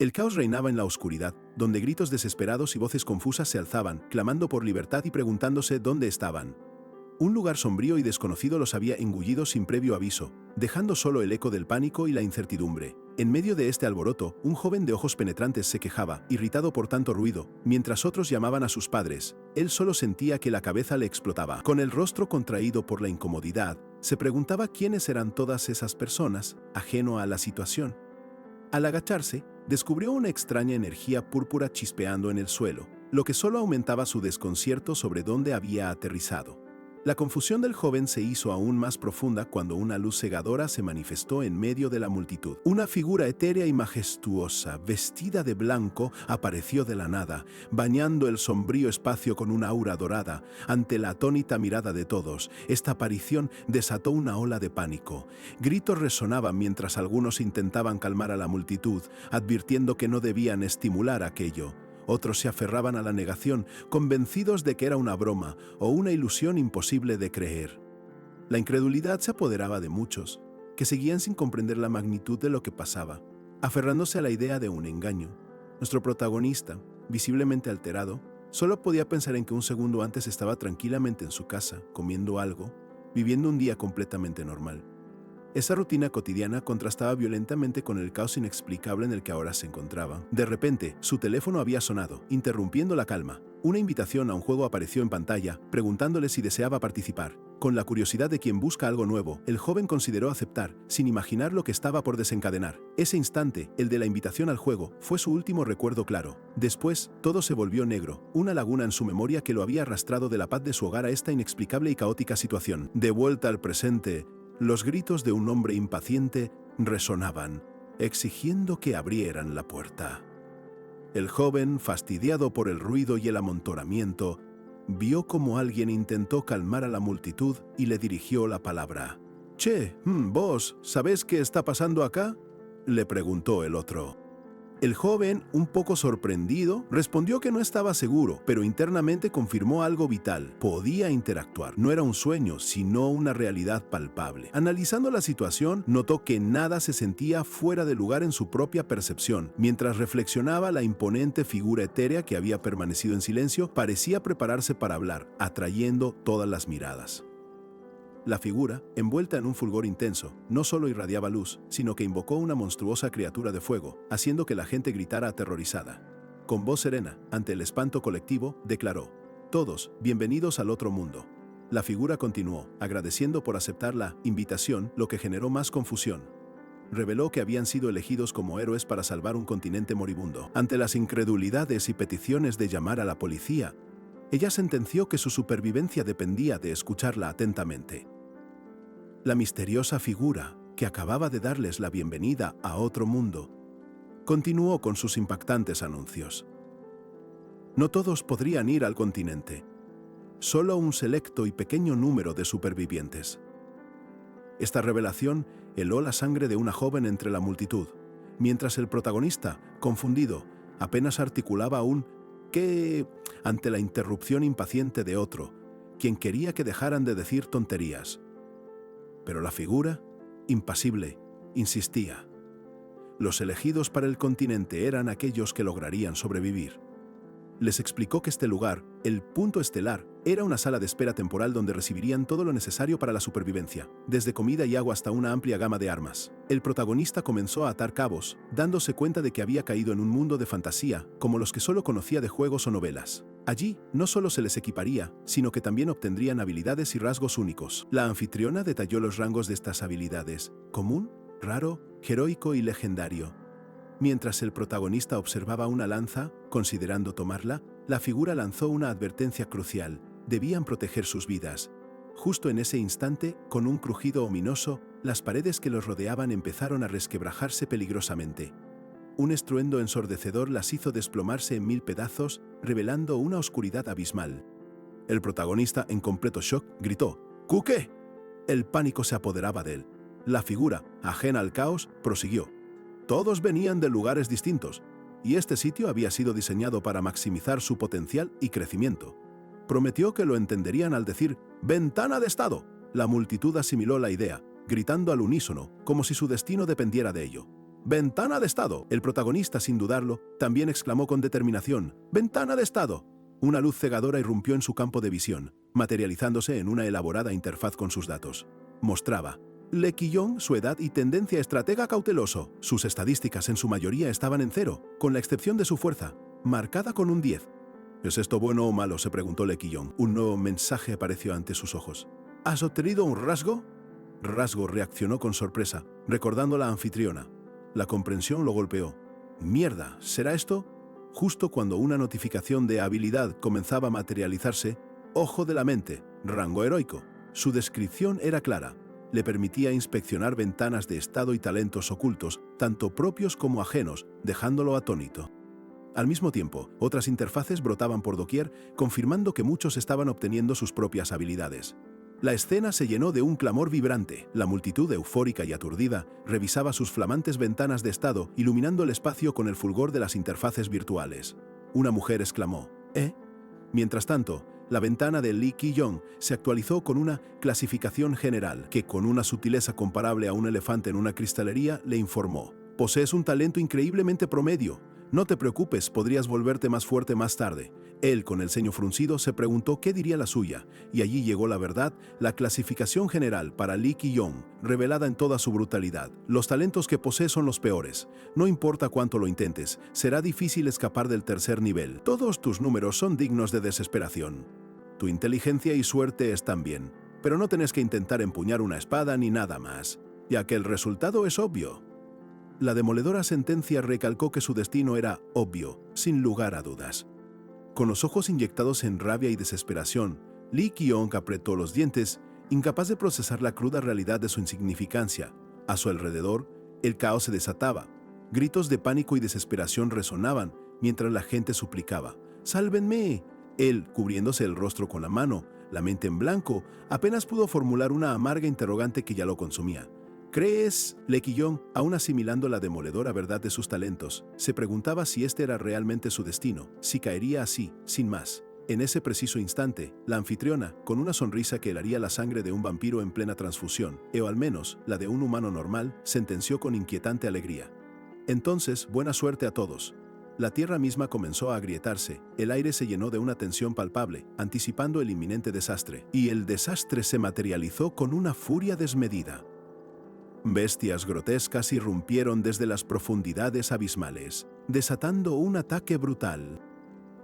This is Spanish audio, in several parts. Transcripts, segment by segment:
El caos reinaba en la oscuridad, donde gritos desesperados y voces confusas se alzaban, clamando por libertad y preguntándose dónde estaban. Un lugar sombrío y desconocido los había engullido sin previo aviso, dejando solo el eco del pánico y la incertidumbre. En medio de este alboroto, un joven de ojos penetrantes se quejaba, irritado por tanto ruido, mientras otros llamaban a sus padres. Él solo sentía que la cabeza le explotaba. Con el rostro contraído por la incomodidad, se preguntaba quiénes eran todas esas personas, ajeno a la situación. Al agacharse, descubrió una extraña energía púrpura chispeando en el suelo, lo que solo aumentaba su desconcierto sobre dónde había aterrizado. La confusión del joven se hizo aún más profunda cuando una luz cegadora se manifestó en medio de la multitud. Una figura etérea y majestuosa, vestida de blanco, apareció de la nada, bañando el sombrío espacio con una aura dorada. Ante la atónita mirada de todos, esta aparición desató una ola de pánico. Gritos resonaban mientras algunos intentaban calmar a la multitud, advirtiendo que no debían estimular aquello. Otros se aferraban a la negación, convencidos de que era una broma o una ilusión imposible de creer. La incredulidad se apoderaba de muchos, que seguían sin comprender la magnitud de lo que pasaba, aferrándose a la idea de un engaño. Nuestro protagonista, visiblemente alterado, solo podía pensar en que un segundo antes estaba tranquilamente en su casa, comiendo algo, viviendo un día completamente normal. Esa rutina cotidiana contrastaba violentamente con el caos inexplicable en el que ahora se encontraba. De repente, su teléfono había sonado, interrumpiendo la calma. Una invitación a un juego apareció en pantalla, preguntándole si deseaba participar. Con la curiosidad de quien busca algo nuevo, el joven consideró aceptar, sin imaginar lo que estaba por desencadenar. Ese instante, el de la invitación al juego, fue su último recuerdo claro. Después, todo se volvió negro, una laguna en su memoria que lo había arrastrado de la paz de su hogar a esta inexplicable y caótica situación. De vuelta al presente, los gritos de un hombre impaciente resonaban, exigiendo que abrieran la puerta. El joven, fastidiado por el ruido y el amontonamiento, vio cómo alguien intentó calmar a la multitud y le dirigió la palabra. «Che, vos, ¿sabés qué está pasando acá?», le preguntó el otro. El joven, un poco sorprendido, respondió que no estaba seguro, pero internamente confirmó algo vital. Podía interactuar. No era un sueño, sino una realidad palpable. Analizando la situación, notó que nada se sentía fuera de lugar en su propia percepción. Mientras reflexionaba, la imponente figura etérea que había permanecido en silencio parecía prepararse para hablar, atrayendo todas las miradas. La figura, envuelta en un fulgor intenso, no solo irradiaba luz, sino que invocó una monstruosa criatura de fuego, haciendo que la gente gritara aterrorizada. Con voz serena, ante el espanto colectivo, declaró: «Todos, bienvenidos al otro mundo». La figura continuó, agradeciendo por aceptar la invitación, lo que generó más confusión. Reveló que habían sido elegidos como héroes para salvar un continente moribundo. Ante las incredulidades y peticiones de llamar a la policía, ella sentenció que su supervivencia dependía de escucharla atentamente. La misteriosa figura, que acababa de darles la bienvenida a otro mundo, continuó con sus impactantes anuncios. No todos podrían ir al continente, solo un selecto y pequeño número de supervivientes. Esta revelación heló la sangre de una joven entre la multitud, mientras el protagonista, confundido, apenas articulaba un «¿qué?» ante la interrupción impaciente de otro, quien quería que dejaran de decir tonterías. Pero la figura, impasible, insistía. Los elegidos para el continente eran aquellos que lograrían sobrevivir. Les explicó que este lugar, el punto estelar, era una sala de espera temporal donde recibirían todo lo necesario para la supervivencia, desde comida y agua hasta una amplia gama de armas. El protagonista comenzó a atar cabos, dándose cuenta de que había caído en un mundo de fantasía, como los que solo conocía de juegos o novelas. Allí, no solo se les equiparía, sino que también obtendrían habilidades y rasgos únicos. La anfitriona detalló los rangos de estas habilidades: común, raro, heroico y legendario. Mientras el protagonista observaba una lanza, considerando tomarla, la figura lanzó una advertencia crucial: debían proteger sus vidas. Justo en ese instante, con un crujido ominoso, las paredes que los rodeaban empezaron a resquebrajarse peligrosamente. Un estruendo ensordecedor las hizo desplomarse en 1000 pedazos, revelando una oscuridad abismal. El protagonista, en completo shock, gritó: «¿Qué?». El pánico se apoderaba de él. La figura, ajena al caos, prosiguió: «Todos venían de lugares distintos, y este sitio había sido diseñado para maximizar su potencial y crecimiento». Prometió que lo entenderían al decir «ventana de estado». La multitud asimiló la idea, gritando al unísono, como si su destino dependiera de ello. ¡Ventana de estado! El protagonista, sin dudarlo, también exclamó con determinación, ¡Ventana de estado! Una luz cegadora irrumpió en su campo de visión, materializándose en una elaborada interfaz con sus datos. Mostraba Le Quillon, su edad y tendencia estratega cauteloso. Sus estadísticas en su mayoría estaban en 0, con la excepción de su fuerza, marcada con un 10. ¿Es esto bueno o malo?, se preguntó Le Quillon. Un nuevo mensaje apareció ante sus ojos. ¿Has obtenido un rasgo? Rasgo, reaccionó con sorpresa, recordando a la anfitriona. La comprensión lo golpeó. ¡Mierda! ¿Será esto? Justo cuando una notificación de habilidad comenzaba a materializarse, ojo de la mente, rango heroico. Su descripción era clara. Le permitía inspeccionar ventanas de estado y talentos ocultos, tanto propios como ajenos, dejándolo atónito. Al mismo tiempo, otras interfaces brotaban por doquier, confirmando que muchos estaban obteniendo sus propias habilidades. La escena se llenó de un clamor vibrante. La multitud, eufórica y aturdida, revisaba sus flamantes ventanas de estado, iluminando el espacio con el fulgor de las interfaces virtuales. Una mujer exclamó, ¿eh? Mientras tanto, la ventana de Le Quillon se actualizó con una clasificación general que, con una sutileza comparable a un elefante en una cristalería, le informó: «Posees un talento increíblemente promedio. No te preocupes, podrías volverte más fuerte más tarde». Él, con el ceño fruncido, se preguntó qué diría la suya, y allí llegó la verdad, la clasificación general para Le Quillon, revelada en toda su brutalidad. Los talentos que posee son los peores. No importa cuánto lo intentes, será difícil escapar del tercer nivel. Todos tus números son dignos de desesperación. Tu inteligencia y suerte están bien, pero no tenés que intentar empuñar una espada ni nada más, ya que el resultado es obvio. La demoledora sentencia recalcó que su destino era obvio, sin lugar a dudas. Con los ojos inyectados en rabia y desesperación, Le Quillon apretó los dientes, incapaz de procesar la cruda realidad de su insignificancia. A su alrededor, el caos se desataba. Gritos de pánico y desesperación resonaban, mientras la gente suplicaba: «¡Sálvenme!». Él, cubriéndose el rostro con la mano, la mente en blanco, apenas pudo formular una amarga interrogante que ya lo consumía. ¿Crees? Le Quillon, aún asimilando la demoledora verdad de sus talentos, se preguntaba si este era realmente su destino, si caería así, sin más. En ese preciso instante, la anfitriona, con una sonrisa que helaría la sangre de un vampiro en plena transfusión, o al menos la de un humano normal, sentenció con inquietante alegría: «Entonces, buena suerte a todos». La tierra misma comenzó a agrietarse, el aire se llenó de una tensión palpable, anticipando el inminente desastre, y el desastre se materializó con una furia desmedida. Bestias grotescas irrumpieron desde las profundidades abismales, desatando un ataque brutal.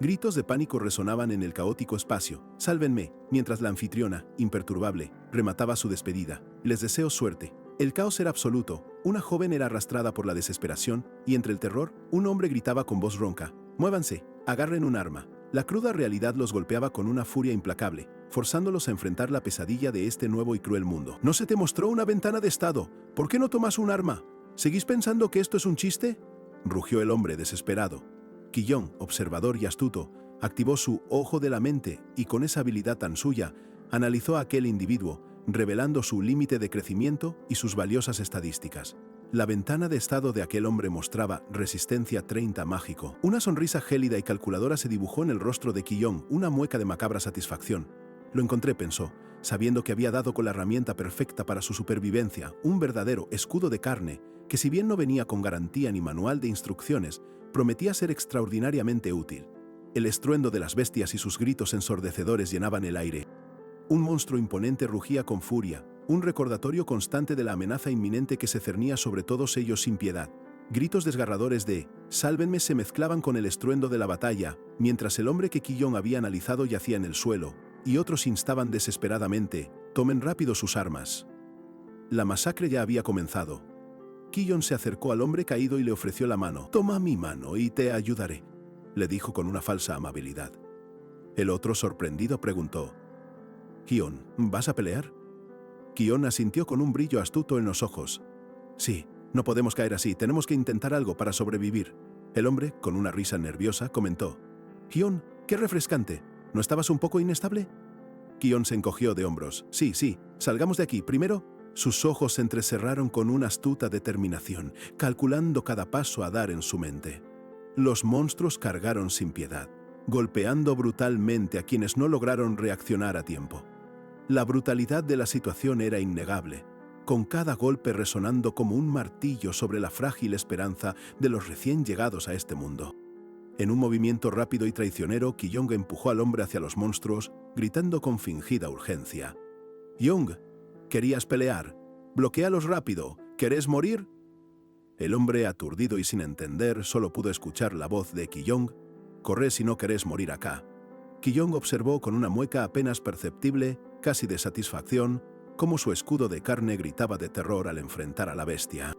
Gritos de pánico resonaban en el caótico espacio. «Sálvenme», mientras la anfitriona, imperturbable, remataba su despedida. «Les deseo suerte». El caos era absoluto. Una joven era arrastrada por la desesperación, y entre el terror, un hombre gritaba con voz ronca: «Muévanse, agarren un arma». La cruda realidad los golpeaba con una furia implacable, forzándolos a enfrentar la pesadilla de este nuevo y cruel mundo. «¿No se te mostró una ventana de estado? ¿Por qué no tomas un arma? ¿Seguís pensando que esto es un chiste?», rugió el hombre desesperado. Quillon, observador y astuto, activó su ojo de la mente y, con esa habilidad tan suya, analizó a aquel individuo, revelando su límite de crecimiento y sus valiosas estadísticas. La ventana de estado de aquel hombre mostraba resistencia 30 mágico. Una sonrisa gélida y calculadora se dibujó en el rostro de Quillon, una mueca de macabra satisfacción. «Lo encontré», pensó, sabiendo que había dado con la herramienta perfecta para su supervivencia, un verdadero escudo de carne, que, si bien no venía con garantía ni manual de instrucciones, prometía ser extraordinariamente útil. El estruendo de las bestias y sus gritos ensordecedores llenaban el aire. Un monstruo imponente rugía con furia, un recordatorio constante de la amenaza inminente que se cernía sobre todos ellos sin piedad. Gritos desgarradores de «Sálvenme» se mezclaban con el estruendo de la batalla, mientras el hombre que Quillon había analizado yacía en el suelo, y otros instaban desesperadamente: «Tomen rápido sus armas». La masacre ya había comenzado. Quillon se acercó al hombre caído y le ofreció la mano. «Toma mi mano y te ayudaré», le dijo con una falsa amabilidad. El otro, sorprendido, preguntó: «Quillon, ¿vas a pelear?». Quillon asintió con un brillo astuto en los ojos. «Sí, no podemos caer así, tenemos que intentar algo para sobrevivir». El hombre, con una risa nerviosa, comentó: «Quillon, qué refrescante. ¿No estabas un poco inestable?». Quillon se encogió de hombros. «Sí, salgamos de aquí. Primero». Sus ojos se entrecerraron con una astuta determinación, calculando cada paso a dar en su mente. Los monstruos cargaron sin piedad, golpeando brutalmente a quienes no lograron reaccionar a tiempo. La brutalidad de la situación era innegable. con cada golpe resonando como un martillo sobre la frágil esperanza de los recién llegados a este mundo. En un movimiento rápido y traicionero, Ki-Yong empujó al hombre hacia los monstruos, gritando con fingida urgencia. «Young, ¿querías pelear? Bloquéalos rápido. ¿Querés morir?» El hombre, aturdido y sin entender, solo pudo escuchar la voz de Ki-Yong. «Corre si no querés morir acá». Ki-Yong observó con una mueca apenas perceptible, casi de satisfacción, cómo su escudo de carne gritaba de terror al enfrentar a la bestia.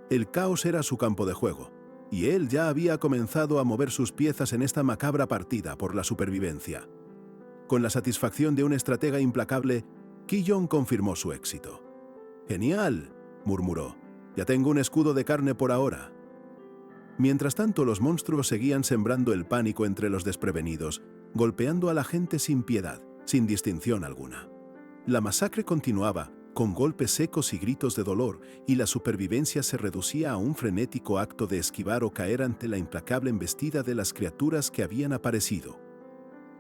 El caos era su campo de juego, y él ya había comenzado a mover sus piezas en esta macabra partida por la supervivencia. Con la satisfacción de un estratega implacable, Ki-Yong confirmó su éxito. «Genial», murmuró. «Ya tengo un escudo de carne por ahora». Mientras tanto, los monstruos seguían sembrando el pánico entre los desprevenidos, golpeando a la gente sin piedad, sin distinción alguna. La masacre continuaba, con golpes secos y gritos de dolor, y la supervivencia se reducía a un frenético acto de esquivar o caer ante la implacable embestida de las criaturas que habían aparecido.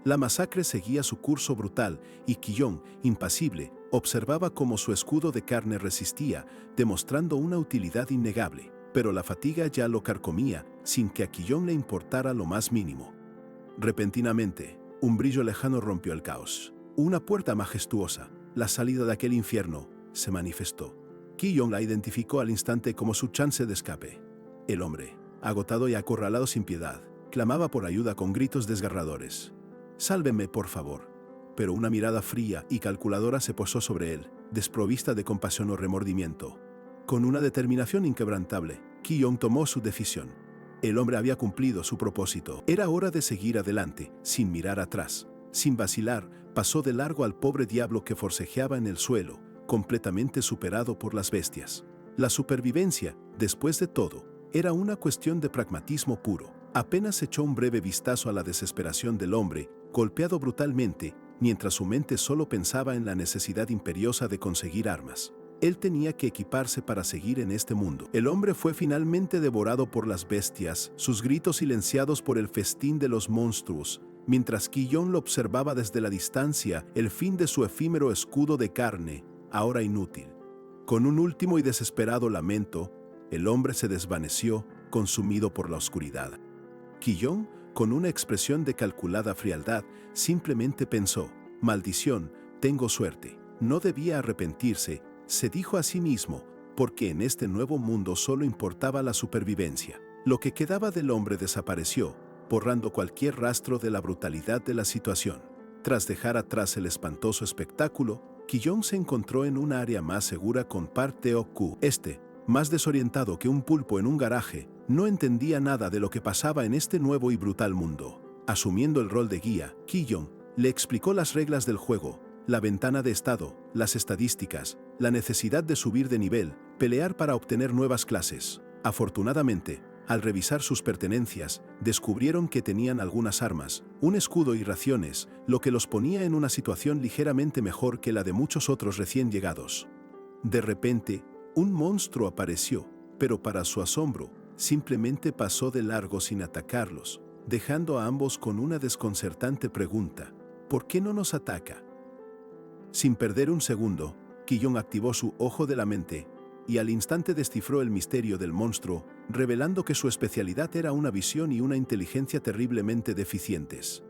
La masacre seguía su curso brutal, y Ki-Yong, impasible, observaba cómo su escudo de carne resistía, demostrando una utilidad innegable, pero la fatiga ya lo carcomía, sin que a Ki-Yong le importara lo más mínimo. Repentinamente, un brillo lejano rompió el caos. Una puerta majestuosa, la salida de aquel infierno, se manifestó. Ki-Yong la identificó al instante como su chance de escape. El hombre, agotado y acorralado sin piedad, clamaba por ayuda con gritos desgarradores. «Sálveme, por favor». Pero una mirada fría y calculadora se posó sobre él, desprovista de compasión o remordimiento. Con una determinación inquebrantable, Ki-Yong tomó su decisión. El hombre había cumplido su propósito. Era hora de seguir adelante, sin mirar atrás. Sin vacilar, pasó de largo al pobre diablo que forcejeaba en el suelo, completamente superado por las bestias. La supervivencia, después de todo, era una cuestión de pragmatismo puro. Apenas echó un breve vistazo a la desesperación del hombre, golpeado brutalmente, mientras su mente solo pensaba en la necesidad imperiosa de conseguir armas. Él tenía que equiparse para seguir en este mundo. El hombre fue finalmente devorado por las bestias, sus gritos silenciados por el festín de los monstruos, mientras Ki-Yong lo observaba desde la distancia, el fin de su efímero escudo de carne, ahora inútil. Con un último y desesperado lamento, el hombre se desvaneció, consumido por la oscuridad. Ki-Yong, con una expresión de calculada frialdad, simplemente pensó: «Maldición, tengo suerte». No debía arrepentirse, se dijo a sí mismo, porque en este nuevo mundo solo importaba la supervivencia. Lo que quedaba del hombre desapareció, borrando cualquier rastro de la brutalidad de la situación. Tras dejar atrás el espantoso espectáculo, Ki-Yong se encontró en un área más segura con Park Tae-ok. Más desorientado que un pulpo en un garaje, no entendía nada de lo que pasaba en este nuevo y brutal mundo. Asumiendo el rol de guía, Ki-Yong le explicó las reglas del juego, la ventana de estado, las estadísticas, la necesidad de subir de nivel, pelear para obtener nuevas clases. Afortunadamente, al revisar sus pertenencias, descubrieron que tenían algunas armas, un escudo y raciones, lo que los ponía en una situación ligeramente mejor que la de muchos otros recién llegados. De repente, un monstruo apareció, pero para su asombro, simplemente pasó de largo sin atacarlos, dejando a ambos con una desconcertante pregunta: ¿por qué no nos ataca? Sin perder un segundo, Ki-Yong activó su ojo de la mente, y al instante descifró el misterio del monstruo, revelando que su especialidad era una visión y una inteligencia terriblemente deficientes.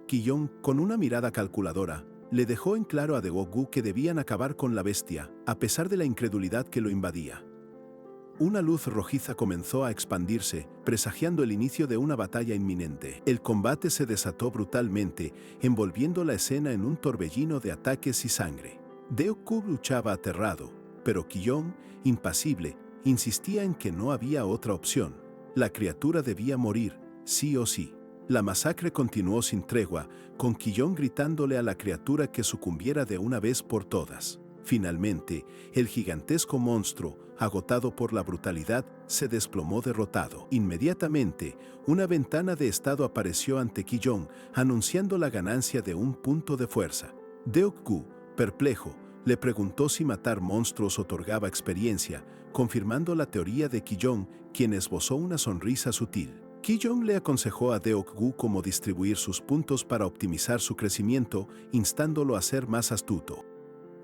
Ki-Yong, con una mirada calculadora, le dejó en claro a Dae-ok-gu que debían acabar con la bestia, a pesar de la incredulidad que lo invadía. Una luz rojiza comenzó a expandirse, presagiando el inicio de una batalla inminente. El combate se desató brutalmente, envolviendo la escena en un torbellino de ataques y sangre. Dae-ok-gu luchaba aterrado, pero Ki-Yong, impasible, insistía en que no había otra opción. La criatura debía morir, sí o sí. La masacre continuó sin tregua, con Ki-Yong gritándole a la criatura que sucumbiera de una vez por todas. Finalmente, el gigantesco monstruo, agotado por la brutalidad, se desplomó derrotado. Inmediatamente, una ventana de estado apareció ante Ki-Yong, anunciando la ganancia de un punto de fuerza. Dae-ok-gu, perplejo, le preguntó si matar monstruos otorgaba experiencia, confirmando la teoría de Ki-Yong, quien esbozó una sonrisa sutil. Ki-Yong le aconsejó a Dae-ok-gu cómo distribuir sus puntos para optimizar su crecimiento, instándolo a ser más astuto.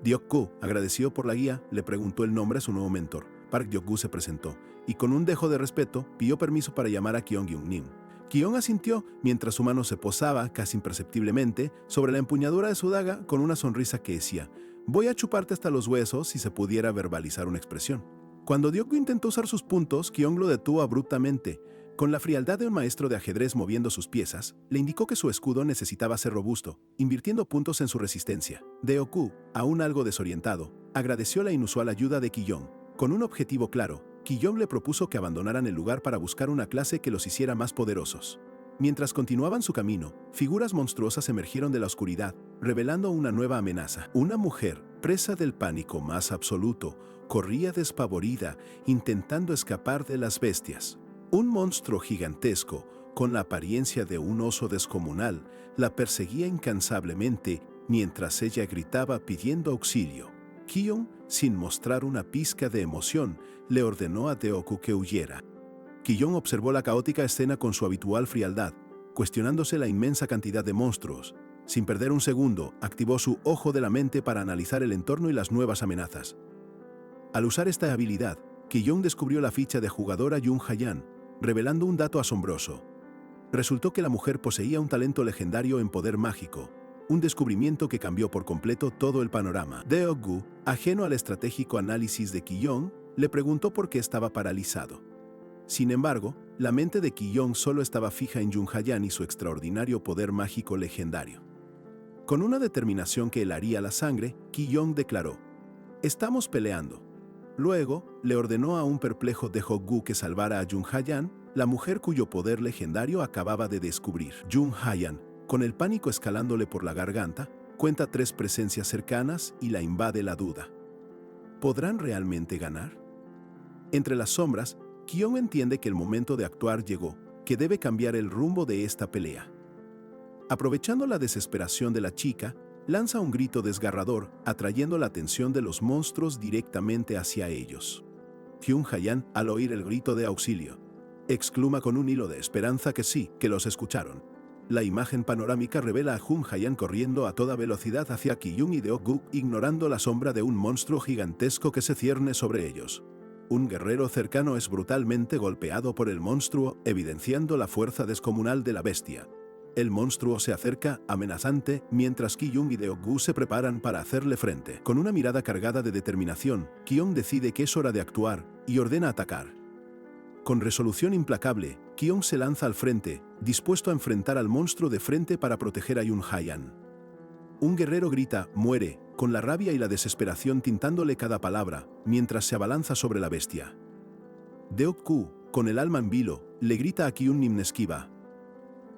Deok-gu, agradecido por la guía, le preguntó el nombre a su nuevo mentor. Park Deok-gu se presentó y con un dejo de respeto pidió permiso para llamar a Kyung-nim. Kion asintió mientras su mano se posaba, casi imperceptiblemente, sobre la empuñadura de su daga con una sonrisa que decía: «Voy a chuparte hasta los huesos si se pudiera verbalizar una expresión». Cuando Deok-gu intentó usar sus puntos, Kion lo detuvo abruptamente. Con la frialdad de un maestro de ajedrez moviendo sus piezas, le indicó que su escudo necesitaba ser robusto, invirtiendo puntos en su resistencia. Deok-gu, aún algo desorientado, agradeció la inusual ayuda de Kion. Con un objetivo claro, Kion le propuso que abandonaran el lugar para buscar una clase que los hiciera más poderosos. Mientras continuaban su camino, figuras monstruosas emergieron de la oscuridad, revelando una nueva amenaza. Una mujer, presa del pánico más absoluto, corría despavorida, intentando escapar de las bestias. Un monstruo gigantesco, con la apariencia de un oso descomunal, la perseguía incansablemente mientras ella gritaba pidiendo auxilio. Kion, sin mostrar una pizca de emoción, le ordenó a Deok-gu que huyera. Kion observó la caótica escena con su habitual frialdad, cuestionándose la inmensa cantidad de monstruos. Sin perder un segundo, activó su ojo de la mente para analizar el entorno y las nuevas amenazas. Al usar esta habilidad, Kion descubrió la ficha de jugadora Jung Hayan, revelando un dato asombroso. Resultó que la mujer poseía un talento legendario en poder mágico, un descubrimiento que cambió por completo todo el panorama. Deok-gu, ajeno al estratégico análisis de Kion, le preguntó por qué estaba paralizado. Sin embargo, la mente de Kion solo estaba fija en Jung Hayan y su extraordinario poder mágico legendario. Con una determinación que helaría la sangre, Kion declaró: «Estamos peleando». Luego, le ordenó a un perplejo Deok-gu que salvara a Jung Hayan, la mujer cuyo poder legendario acababa de descubrir. Jung Hayan, con el pánico escalándole por la garganta, cuenta 3 presencias cercanas y la invade la duda. ¿Podrán realmente ganar? Entre las sombras, Kion entiende que el momento de actuar llegó, que debe cambiar el rumbo de esta pelea. Aprovechando la desesperación de la chica, lanza un grito desgarrador, atrayendo la atención de los monstruos directamente hacia ellos. Jung Hayan, al oír el grito de auxilio, exclama con un hilo de esperanza que sí, que los escucharon. La imagen panorámica revela a Jung Hayan corriendo a toda velocidad hacia Kion y Deok-gu, ignorando la sombra de un monstruo gigantesco que se cierne sobre ellos. Un guerrero cercano es brutalmente golpeado por el monstruo, evidenciando la fuerza descomunal de la bestia. El monstruo se acerca, amenazante, mientras Kion y Deok-gu se preparan para hacerle frente. Con una mirada cargada de determinación, Kion decide que es hora de actuar y ordena atacar. Con resolución implacable, Kion se lanza al frente, dispuesto a enfrentar al monstruo de frente para proteger a Jung Hayan. Un guerrero grita «muere», con la rabia y la desesperación tintándole cada palabra, mientras se abalanza sobre la bestia. Deok-gu, con el alma en vilo, le grita a Kyung-nim esquiva,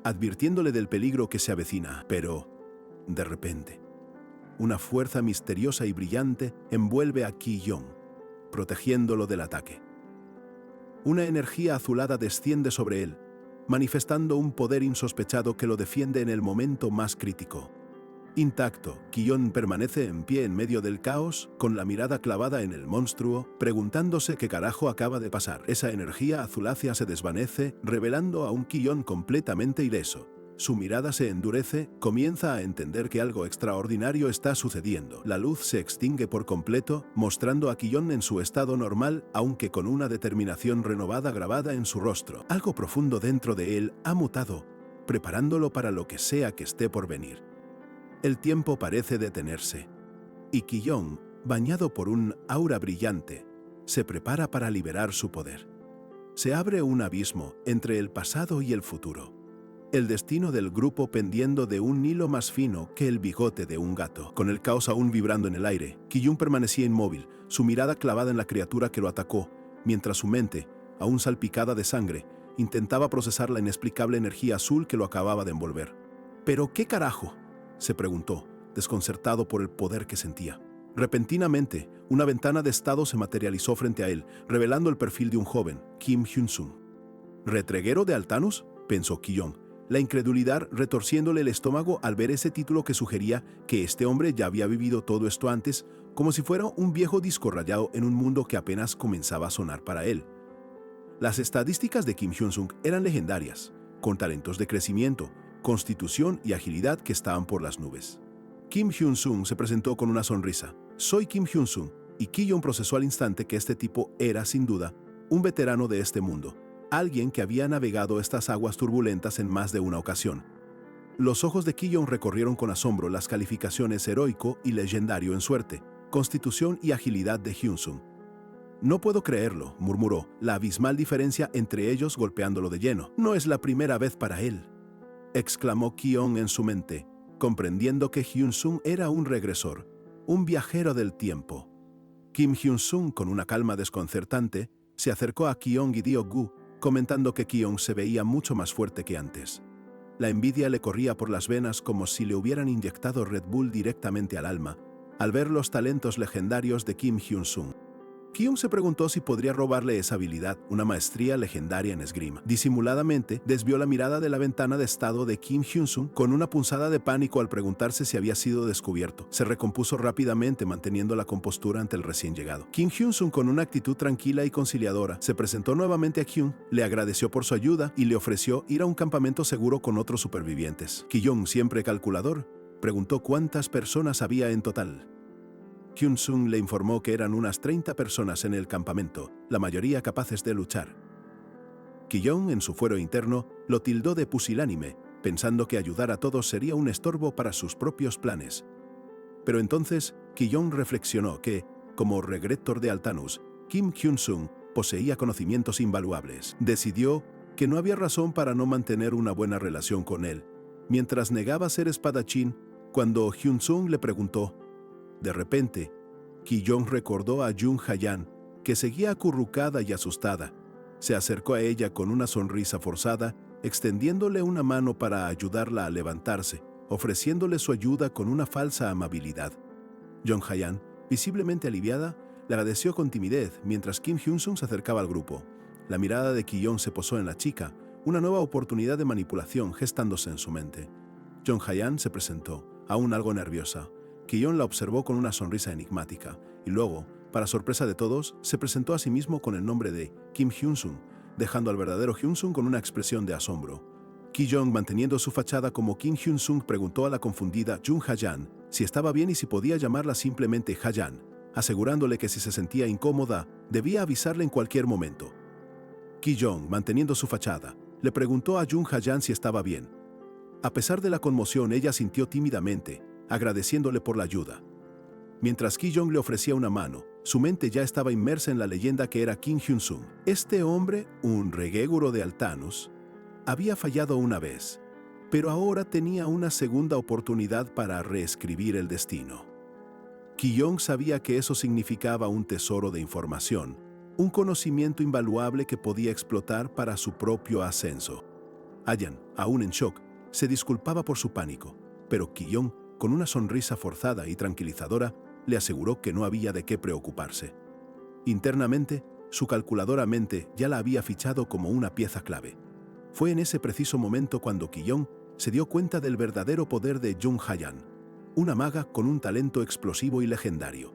advirtiéndole del peligro que se avecina, pero, de repente, una fuerza misteriosa y brillante envuelve a Ki-yong, protegiéndolo del ataque. Una energía azulada desciende sobre él, manifestando un poder insospechado que lo defiende en el momento más crítico. Intacto, Ki-yong permanece en pie en medio del caos, con la mirada clavada en el monstruo, preguntándose qué carajo acaba de pasar. Esa energía azulácea se desvanece, revelando a un Ki-yong completamente ileso. Su mirada se endurece, comienza a entender que algo extraordinario está sucediendo. La luz se extingue por completo, mostrando a Ki-yong en su estado normal, aunque con una determinación renovada grabada en su rostro. Algo profundo dentro de él ha mutado, preparándolo para lo que sea que esté por venir. El tiempo parece detenerse, y Ki-yong, bañado por un aura brillante, se prepara para liberar su poder. Se abre un abismo entre el pasado y el futuro. El destino del grupo pendiendo de un hilo más fino que el bigote de un gato. Con el caos aún vibrando en el aire, Ki-yong permanecía inmóvil, su mirada clavada en la criatura que lo atacó, mientras su mente, aún salpicada de sangre, intentaba procesar la inexplicable energía azul que lo acababa de envolver. ¿Pero qué carajo?, se preguntó, desconcertado por el poder que sentía. Repentinamente, una ventana de estado se materializó frente a él, revelando el perfil de un joven, Kim Hyun-sung. ¿Retreguero de Altanus?, pensó Ki-yong, la incredulidad retorciéndole el estómago al ver ese título que sugería que este hombre ya había vivido todo esto antes, como si fuera un viejo disco rayado en un mundo que apenas comenzaba a sonar para él. Las estadísticas de Kim Hyun-sung eran legendarias, con talentos de crecimiento, constitución y agilidad que estaban por las nubes. Kim Hyun-sung se presentó con una sonrisa, soy Kim Hyun-sung, y Ki-young procesó al instante que este tipo era, sin duda, un veterano de este mundo, alguien que había navegado estas aguas turbulentas en más de una ocasión. Los ojos de Ki-young recorrieron con asombro las calificaciones heroico y legendario en suerte, constitución y agilidad de Hyun-sung. No puedo creerlo, murmuró, la abismal diferencia entre ellos golpeándolo de lleno. No es la primera vez para él, exclamó Ki-young en su mente, comprendiendo que Hyun-sung era un regresor, un viajero del tiempo. Kim Hyun-sung, con una calma desconcertante, se acercó a Ki-young y Dio-gu, comentando que Ki-young se veía mucho más fuerte que antes. La envidia le corría por las venas como si le hubieran inyectado Red Bull directamente al alma, al ver los talentos legendarios de Kim Hyun-sung. Ki-young se preguntó si podría robarle esa habilidad, una maestría legendaria en esgrima. Disimuladamente, desvió la mirada de la ventana de estado de Kim Hyun-sung con una punzada de pánico al preguntarse si había sido descubierto. Se recompuso rápidamente, manteniendo la compostura ante el recién llegado. Kim Hyun-sung, con una actitud tranquila y conciliadora, se presentó nuevamente a Ki-young, le agradeció por su ayuda y le ofreció ir a un campamento seguro con otros supervivientes. Ki-young, siempre calculador, preguntó cuántas personas había en total. Hyun-sung le informó que eran unas 30 personas en el campamento, la mayoría capaces de luchar. Ki-young, en su fuero interno, lo tildó de pusilánime, pensando que ayudar a todos sería un estorbo para sus propios planes. Pero entonces, Ki-young reflexionó que, como regrector de Altanus, Kim Hyun-sung poseía conocimientos invaluables. Decidió que no había razón para no mantener una buena relación con él, mientras negaba ser espadachín cuando Hyun-sung le preguntó. De repente, Ki-young recordó a Jung Ha-yan, que seguía acurrucada y asustada. Se acercó a ella con una sonrisa forzada, extendiéndole una mano para ayudarla a levantarse, ofreciéndole su ayuda con una falsa amabilidad. Jung Ha-yan, visiblemente aliviada, le agradeció con timidez mientras Kim Hyun-sung se acercaba al grupo. La mirada de Ki-young se posó en la chica, una nueva oportunidad de manipulación gestándose en su mente. Jung Ha-yan se presentó, aún algo nerviosa. Ki-young la observó con una sonrisa enigmática, y luego, para sorpresa de todos, se presentó a sí mismo con el nombre de Kim Hyun-sung, dejando al verdadero Hyun-sung con una expresión de asombro. Ki-young, manteniendo su fachada como Kim Hyun-sung, preguntó a la confundida Jung Ha-yan si estaba bien y si podía llamarla simplemente Ha-yan, asegurándole que si se sentía incómoda, debía avisarle en cualquier momento. Ki-young, manteniendo su fachada, le preguntó a Jung Ha-yan si estaba bien. A pesar de la conmoción, ella sintió tímidamente, agradeciéndole por la ayuda. Mientras Ki-young le ofrecía una mano, su mente ya estaba inmersa en la leyenda que era Kim Hyun-sung. Este hombre, un regéguro de Altanus, había fallado una vez, pero ahora tenía una segunda oportunidad para reescribir el destino. Ki-young sabía que eso significaba un tesoro de información, un conocimiento invaluable que podía explotar para su propio ascenso. Ha-yan, aún en shock, se disculpaba por su pánico, pero Ki-young, con una sonrisa forzada y tranquilizadora, le aseguró que no había de qué preocuparse. Internamente, su calculadora mente ya la había fichado como una pieza clave. Fue en ese preciso momento cuando Ki-young se dio cuenta del verdadero poder de Jung Ha-yan, una maga con un talento explosivo y legendario.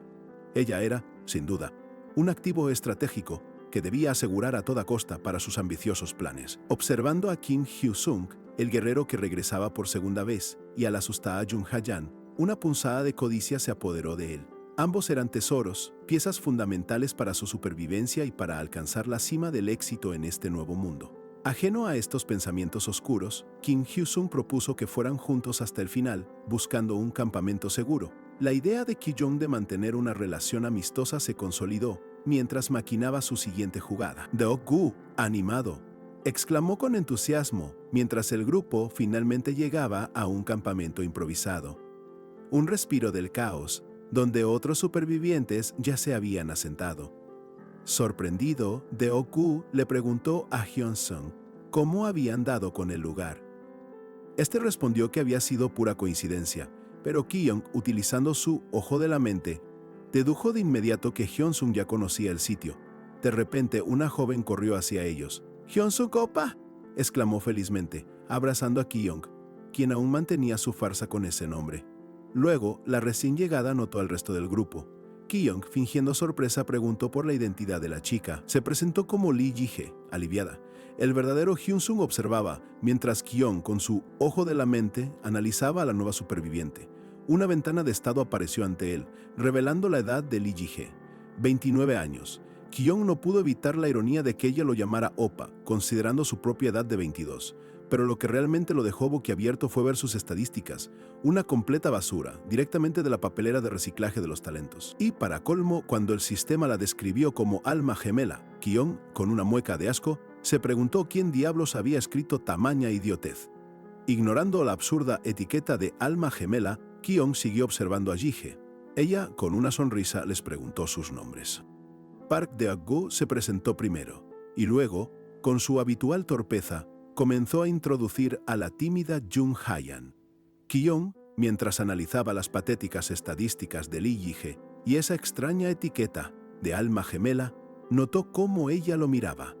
Ella era, sin duda, un activo estratégico que debía asegurar a toda costa para sus ambiciosos planes. Observando a Kim Hyun-sung, el guerrero que regresaba por segunda vez, y al asustada Jung Ha-yan, una punzada de codicia se apoderó de él. Ambos eran tesoros, piezas fundamentales para su supervivencia y para alcanzar la cima del éxito en este nuevo mundo. Ajeno a estos pensamientos oscuros, Kim Hyun-sung propuso que fueran juntos hasta el final, buscando un campamento seguro. La idea de Ki-young de mantener una relación amistosa se consolidó mientras maquinaba su siguiente jugada. Dio-gu, animado, exclamó con entusiasmo mientras el grupo finalmente llegaba a un campamento improvisado. Un respiro del caos, donde otros supervivientes ya se habían asentado. Sorprendido, Dio-gu le preguntó a Hyun-sung cómo habían dado con el lugar. Este respondió que había sido pura coincidencia, pero Ki-young, utilizando su ojo de la mente, dedujo de inmediato que Hyun-sung ya conocía el sitio. De repente, una joven corrió hacia ellos. «¡Hyun-sung, opa!», exclamó felizmente, abrazando a Ki-young, quien aún mantenía su farsa con ese nombre. Luego, la recién llegada notó al resto del grupo. Ki-young, fingiendo sorpresa, preguntó por la identidad de la chica. Se presentó como Lee Ji-hye, aliviada. El verdadero Hyun-sung observaba, mientras Ki-young, con su ojo de la mente, analizaba a la nueva superviviente. Una ventana de estado apareció ante él, revelando la edad de Lee Ji-hye, 29 años. Kyung no pudo evitar la ironía de que ella lo llamara Opa, considerando su propia edad de 22. Pero lo que realmente lo dejó boquiabierto fue ver sus estadísticas, una completa basura, directamente de la papelera de reciclaje de los talentos. Y para colmo, cuando el sistema la describió como alma gemela, Kyung, con una mueca de asco, se preguntó quién diablos había escrito tamaña idiotez. Ignorando la absurda etiqueta de alma gemela, Kyung siguió observando a Ji-hye. Ella, con una sonrisa, les preguntó sus nombres. Park Deok-gu se presentó primero, y luego, con su habitual torpeza, comenzó a introducir a la tímida Jung Hayan. Kyung, mientras analizaba las patéticas estadísticas de Lee Ji-hye y esa extraña etiqueta de alma gemela, notó cómo ella lo miraba.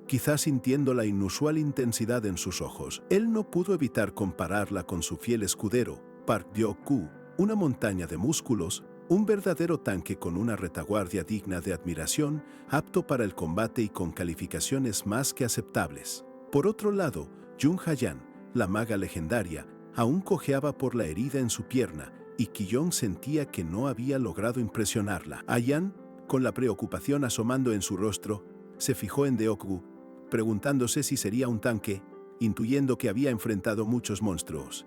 Quizás sintiendo la inusual intensidad en sus ojos, él no pudo evitar compararla con su fiel escudero, Park Deok-gu, una montaña de músculos, un verdadero tanque con una retaguardia digna de admiración, apto para el combate y con calificaciones más que aceptables. Por otro lado, Jung Hayan, la maga legendaria, aún cojeaba por la herida en su pierna, y Kyung sentía que no había logrado impresionarla. Hayan, con la preocupación asomando en su rostro, se fijó en Deok-gu, preguntándose si sería un tanque, intuyendo que había enfrentado muchos monstruos.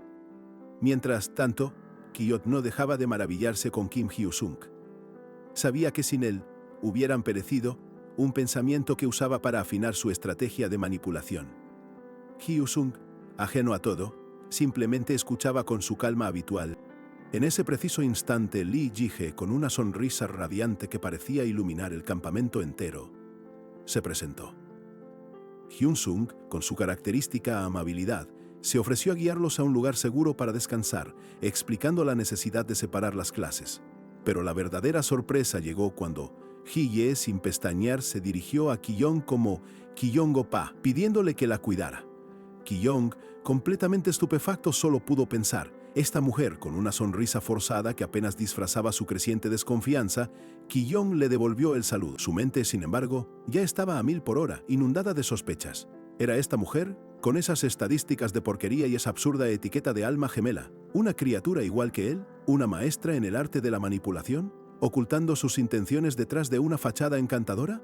Mientras tanto, Kyung no dejaba de maravillarse con Kim Hyo-sung. Sabía que sin él, hubieran perecido, un pensamiento que usaba para afinar su estrategia de manipulación. Hyo-sung, ajeno a todo, simplemente escuchaba con su calma habitual. En ese preciso instante, Lee Ji-hye, con una sonrisa radiante que parecía iluminar el campamento entero, se presentó. Hyun-sung, con su característica amabilidad, se ofreció a guiarlos a un lugar seguro para descansar, explicando la necesidad de separar las clases. Pero la verdadera sorpresa llegó cuando Ji-hye, sin pestañear, se dirigió a Kyung como Kyung-opa, pidiéndole que la cuidara. Kyung, completamente estupefacto, solo pudo pensar, esta mujer, con una sonrisa forzada que apenas disfrazaba su creciente desconfianza, Kyung le devolvió el saludo. Su mente, sin embargo, ya estaba a 1000 por hora, inundada de sospechas. ¿Era esta mujer, con esas estadísticas de porquería y esa absurda etiqueta de alma gemela, una criatura igual que él, una maestra en el arte de la manipulación, ocultando sus intenciones detrás de una fachada encantadora?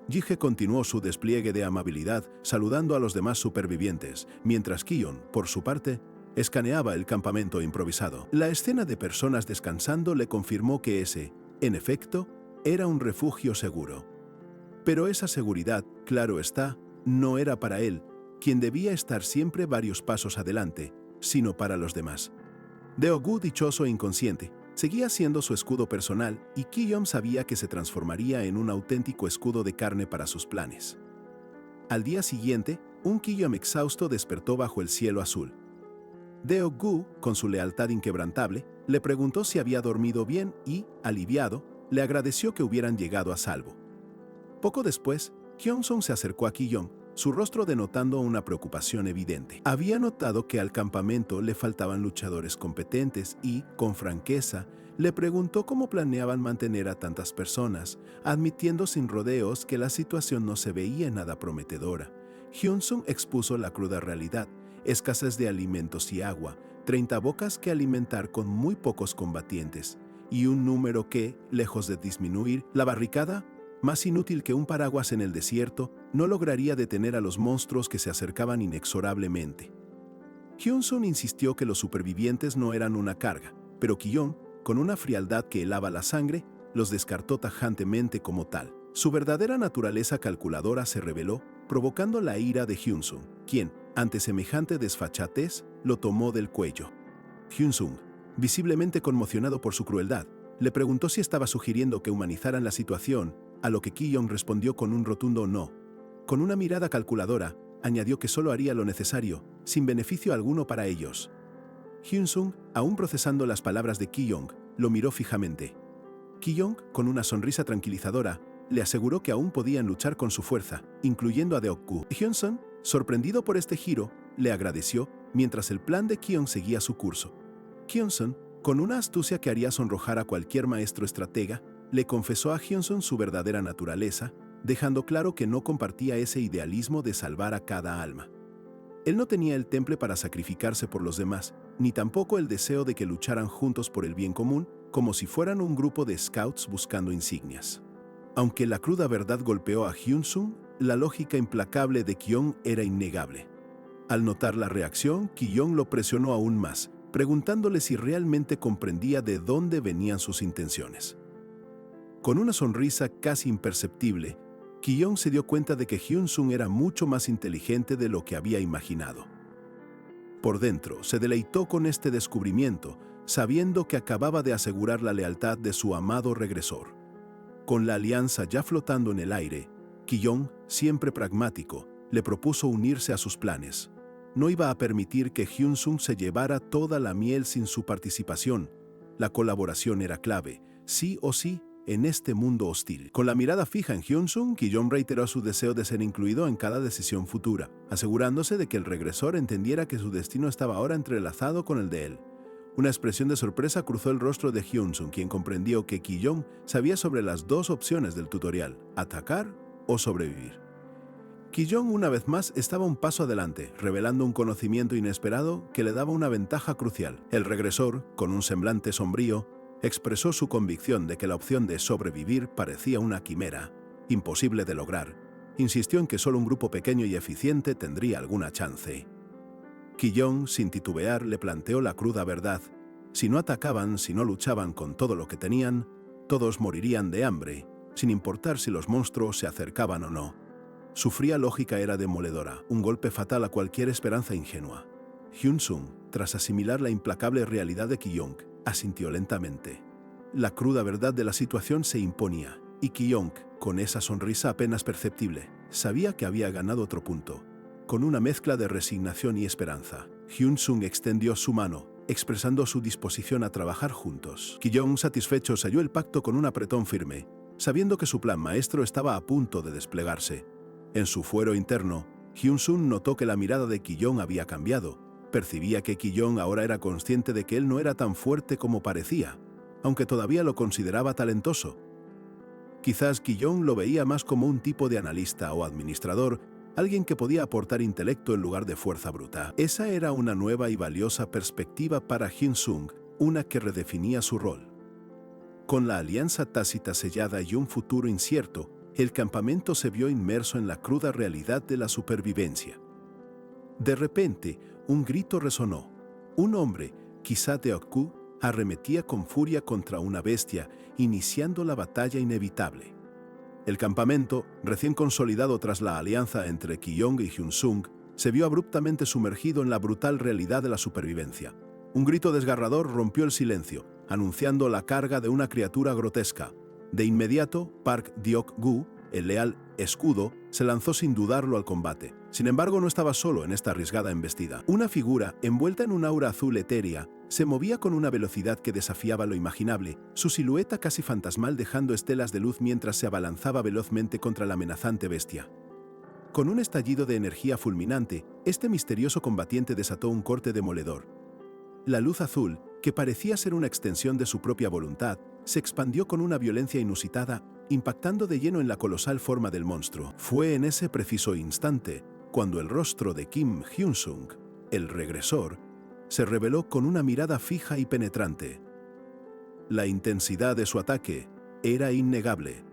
Ji-hye continuó su despliegue de amabilidad, saludando a los demás supervivientes, mientras Kyung, por su parte, escaneaba el campamento improvisado. La escena de personas descansando le confirmó que ese, en efecto, era un refugio seguro. Pero esa seguridad, claro está, no era para él, quien debía estar siempre varios pasos adelante, sino para los demás. Deok-gu, dichoso e inconsciente, seguía siendo su escudo personal y Kyung sabía que se transformaría en un auténtico escudo de carne para sus planes. Al día siguiente, un Kyung exhausto despertó bajo el cielo azul. Deok-gu, con su lealtad inquebrantable, le preguntó si había dormido bien y, aliviado, le agradeció que hubieran llegado a salvo. Poco después, Hyun-sung se acercó a Kyung, su rostro denotando una preocupación evidente. Había notado que al campamento le faltaban luchadores competentes y, con franqueza, le preguntó cómo planeaban mantener a tantas personas, admitiendo sin rodeos que la situación no se veía nada prometedora. Hyun-sung expuso la cruda realidad: escasez de alimentos y agua, 30 bocas que alimentar con muy pocos combatientes, y un número que, lejos de disminuir, la barricada, más inútil que un paraguas en el desierto, no lograría detener a los monstruos que se acercaban inexorablemente. Hyun-sung insistió que los supervivientes no eran una carga, pero Kyung, con una frialdad que helaba la sangre, los descartó tajantemente como tal. Su verdadera naturaleza calculadora se reveló, provocando la ira de Hyun-sung, quien, ante semejante desfachatez, lo tomó del cuello. Hyun-sung, visiblemente conmocionado por su crueldad, le preguntó si estaba sugiriendo que humanizaran la situación, a lo que Kyung respondió con un rotundo no. Con una mirada calculadora, añadió que solo haría lo necesario, sin beneficio alguno para ellos. Hyun-sung, aún procesando las palabras de Kyung, lo miró fijamente. Kyung, con una sonrisa tranquilizadora, le aseguró que aún podían luchar con su fuerza, incluyendo a Deok-gu. Hyun-sung, sorprendido por este giro, le agradeció, mientras el plan de Kyung seguía su curso. Hyun-sung, con una astucia que haría sonrojar a cualquier maestro estratega, le confesó a Hyun-sung su verdadera naturaleza, dejando claro que no compartía ese idealismo de salvar a cada alma. Él no tenía el temple para sacrificarse por los demás, ni tampoco el deseo de que lucharan juntos por el bien común, como si fueran un grupo de scouts buscando insignias. Aunque la cruda verdad golpeó a Hyun-sung, la lógica implacable de Ki-young era innegable. Al notar la reacción, Ki-young lo presionó aún más, preguntándole si realmente comprendía de dónde venían sus intenciones. Con una sonrisa casi imperceptible, Ki-young se dio cuenta de que Hyun-sung era mucho más inteligente de lo que había imaginado. Por dentro, se deleitó con este descubrimiento, sabiendo que acababa de asegurar la lealtad de su amado regresor. Con la alianza ya flotando en el aire, Ki-young, siempre pragmático, le propuso unirse a sus planes. No iba a permitir que Hyun-sung se llevara toda la miel sin su participación. La colaboración era clave, sí o sí, en este mundo hostil. Con la mirada fija en Hyun-sung, Ki-young reiteró su deseo de ser incluido en cada decisión futura, asegurándose de que el regresor entendiera que su destino estaba ahora entrelazado con el de él. Una expresión de sorpresa cruzó el rostro de Hyun-sung, quien comprendió que Ki-young sabía sobre las dos opciones del tutorial, atacar o sobrevivir. Ki-young una vez más estaba un paso adelante, revelando un conocimiento inesperado que le daba una ventaja crucial. El regresor, con un semblante sombrío, expresó su convicción de que la opción de sobrevivir parecía una quimera, imposible de lograr. Insistió en que solo un grupo pequeño y eficiente tendría alguna chance. Ki-young, sin titubear, le planteó la cruda verdad. Si no atacaban, si no luchaban con todo lo que tenían, todos morirían de hambre, sin importar si los monstruos se acercaban o no. Su fría lógica era demoledora, un golpe fatal a cualquier esperanza ingenua. Hyun-sung, tras asimilar la implacable realidad de Ki-young, asintió lentamente. La cruda verdad de la situación se imponía, y Ki-young, con esa sonrisa apenas perceptible, sabía que había ganado otro punto. Con una mezcla de resignación y esperanza, Hyun-sung extendió su mano, expresando su disposición a trabajar juntos. Ki-young, satisfecho, selló el pacto con un apretón firme, sabiendo que su plan maestro estaba a punto de desplegarse. En su fuero interno, Hyun-sung notó que la mirada de Ki-young había cambiado. Percibía que Ki-young ahora era consciente de que él no era tan fuerte como parecía, aunque todavía lo consideraba talentoso. Quizás Ki-young lo veía más como un tipo de analista o administrador, alguien que podía aportar intelecto en lugar de fuerza bruta. Esa era una nueva y valiosa perspectiva para Hyun-sung, una que redefinía su rol. Con la alianza tácita sellada y un futuro incierto, el campamento se vio inmerso en la cruda realidad de la supervivencia. De repente, un grito resonó. Un hombre, quizá Deok-gu, arremetía con furia contra una bestia, iniciando la batalla inevitable. El campamento, recién consolidado tras la alianza entre Ki-young y Hyun-sung, se vio abruptamente sumergido en la brutal realidad de la supervivencia. Un grito desgarrador rompió el silencio, anunciando la carga de una criatura grotesca. De inmediato, Park Deok-gu, el leal escudo, se lanzó sin dudarlo al combate. Sin embargo, no estaba solo en esta arriesgada embestida. Una figura, envuelta en un aura azul etérea, se movía con una velocidad que desafiaba lo imaginable, su silueta casi fantasmal dejando estelas de luz mientras se abalanzaba velozmente contra la amenazante bestia. Con un estallido de energía fulminante, este misterioso combatiente desató un corte demoledor. La luz azul, que parecía ser una extensión de su propia voluntad, se expandió con una violencia inusitada, impactando de lleno en la colosal forma del monstruo. Fue en ese preciso instante cuando el rostro de Kim Hyun-sung, el regresor, se reveló con una mirada fija y penetrante. La intensidad de su ataque era innegable.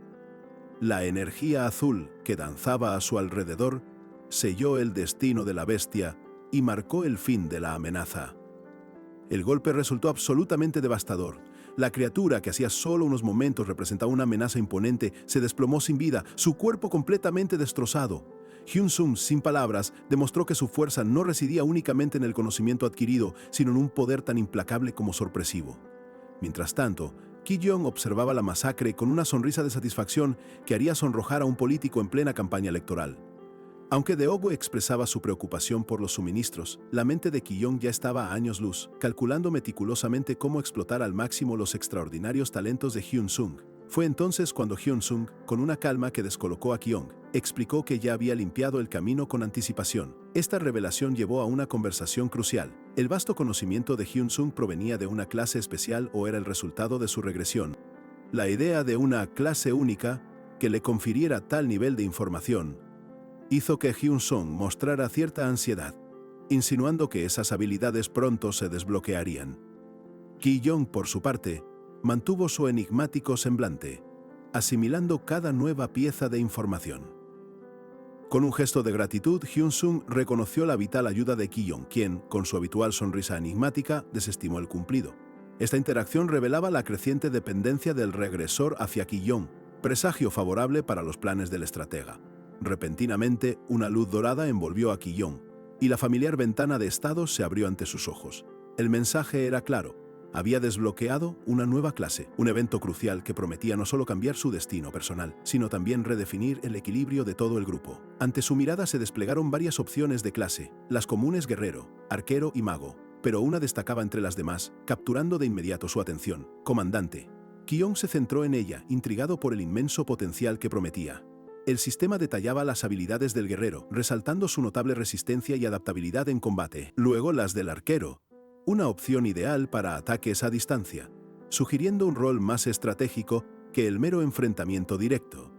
La energía azul que danzaba a su alrededor selló el destino de la bestia y marcó el fin de la amenaza. El golpe resultó absolutamente devastador. La criatura, que hacía solo unos momentos representaba una amenaza imponente, se desplomó sin vida, su cuerpo completamente destrozado. Hyun-sung, sin palabras, demostró que su fuerza no residía únicamente en el conocimiento adquirido, sino en un poder tan implacable como sorpresivo. Mientras tanto, Ki-young observaba la masacre con una sonrisa de satisfacción que haría sonrojar a un político en plena campaña electoral. Aunque Deok-gu expresaba su preocupación por los suministros, la mente de Ki-young ya estaba a años luz, calculando meticulosamente cómo explotar al máximo los extraordinarios talentos de Hyun-sung. Fue entonces cuando Hyun-sung, con una calma que descolocó a Ki-young, explicó que ya había limpiado el camino con anticipación. Esta revelación llevó a una conversación crucial. ¿El vasto conocimiento de Hyun-sung provenía de una clase especial o era el resultado de su regresión? La idea de una clase única que le confiriera tal nivel de información hizo que Hyun-sung mostrara cierta ansiedad. insinuando que esas habilidades pronto se desbloquearían. Ki-yong, por su parte, mantuvo su enigmático semblante, asimilando cada nueva pieza de información. Con un gesto de gratitud, Hyun-sung reconoció la vital ayuda de Ki-yong, quien, con su habitual sonrisa enigmática, desestimó el cumplido. Esta interacción revelaba la creciente dependencia del regresor hacia Ki-yong, presagio favorable para los planes del estratega. Repentinamente, una luz dorada envolvió a Ki-yong, y la familiar ventana de estado se abrió ante sus ojos. El mensaje era claro. Había desbloqueado una nueva clase, un evento crucial que prometía no solo cambiar su destino personal, sino también redefinir el equilibrio de todo el grupo. Ante su mirada se desplegaron varias opciones de clase, las comunes guerrero, arquero y mago, pero una destacaba entre las demás, capturando de inmediato su atención: comandante. Ki-yong se centró en ella, intrigado por el inmenso potencial que prometía. El sistema detallaba las habilidades del guerrero, resaltando su notable resistencia y adaptabilidad en combate. Luego las del arquero, una opción ideal para ataques a distancia, sugiriendo un rol más estratégico que el mero enfrentamiento directo.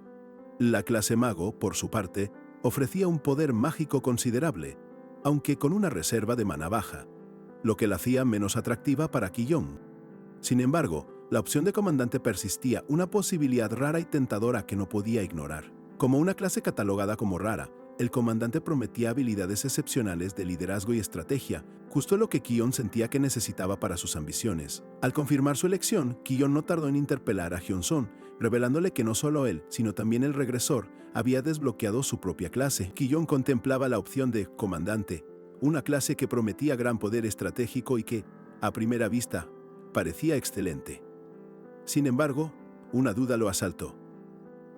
La clase mago, por su parte, ofrecía un poder mágico considerable, aunque con una reserva de mana baja, lo que la hacía menos atractiva para Ki-yong. Sin embargo, la opción de comandante persistía, una posibilidad rara y tentadora que no podía ignorar. Como una clase catalogada como rara, el comandante prometía habilidades excepcionales de liderazgo y estrategia, justo lo que Ki-yong sentía que necesitaba para sus ambiciones. Al confirmar su elección, Ki-yong no tardó en interpelar a Hyun-sung, revelándole que no solo él, sino también el regresor, había desbloqueado su propia clase. Ki-yong contemplaba la opción de comandante, una clase que prometía gran poder estratégico y que, a primera vista, parecía excelente. Sin embargo, una duda lo asaltó.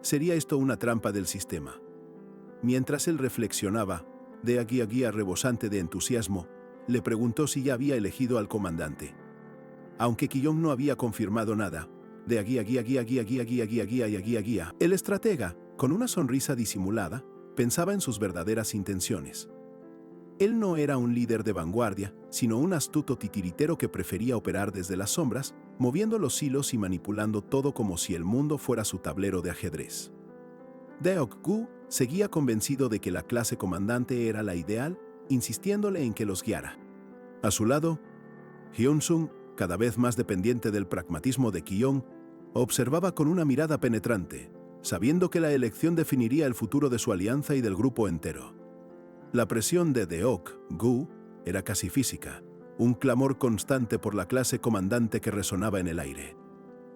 ¿Sería esto una trampa del sistema? Mientras él reflexionaba, de aquí a guía rebosante de entusiasmo, le preguntó si ya había elegido al comandante. Aunque Ki-yong no había confirmado nada, de aquí a guía, el estratega, con una sonrisa disimulada, pensaba en sus verdaderas intenciones. Él no era un líder de vanguardia, sino un astuto titiritero que prefería operar desde las sombras, moviendo los hilos y manipulando todo como si el mundo fuera su tablero de ajedrez. Deok-gu seguía convencido de que la clase comandante era la ideal, insistiéndole en que los guiara. A su lado, Hyun-sung, cada vez más dependiente del pragmatismo de Ki-yong, observaba con una mirada penetrante, sabiendo que la elección definiría el futuro de su alianza y del grupo entero. La presión de Deok-gu era casi física, un clamor constante por la clase comandante que resonaba en el aire.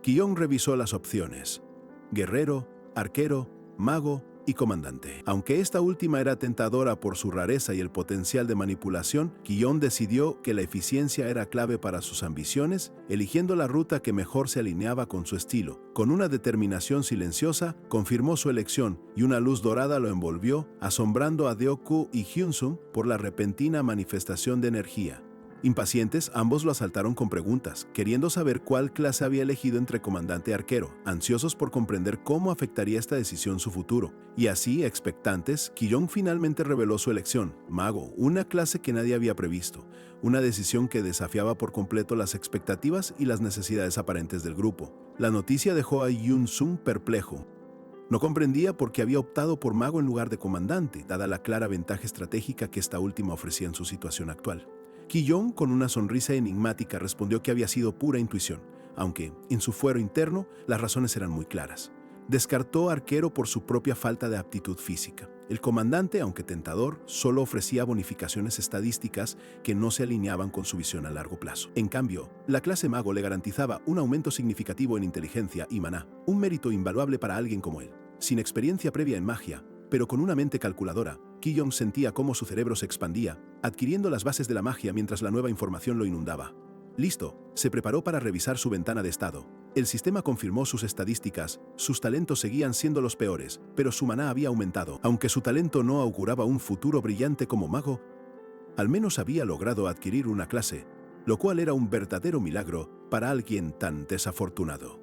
Ki-yong revisó las opciones: guerrero, arquero, mago y comandante. Aunque esta última era tentadora por su rareza y el potencial de manipulación, Ki-yong decidió que la eficiencia era clave para sus ambiciones, eligiendo la ruta que mejor se alineaba con su estilo. Con una determinación silenciosa, confirmó su elección y una luz dorada lo envolvió, asombrando a Deok-gu y Hyun-sung por la repentina manifestación de energía. Impacientes, ambos lo asaltaron con preguntas, queriendo saber cuál clase había elegido entre comandante y arquero, ansiosos por comprender cómo afectaría esta decisión su futuro. Y así, expectantes, Ki-yong finalmente reveló su elección: mago, una clase que nadie había previsto, una decisión que desafiaba por completo las expectativas y las necesidades aparentes del grupo. La noticia dejó a Hyun-sung perplejo. No comprendía por qué había optado por mago en lugar de comandante, dada la clara ventaja estratégica que esta última ofrecía en su situación actual. Ki-yong, con una sonrisa enigmática, respondió que había sido pura intuición, aunque, en su fuero interno, las razones eran muy claras. Descartó arquero por su propia falta de aptitud física. El comandante, aunque tentador, solo ofrecía bonificaciones estadísticas que no se alineaban con su visión a largo plazo. En cambio, la clase mago le garantizaba un aumento significativo en inteligencia y maná, un mérito invaluable para alguien como él. Sin experiencia previa en magia, pero con una mente calculadora, Ki-yong sentía cómo su cerebro se expandía, adquiriendo las bases de la magia mientras la nueva información lo inundaba. Listo, se preparó para revisar su ventana de estado. El sistema confirmó sus estadísticas, sus talentos seguían siendo los peores, pero su maná había aumentado. Aunque su talento no auguraba un futuro brillante como mago, al menos había logrado adquirir una clase, lo cual era un verdadero milagro para alguien tan desafortunado.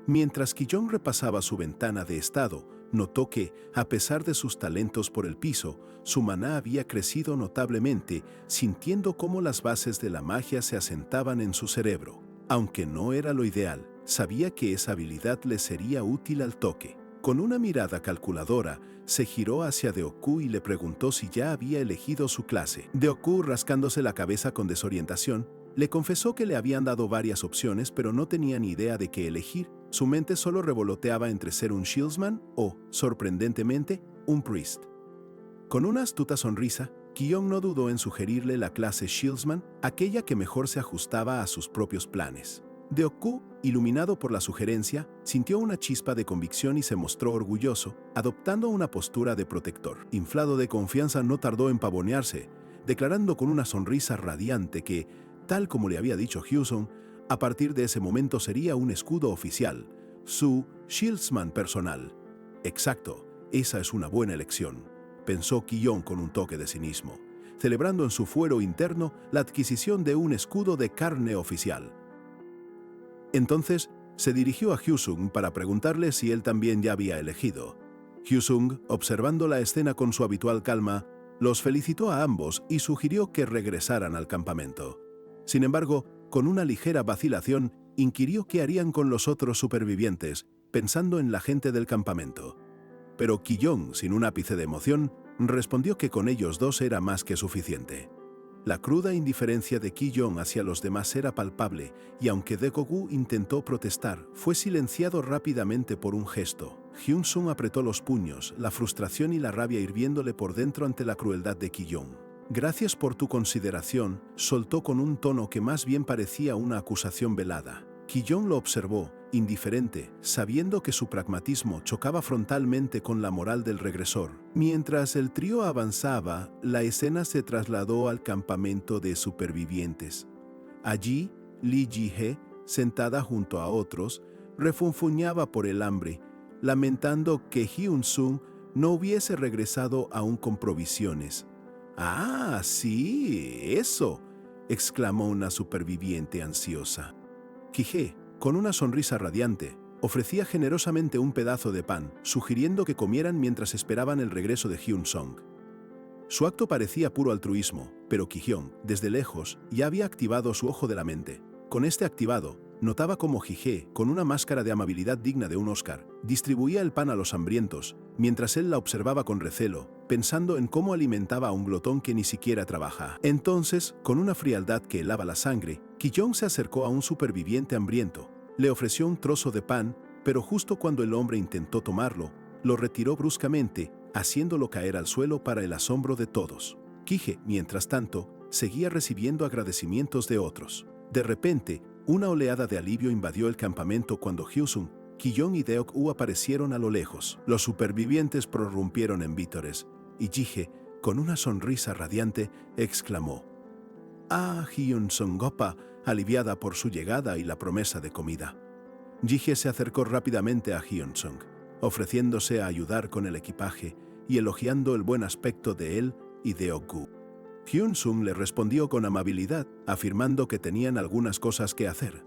Mientras Ki-yong repasaba su ventana de estado, notó que, a pesar de sus talentos por el piso, su maná había crecido notablemente, sintiendo cómo las bases de la magia se asentaban en su cerebro. Aunque no era lo ideal, sabía que esa habilidad le sería útil al toque. Con una mirada calculadora, se giró hacia Deok-gu y le preguntó si ya había elegido su clase. Deok-gu, rascándose la cabeza con desorientación, le confesó que le habían dado varias opciones, pero no tenía ni idea de qué elegir. Su mente solo revoloteaba entre ser un Shieldsman o, sorprendentemente, un Priest. Con una astuta sonrisa, Ki-yong no dudó en sugerirle la clase Shieldsman, aquella que mejor se ajustaba a sus propios planes. Deok-gu, iluminado por la sugerencia, sintió una chispa de convicción y se mostró orgulloso, adoptando una postura de protector. Inflado de confianza, no tardó en pavonearse, declarando con una sonrisa radiante que, tal como le había dicho Hyusung, a partir de ese momento sería un escudo oficial, su Shieldsman personal. Exacto, esa es una buena elección, pensó Ki-yong con un toque de cinismo, celebrando en su fuero interno la adquisición de un escudo de carne oficial. Entonces, se dirigió a Hyusung para preguntarle si él también ya había elegido. Hyusung, observando la escena con su habitual calma, los felicitó a ambos y sugirió que regresaran al campamento. Sin embargo, con una ligera vacilación, inquirió qué harían con los otros supervivientes, pensando en la gente del campamento. Pero Ki-yong, sin un ápice de emoción, respondió que con ellos dos era más que suficiente. La cruda indiferencia de Ki-yong hacia los demás era palpable, y aunque Deok-gu intentó protestar, fue silenciado rápidamente por un gesto. Hyun-sung apretó los puños, la frustración y la rabia hirviéndole por dentro ante la crueldad de Ki-yong. «Gracias por tu consideración», soltó con un tono que más bien parecía una acusación velada. Ki-yong lo observó, indiferente, sabiendo que su pragmatismo chocaba frontalmente con la moral del regresor. Mientras el trío avanzaba, la escena se trasladó al campamento de supervivientes. Allí, Lee Ji-hye, sentada junto a otros, refunfuñaba por el hambre, lamentando que Hyun-sung no hubiese regresado aún con provisiones. «Ah, sí, eso», exclamó una superviviente ansiosa. Ji-hye, con una sonrisa radiante, ofrecía generosamente un pedazo de pan, sugiriendo que comieran mientras esperaban el regreso de Hyun-sung. Su acto parecía puro altruismo, pero Ki-hyong, desde lejos, ya había activado su ojo de la mente. Con este activado, notaba cómo Ji-hye, con una máscara de amabilidad digna de un Oscar, distribuía el pan a los hambrientos, mientras él la observaba con recelo, pensando en cómo alimentaba a un glotón que ni siquiera trabaja. Entonces, con una frialdad que helaba la sangre, Ki-yong se acercó a un superviviente hambriento, le ofreció un trozo de pan, pero justo cuando el hombre intentó tomarlo, lo retiró bruscamente, haciéndolo caer al suelo para el asombro de todos. Ki-hye, mientras tanto, seguía recibiendo agradecimientos de otros. De repente, una oleada de alivio invadió el campamento cuando Hyusung, Ki-yong y Deok-gu aparecieron a lo lejos. Los supervivientes prorrumpieron en vítores, y Ji-hye, con una sonrisa radiante, exclamó: «Ah, Hyun-sung Oppa», aliviada por su llegada y la promesa de comida. Ji-hye se acercó rápidamente a Hyun-sung, ofreciéndose a ayudar con el equipaje y elogiando el buen aspecto de él y Deok-gu. Hyun-sung le respondió con amabilidad, afirmando que tenían algunas cosas que hacer.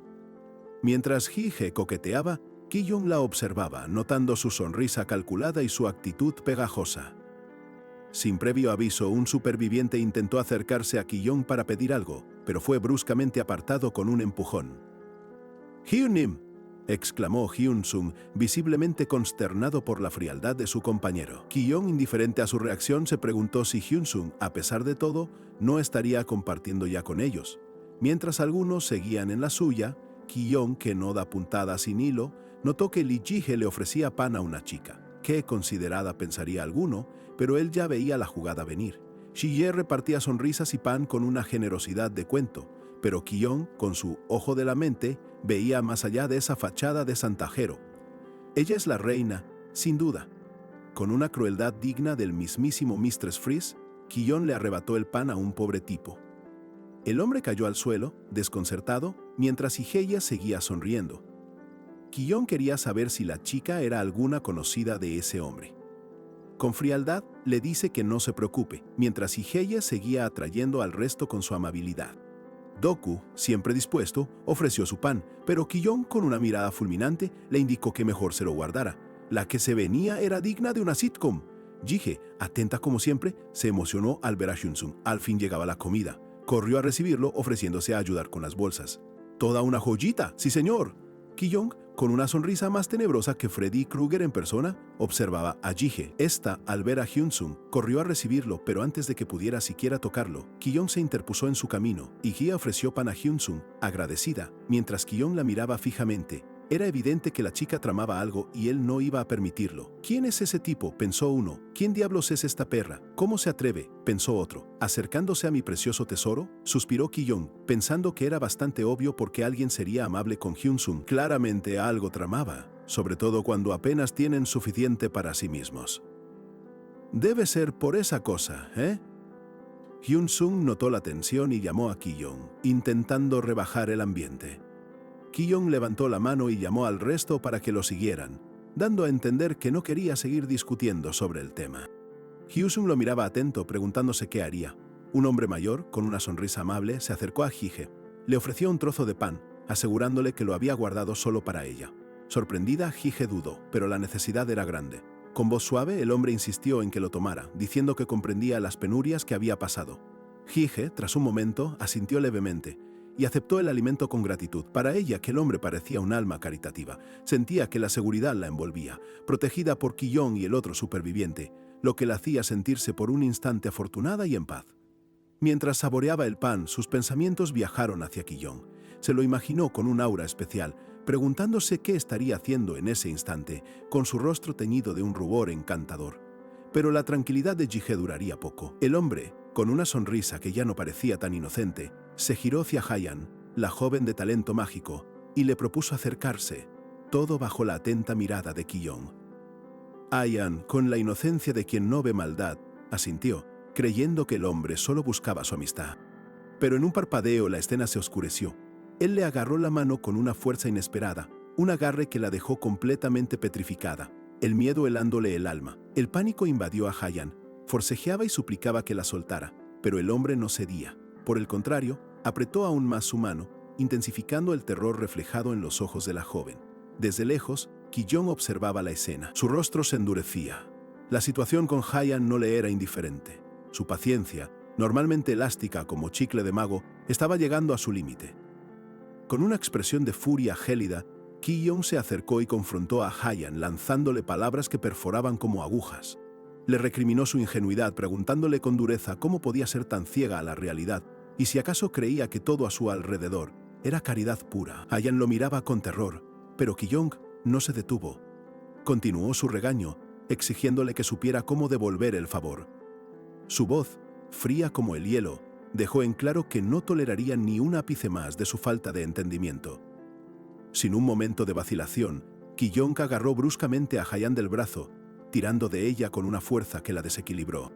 Mientras Ji-hye coqueteaba, Ki-yong la observaba, notando su sonrisa calculada y su actitud pegajosa. Sin previo aviso, un superviviente intentó acercarse a Ki-yong para pedir algo, pero fue bruscamente apartado con un empujón. «Hyun-nim», exclamó Hyun-sung, visiblemente consternado por la frialdad de su compañero. Ki-yong, indiferente a su reacción, se preguntó si Hyun-sung, a pesar de todo, no estaría compartiendo ya con ellos. Mientras algunos seguían en la suya, Ki-yong, que no da puntada sin hilo, notó que Lee Ji-hye le ofrecía pan a una chica. Qué considerada, pensaría alguno, pero él ya veía la jugada venir. Ji-hye repartía sonrisas y pan con una generosidad de cuento, pero Ki-yong, con su ojo de la mente, veía más allá de esa fachada de santajero. Ella es la reina, sin duda. Con una crueldad digna del mismísimo Mistress Freeze, Ki-yong le arrebató el pan a un pobre tipo. El hombre cayó al suelo, desconcertado, mientras Ji-hye seguía sonriendo. Ki-yong quería saber si la chica era alguna conocida de ese hombre. Con frialdad, le dice que no se preocupe, mientras Ji-hye seguía atrayendo al resto con su amabilidad. Deok-gu, siempre dispuesto, ofreció su pan, pero Ki-yong, con una mirada fulminante, le indicó que mejor se lo guardara. La que se venía era digna de una sitcom. Ji-hye, atenta como siempre, se emocionó al ver a Hyun-sung. Al fin llegaba la comida. Corrió a recibirlo, ofreciéndose a ayudar con las bolsas. «Toda una joyita, sí señor». Ki-yong, con una sonrisa más tenebrosa que Freddy Krueger en persona, observaba a Ji-hye. Esta, al ver a Hyun-sung, corrió a recibirlo, pero antes de que pudiera siquiera tocarlo, Ki-young se interpuso en su camino, y Ji ofreció pan a Hyun-sung, agradecida, mientras Ki-young la miraba fijamente. Era evidente que la chica tramaba algo y él no iba a permitirlo. ¿Quién es ese tipo?, pensó uno. ¿Quién diablos es esta perra? ¿Cómo se atreve?, pensó otro. ¿Acercándose a mi precioso tesoro?, suspiró Ki-young, pensando que era bastante obvio porque alguien sería amable con Hyun-sung. Claramente algo tramaba, sobre todo cuando apenas tienen suficiente para sí mismos. Debe ser por esa cosa, ¿eh? Hyun-sung notó la tensión y llamó a Ki-young, intentando rebajar el ambiente. Ki-young levantó la mano y llamó al resto para que lo siguieran, dando a entender que no quería seguir discutiendo sobre el tema. Hyun-sung lo miraba atento, preguntándose qué haría. Un hombre mayor, con una sonrisa amable, se acercó a Ji-hye. Le ofreció un trozo de pan, asegurándole que lo había guardado solo para ella. Sorprendida, Ji-hye dudó, pero la necesidad era grande. Con voz suave, el hombre insistió en que lo tomara, diciendo que comprendía las penurias que había pasado. Ji-hye, tras un momento, asintió levemente y aceptó el alimento con gratitud. Para ella, aquel hombre parecía un alma caritativa. Sentía que la seguridad la envolvía, protegida por Ki-young y el otro superviviente, lo que la hacía sentirse por un instante afortunada y en paz. Mientras saboreaba el pan, sus pensamientos viajaron hacia Ki-young. Se lo imaginó con un aura especial, preguntándose qué estaría haciendo en ese instante, con su rostro teñido de un rubor encantador. Pero la tranquilidad de Ji-hye duraría poco. El hombre, con una sonrisa que ya no parecía tan inocente, se giró hacia Hayan, la joven de talento mágico, y le propuso acercarse, todo bajo la atenta mirada de Ki-young. Hayan, con la inocencia de quien no ve maldad, asintió, creyendo que el hombre solo buscaba su amistad. Pero en un parpadeo la escena se oscureció. Él le agarró la mano con una fuerza inesperada, un agarre que la dejó completamente petrificada, el miedo helándole el alma. El pánico invadió a Hayan, forcejeaba y suplicaba que la soltara, pero el hombre no cedía. Por el contrario, apretó aún más su mano, intensificando el terror reflejado en los ojos de la joven. Desde lejos, Ki-young observaba la escena. Su rostro se endurecía. La situación con Hayan no le era indiferente. Su paciencia, normalmente elástica como chicle de mago, estaba llegando a su límite. Con una expresión de furia gélida, Ki-young se acercó y confrontó a Hayan, lanzándole palabras que perforaban como agujas. Le recriminó su ingenuidad, preguntándole con dureza cómo podía ser tan ciega a la realidad y si acaso creía que todo a su alrededor era caridad pura. Hayan lo miraba con terror, pero Ki-young no se detuvo. Continuó su regaño, exigiéndole que supiera cómo devolver el favor. Su voz, fría como el hielo, dejó en claro que no toleraría ni un ápice más de su falta de entendimiento. Sin un momento de vacilación, Ki-young agarró bruscamente a Hayan del brazo, tirando de ella con una fuerza que la desequilibró.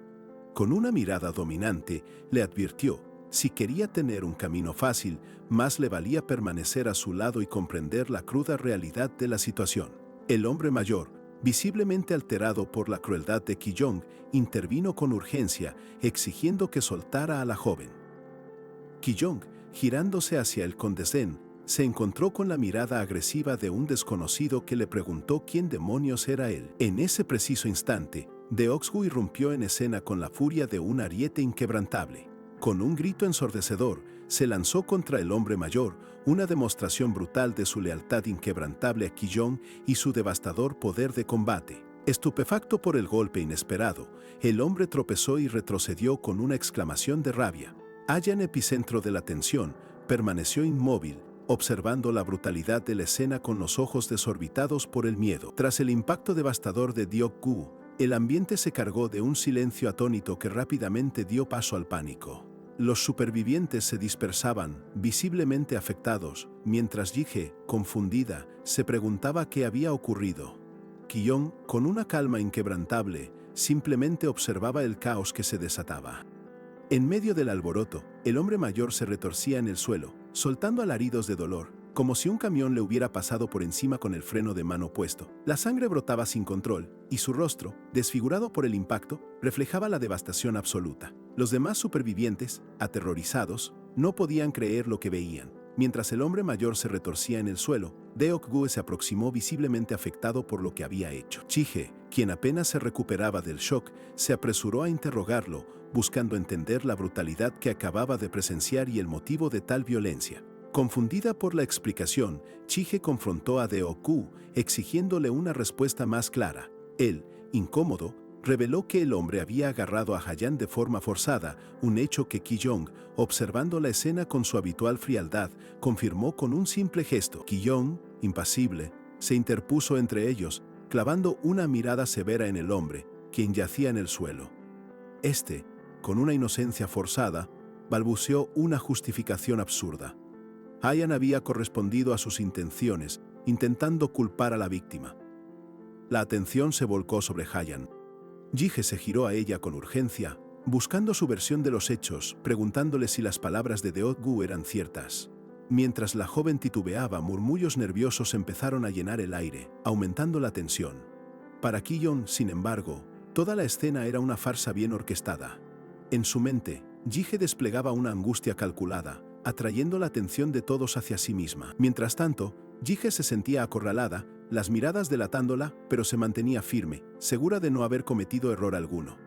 Con una mirada dominante, le advirtió, si quería tener un camino fácil, más le valía permanecer a su lado y comprender la cruda realidad de la situación. El hombre mayor, visiblemente alterado por la crueldad de Ki-young, intervino con urgencia, exigiendo que soltara a la joven. Ki-young, girándose hacia él con desdén, se encontró con la mirada agresiva de un desconocido que le preguntó quién demonios era él. En ese preciso instante, Deok-gu irrumpió en escena con la furia de un ariete inquebrantable. Con un grito ensordecedor, se lanzó contra el hombre mayor, una demostración brutal de su lealtad inquebrantable a Ki-young y su devastador poder de combate. Estupefacto por el golpe inesperado, el hombre tropezó y retrocedió con una exclamación de rabia. Hayan, epicentro de la tensión, permaneció inmóvil, observando la brutalidad de la escena con los ojos desorbitados por el miedo. Tras el impacto devastador de Deok-gu, el ambiente se cargó de un silencio atónito que rápidamente dio paso al pánico. Los supervivientes se dispersaban, visiblemente afectados, mientras Ji-hye, confundida, se preguntaba qué había ocurrido. Ki-young, con una calma inquebrantable, simplemente observaba el caos que se desataba. En medio del alboroto, el hombre mayor se retorcía en el suelo, soltando alaridos de dolor, como si un camión le hubiera pasado por encima con el freno de mano puesto. La sangre brotaba sin control, y su rostro, desfigurado por el impacto, reflejaba la devastación absoluta. Los demás supervivientes, aterrorizados, no podían creer lo que veían. Mientras el hombre mayor se retorcía en el suelo, Deok-gu se aproximó visiblemente afectado por lo que había hecho. Ji-hye, quien apenas se recuperaba del shock, se apresuró a interrogarlo, buscando entender la brutalidad que acababa de presenciar y el motivo de tal violencia. Confundida por la explicación, Chije confrontó a Deok-gu, exigiéndole una respuesta más clara. Él, incómodo, reveló que el hombre había agarrado a Hayan de forma forzada, un hecho que Ki-yong, observando la escena con su habitual frialdad, confirmó con un simple gesto. Ki-yong, impasible, se interpuso entre ellos, clavando una mirada severa en el hombre, quien yacía en el suelo. Este, con una inocencia forzada, balbuceó una justificación absurda. Hayan había correspondido a sus intenciones, intentando culpar a la víctima. La atención se volcó sobre Hayan. Jige se giró a ella con urgencia, buscando su versión de los hechos, preguntándole si las palabras de Deok-gu eran ciertas. Mientras la joven titubeaba, murmullos nerviosos empezaron a llenar el aire, aumentando la tensión. Para Ki-yong, sin embargo, toda la escena era una farsa bien orquestada. En su mente, Jige desplegaba una angustia calculada, atrayendo la atención de todos hacia sí misma. Mientras tanto, Jige se sentía acorralada, las miradas delatándola, pero se mantenía firme, segura de no haber cometido error alguno.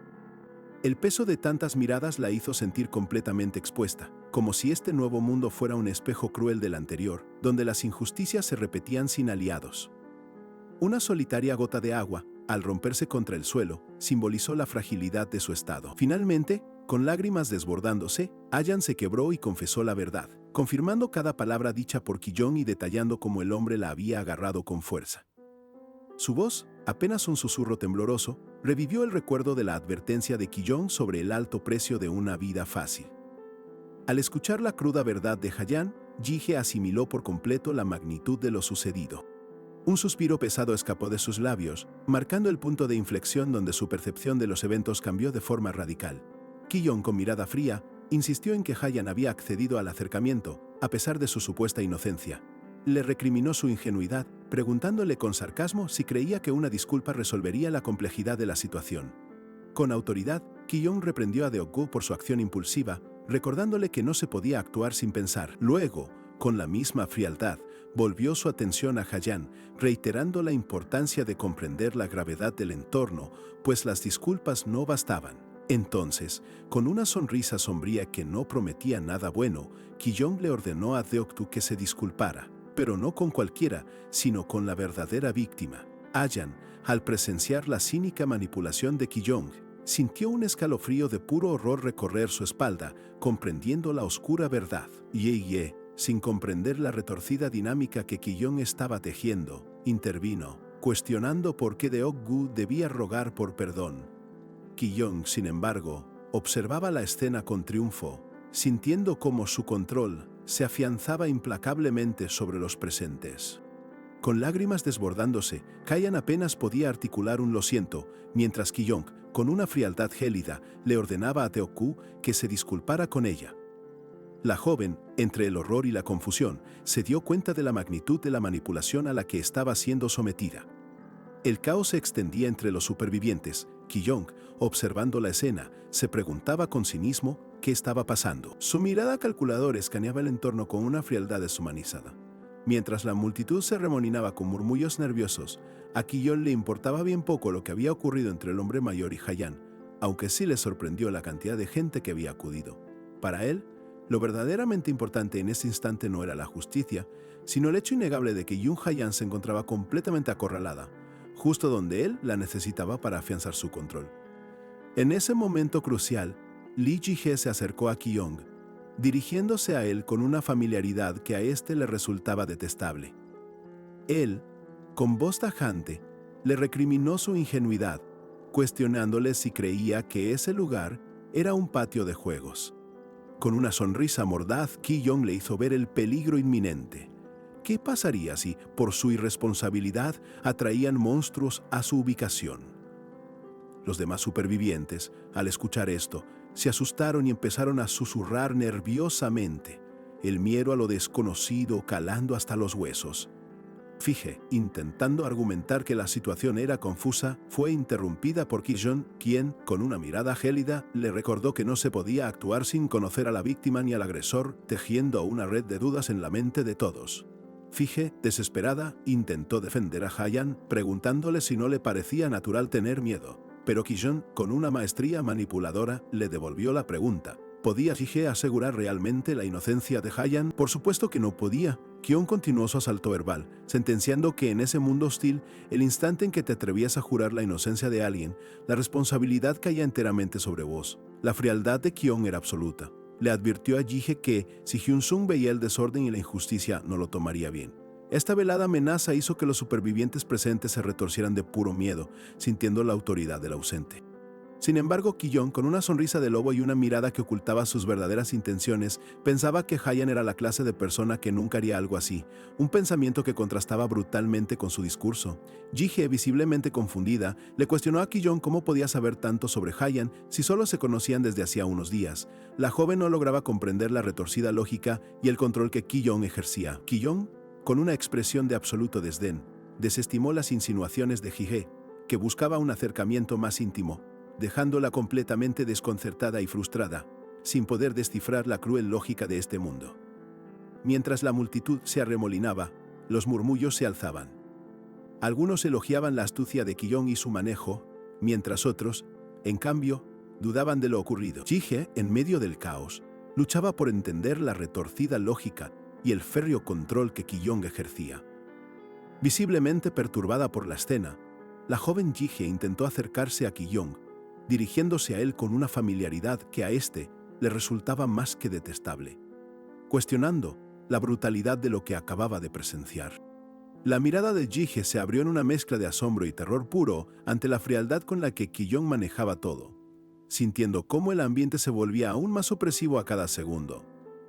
El peso de tantas miradas la hizo sentir completamente expuesta, como si este nuevo mundo fuera un espejo cruel del anterior, donde las injusticias se repetían sin aliados. Una solitaria gota de agua, al romperse contra el suelo, simbolizó la fragilidad de su estado. Finalmente, con lágrimas desbordándose, Hayan se quebró y confesó la verdad, confirmando cada palabra dicha por Ki-yong y detallando cómo el hombre la había agarrado con fuerza. Su voz, apenas un susurro tembloroso, revivió el recuerdo de la advertencia de Ki-yong sobre el alto precio de una vida fácil. Al escuchar la cruda verdad de Hayan, Jige asimiló por completo la magnitud de lo sucedido. Un suspiro pesado escapó de sus labios, marcando el punto de inflexión donde su percepción de los eventos cambió de forma radical. Ki-yong, con mirada fría, insistió en que Hayan había accedido al acercamiento, a pesar de su supuesta inocencia. Le recriminó su ingenuidad, preguntándole con sarcasmo si creía que una disculpa resolvería la complejidad de la situación. Con autoridad, Ki-yong reprendió a Deok-gu por su acción impulsiva, recordándole que no se podía actuar sin pensar. Luego, con la misma frialdad, volvió su atención a Hayan, reiterando la importancia de comprender la gravedad del entorno, pues las disculpas no bastaban. Entonces, con una sonrisa sombría que no prometía nada bueno, Ki-yong le ordenó a Deok-gu que se disculpara, pero no con cualquiera, sino con la verdadera víctima. Hayan, al presenciar la cínica manipulación de Ki-yong, sintió un escalofrío de puro horror recorrer su espalda, comprendiendo la oscura verdad. Ye, sin comprender la retorcida dinámica que Ki-yong estaba tejiendo, intervino, cuestionando por qué Deok-gu debía rogar por perdón. Ki-yong, sin embargo, observaba la escena con triunfo, sintiendo cómo su control se afianzaba implacablemente sobre los presentes. Con lágrimas desbordándose, Hayan apenas podía articular un lo siento, mientras Ki-yong, con una frialdad gélida, le ordenaba a Deok-gu que se disculpara con ella. La joven, entre el horror y la confusión, se dio cuenta de la magnitud de la manipulación a la que estaba siendo sometida. El caos se extendía entre los supervivientes. Ki-yong, observando la escena, se preguntaba con cinismo qué estaba pasando. Su mirada calculadora escaneaba el entorno con una frialdad deshumanizada. Mientras la multitud se remolinaba con murmullos nerviosos, a Ki-yong le importaba bien poco lo que había ocurrido entre el hombre mayor y Hayan, aunque sí le sorprendió la cantidad de gente que había acudido. Para él, lo verdaderamente importante en ese instante no era la justicia, sino el hecho innegable de que Yoon Hayan se encontraba completamente acorralada, justo donde él la necesitaba para afianzar su control. En ese momento crucial, Lee Ji-hye se acercó a Ki-yong, dirigiéndose a él con una familiaridad que a éste le resultaba detestable. Él, con voz tajante, le recriminó su ingenuidad, cuestionándole si creía que ese lugar era un patio de juegos. Con una sonrisa mordaz, Ki-yong le hizo ver el peligro inminente. ¿Qué pasaría si, por su irresponsabilidad, atraían monstruos a su ubicación? Los demás supervivientes, al escuchar esto, se asustaron y empezaron a susurrar nerviosamente, el miedo a lo desconocido calando hasta los huesos. Fije, intentando argumentar que la situación era confusa, fue interrumpida por Ki-yong, quien, con una mirada gélida, le recordó que no se podía actuar sin conocer a la víctima ni al agresor, tejiendo una red de dudas en la mente de todos. Fije, desesperada, intentó defender a Hayan, preguntándole si no le parecía natural tener miedo, pero Ki-yong, con una maestría manipuladora, le devolvió la pregunta, ¿Podía Jige asegurar realmente la inocencia de Hayan? Por supuesto que no podía. Kion continuó su asalto verbal, sentenciando que en ese mundo hostil, el instante en que te atrevías a jurar la inocencia de alguien, la responsabilidad caía enteramente sobre vos. La frialdad de Kion era absoluta. Le advirtió a Jige que, si Hyun-sung veía el desorden y la injusticia, no lo tomaría bien. Esta velada amenaza hizo que los supervivientes presentes se retorcieran de puro miedo, sintiendo la autoridad del ausente. Sin embargo, Ki-young, con una sonrisa de lobo y una mirada que ocultaba sus verdaderas intenciones, pensaba que Hayan era la clase de persona que nunca haría algo así, un pensamiento que contrastaba brutalmente con su discurso. Jige, visiblemente confundida, le cuestionó a Ki-young cómo podía saber tanto sobre Hayan si solo se conocían desde hacía unos días. La joven no lograba comprender la retorcida lógica y el control que Ki-young ejercía. Ki-young, con una expresión de absoluto desdén, desestimó las insinuaciones de Jige, que buscaba un acercamiento más íntimo, dejándola completamente desconcertada y frustrada, sin poder descifrar la cruel lógica de este mundo. Mientras la multitud se arremolinaba, los murmullos se alzaban. Algunos elogiaban la astucia de Ki-young y su manejo, mientras otros, en cambio, dudaban de lo ocurrido. Jige, en medio del caos, luchaba por entender la retorcida lógica y el férreo control que Ki-young ejercía. Visiblemente perturbada por la escena, la joven Jige intentó acercarse a Ki-young, dirigiéndose a él con una familiaridad que a éste le resultaba más que detestable, cuestionando la brutalidad de lo que acababa de presenciar. La mirada de Jige se abrió en una mezcla de asombro y terror puro ante la frialdad con la que Ki-young manejaba todo, sintiendo cómo el ambiente se volvía aún más opresivo a cada segundo.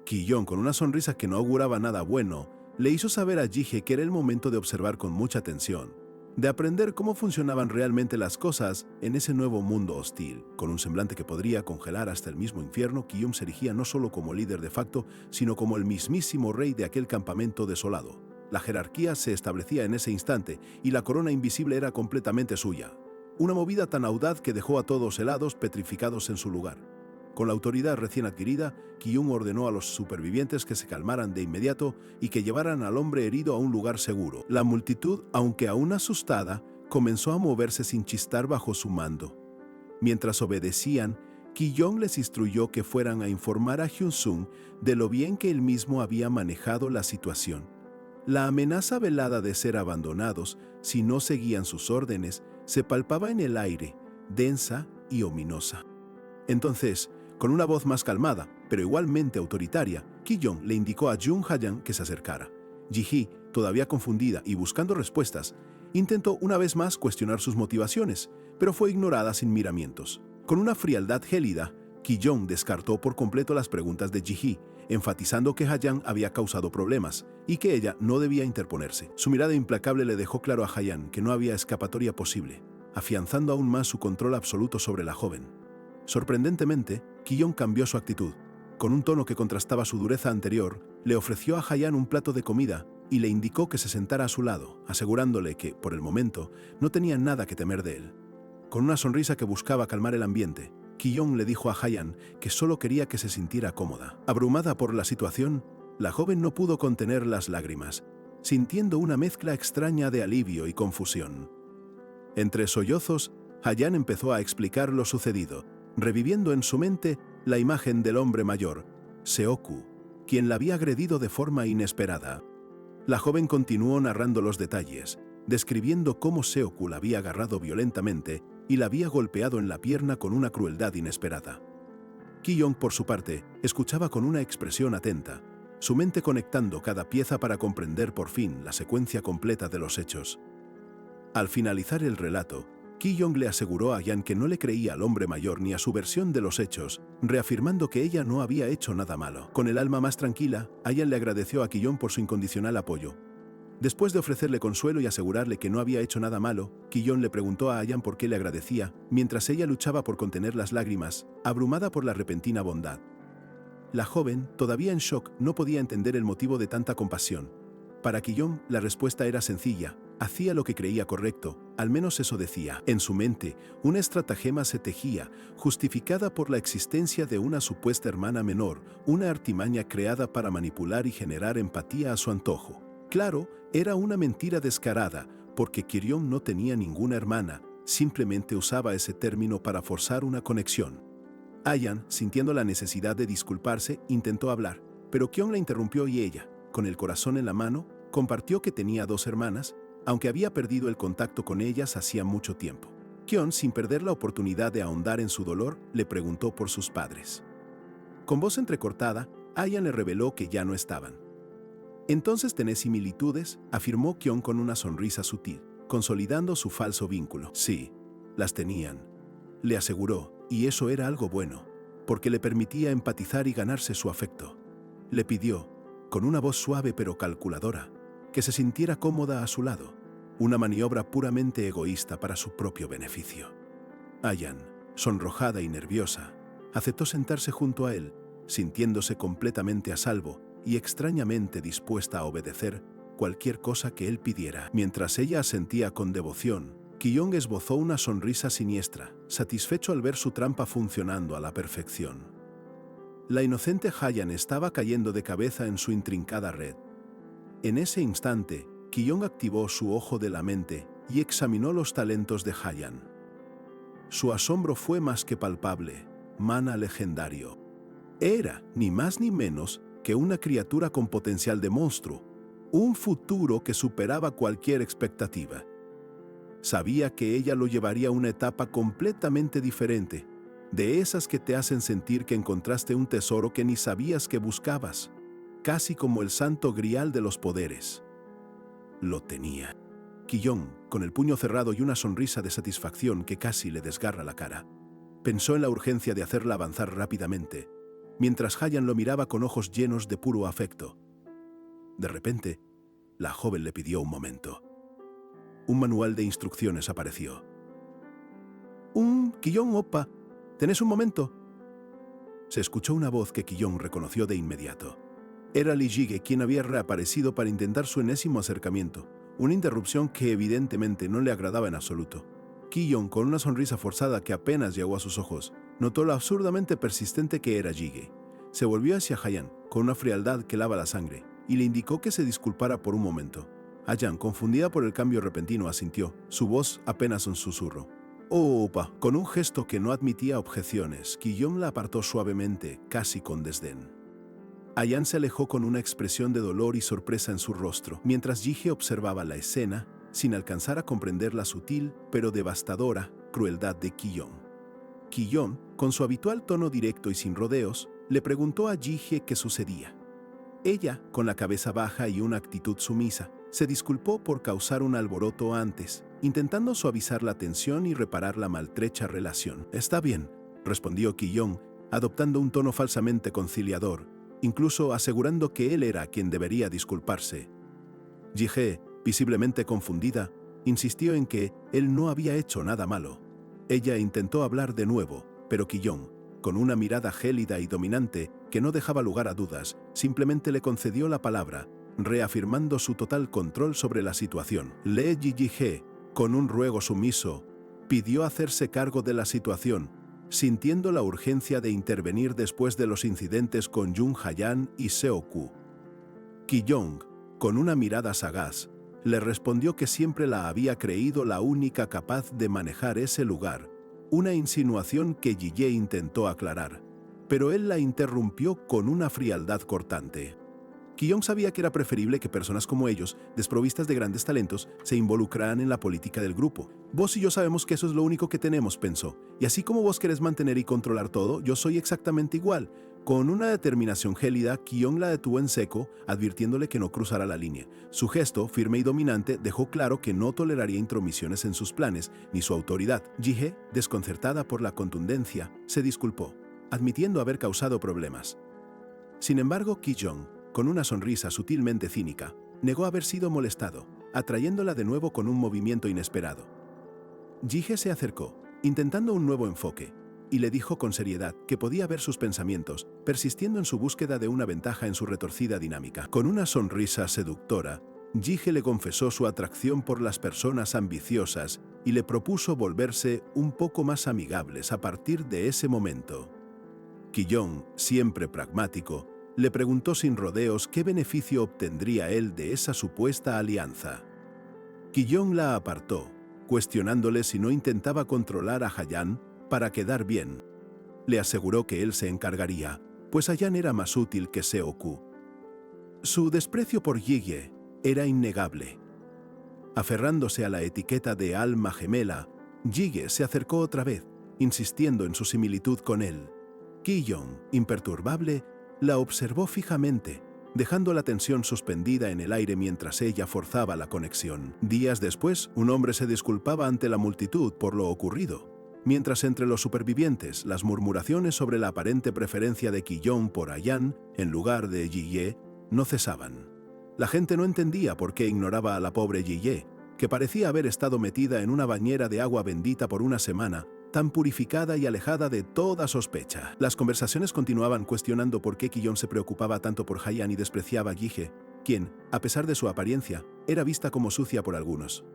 Ki-young, con una sonrisa que no auguraba nada bueno, le hizo saber a Jige que era el momento de observar con mucha atención, de aprender cómo funcionaban realmente las cosas en ese nuevo mundo hostil. Con un semblante que podría congelar hasta el mismo infierno, Ki-young se erigía no solo como líder de facto, sino como el mismísimo rey de aquel campamento desolado. La jerarquía se establecía en ese instante y la corona invisible era completamente suya. Una movida tan audaz que dejó a todos helados, petrificados en su lugar. Con la autoridad recién adquirida, Ki-young ordenó a los supervivientes que se calmaran de inmediato y que llevaran al hombre herido a un lugar seguro. La multitud, aunque aún asustada, comenzó a moverse sin chistar bajo su mando. Mientras obedecían, Ki-young les instruyó que fueran a informar a Hyun-sung de lo bien que él mismo había manejado la situación. La amenaza velada de ser abandonados si no seguían sus órdenes se palpaba en el aire, densa y ominosa. Entonces, con una voz más calmada, pero igualmente autoritaria, Ki-young le indicó a Jung Hayan que se acercara. Ji-hee, todavía confundida y buscando respuestas, intentó una vez más cuestionar sus motivaciones, pero fue ignorada sin miramientos. Con una frialdad gélida, Ki-young descartó por completo las preguntas de Ji-hee, enfatizando que Hayan había causado problemas y que ella no debía interponerse. Su mirada implacable le dejó claro a Hayan que no había escapatoria posible, afianzando aún más su control absoluto sobre la joven. Sorprendentemente, Ki-young cambió su actitud. Con un tono que contrastaba su dureza anterior, le ofreció a Hayan un plato de comida y le indicó que se sentara a su lado, asegurándole que, por el momento, no tenía nada que temer de él. Con una sonrisa que buscaba calmar el ambiente, Ki-young le dijo a Hayan que solo quería que se sintiera cómoda. Abrumada por la situación, la joven no pudo contener las lágrimas, sintiendo una mezcla extraña de alivio y confusión. Entre sollozos, Hayan empezó a explicar lo sucedido, reviviendo en su mente la imagen del hombre mayor, Seoku, quien la había agredido de forma inesperada. La joven continuó narrando los detalles, describiendo cómo Seoku la había agarrado violentamente y la había golpeado en la pierna con una crueldad inesperada. Ki-young, por su parte, escuchaba con una expresión atenta, su mente conectando cada pieza para comprender por fin la secuencia completa de los hechos. Al finalizar el relato, Ki-young le aseguró a Hayan que no le creía al hombre mayor ni a su versión de los hechos, reafirmando que ella no había hecho nada malo. Con el alma más tranquila, Hayan le agradeció a Ki-young por su incondicional apoyo. Después de ofrecerle consuelo y asegurarle que no había hecho nada malo, Ki-young le preguntó a Hayan por qué le agradecía, mientras ella luchaba por contener las lágrimas, abrumada por la repentina bondad. La joven, todavía en shock, no podía entender el motivo de tanta compasión. Para Ki-young, la respuesta era sencilla. Hacía lo que creía correcto, al menos eso decía. En su mente, una estratagema se tejía, justificada por la existencia de una supuesta hermana menor, una artimaña creada para manipular y generar empatía a su antojo. Claro, era una mentira descarada, porque Ki-young no tenía ninguna hermana, simplemente usaba ese término para forzar una conexión. Ayan, sintiendo la necesidad de disculparse, intentó hablar, pero Kyon la interrumpió y ella, con el corazón en la mano, compartió que tenía 2 hermanas, aunque había perdido el contacto con ellas hacía mucho tiempo. Kyon, sin perder la oportunidad de ahondar en su dolor, le preguntó por sus padres. Con voz entrecortada, Ayan le reveló que ya no estaban. Entonces tenés similitudes, afirmó Kyon con una sonrisa sutil, consolidando su falso vínculo. Sí, las tenían, le aseguró, y eso era algo bueno, porque le permitía empatizar y ganarse su afecto. Le pidió, con una voz suave pero calculadora, que se sintiera cómoda a su lado, una maniobra puramente egoísta para su propio beneficio. Ayan, sonrojada y nerviosa, aceptó sentarse junto a él, sintiéndose completamente a salvo y extrañamente dispuesta a obedecer cualquier cosa que él pidiera. Mientras ella asentía con devoción, Ki-yong esbozó una sonrisa siniestra, satisfecho al ver su trampa funcionando a la perfección. La inocente Hayan estaba cayendo de cabeza en su intrincada red. En ese instante, Ki-yong activó su ojo de la mente y examinó los talentos de Hayan. Su asombro fue más que palpable, mana legendario. Era, ni más ni menos, que una criatura con potencial de monstruo, un futuro que superaba cualquier expectativa. Sabía que ella lo llevaría a una etapa completamente diferente, de esas que te hacen sentir que encontraste un tesoro que ni sabías que buscabas, casi como el santo grial de los poderes. Lo tenía. Ki-yong, con el puño cerrado y una sonrisa de satisfacción que casi le desgarra la cara, pensó en la urgencia de hacerla avanzar rápidamente, mientras Hayan lo miraba con ojos llenos de puro afecto. De repente, la joven le pidió un momento. Un manual de instrucciones apareció. Ki-yong oppa, ¿tenés un momento? Se escuchó una voz que Ki-yong reconoció de inmediato. Era Lee Jige quien había reaparecido para intentar su enésimo acercamiento, una interrupción que evidentemente no le agradaba en absoluto. Ki-yong, con una sonrisa forzada que apenas llegó a sus ojos, notó lo absurdamente persistente que era Jige. Se volvió hacia Hayan con una frialdad que lava la sangre y le indicó que se disculpara por un momento. Hayan, confundida por el cambio repentino, asintió, su voz apenas un susurro. «Oh, opa», con un gesto que no admitía objeciones, Ki-yong la apartó suavemente, casi con desdén. Hayan se alejó con una expresión de dolor y sorpresa en su rostro, mientras Jige observaba la escena, sin alcanzar a comprender la sutil, pero devastadora, crueldad de Ki-yong. Ki-yong, con su habitual tono directo y sin rodeos, le preguntó a Jige qué sucedía. Ella, con la cabeza baja y una actitud sumisa, se disculpó por causar un alboroto antes, intentando suavizar la tensión y reparar la maltrecha relación. «Está bien», respondió Ki-yong, adoptando un tono falsamente conciliador, incluso asegurando que él era quien debería disculparse. Jige, visiblemente confundida, insistió en que él no había hecho nada malo. Ella intentó hablar de nuevo, pero Ki-yong, con una mirada gélida y dominante que no dejaba lugar a dudas, simplemente le concedió la palabra, reafirmando su total control sobre la situación. Lee Jige, con un ruego sumiso, pidió hacerse cargo de la situación, sintiendo la urgencia de intervenir después de los incidentes con Jung Hayan y Seoku. Ki-yong, con una mirada sagaz, le respondió que siempre la había creído la única capaz de manejar ese lugar, una insinuación que Jige intentó aclarar, pero él la interrumpió con una frialdad cortante. Ki-yong sabía que era preferible que personas como ellos, desprovistas de grandes talentos, se involucraran en la política del grupo. «Vos y yo sabemos que eso es lo único que tenemos», pensó, «y así como vos querés mantener y controlar todo, yo soy exactamente igual». Con una determinación gélida, Ki-yong la detuvo en seco, advirtiéndole que no cruzara la línea. Su gesto, firme y dominante, dejó claro que no toleraría intromisiones en sus planes, ni su autoridad. Jige, desconcertada por la contundencia, se disculpó, admitiendo haber causado problemas. Sin embargo, Ki-yong, con una sonrisa sutilmente cínica, negó haber sido molestado, atrayéndola de nuevo con un movimiento inesperado. Jige se acercó, intentando un nuevo enfoque, y le dijo con seriedad que podía ver sus pensamientos, persistiendo en su búsqueda de una ventaja en su retorcida dinámica. Con una sonrisa seductora, Jige le confesó su atracción por las personas ambiciosas y le propuso volverse un poco más amigables a partir de ese momento. Ki-yong, siempre pragmático, le preguntó sin rodeos qué beneficio obtendría él de esa supuesta alianza. Ki-yong la apartó, cuestionándole si no intentaba controlar a Hayan para quedar bien. le aseguró que él se encargaría, pues Hayan era más útil que Seoku. Su desprecio por Jige era innegable. Aferrándose a la etiqueta de alma gemela, Jige se acercó otra vez, insistiendo en su similitud con él. Ki-young, imperturbable, la observó fijamente, dejando la tensión suspendida en el aire mientras ella forzaba la conexión. Días después, un hombre se disculpaba ante la multitud por lo ocurrido, mientras entre los supervivientes las murmuraciones sobre la aparente preferencia de Ki-young por Hayan en lugar de Ji-ye no cesaban. La gente no entendía por qué ignoraba a la pobre Ji-ye, que parecía haber estado metida en una bañera de agua bendita por una semana, tan purificada y alejada de toda sospecha. Las conversaciones continuaban cuestionando por qué Ki-young se preocupaba tanto por Hayan y despreciaba a Jige, quien, a pesar de su apariencia, era vista como sucia por algunos.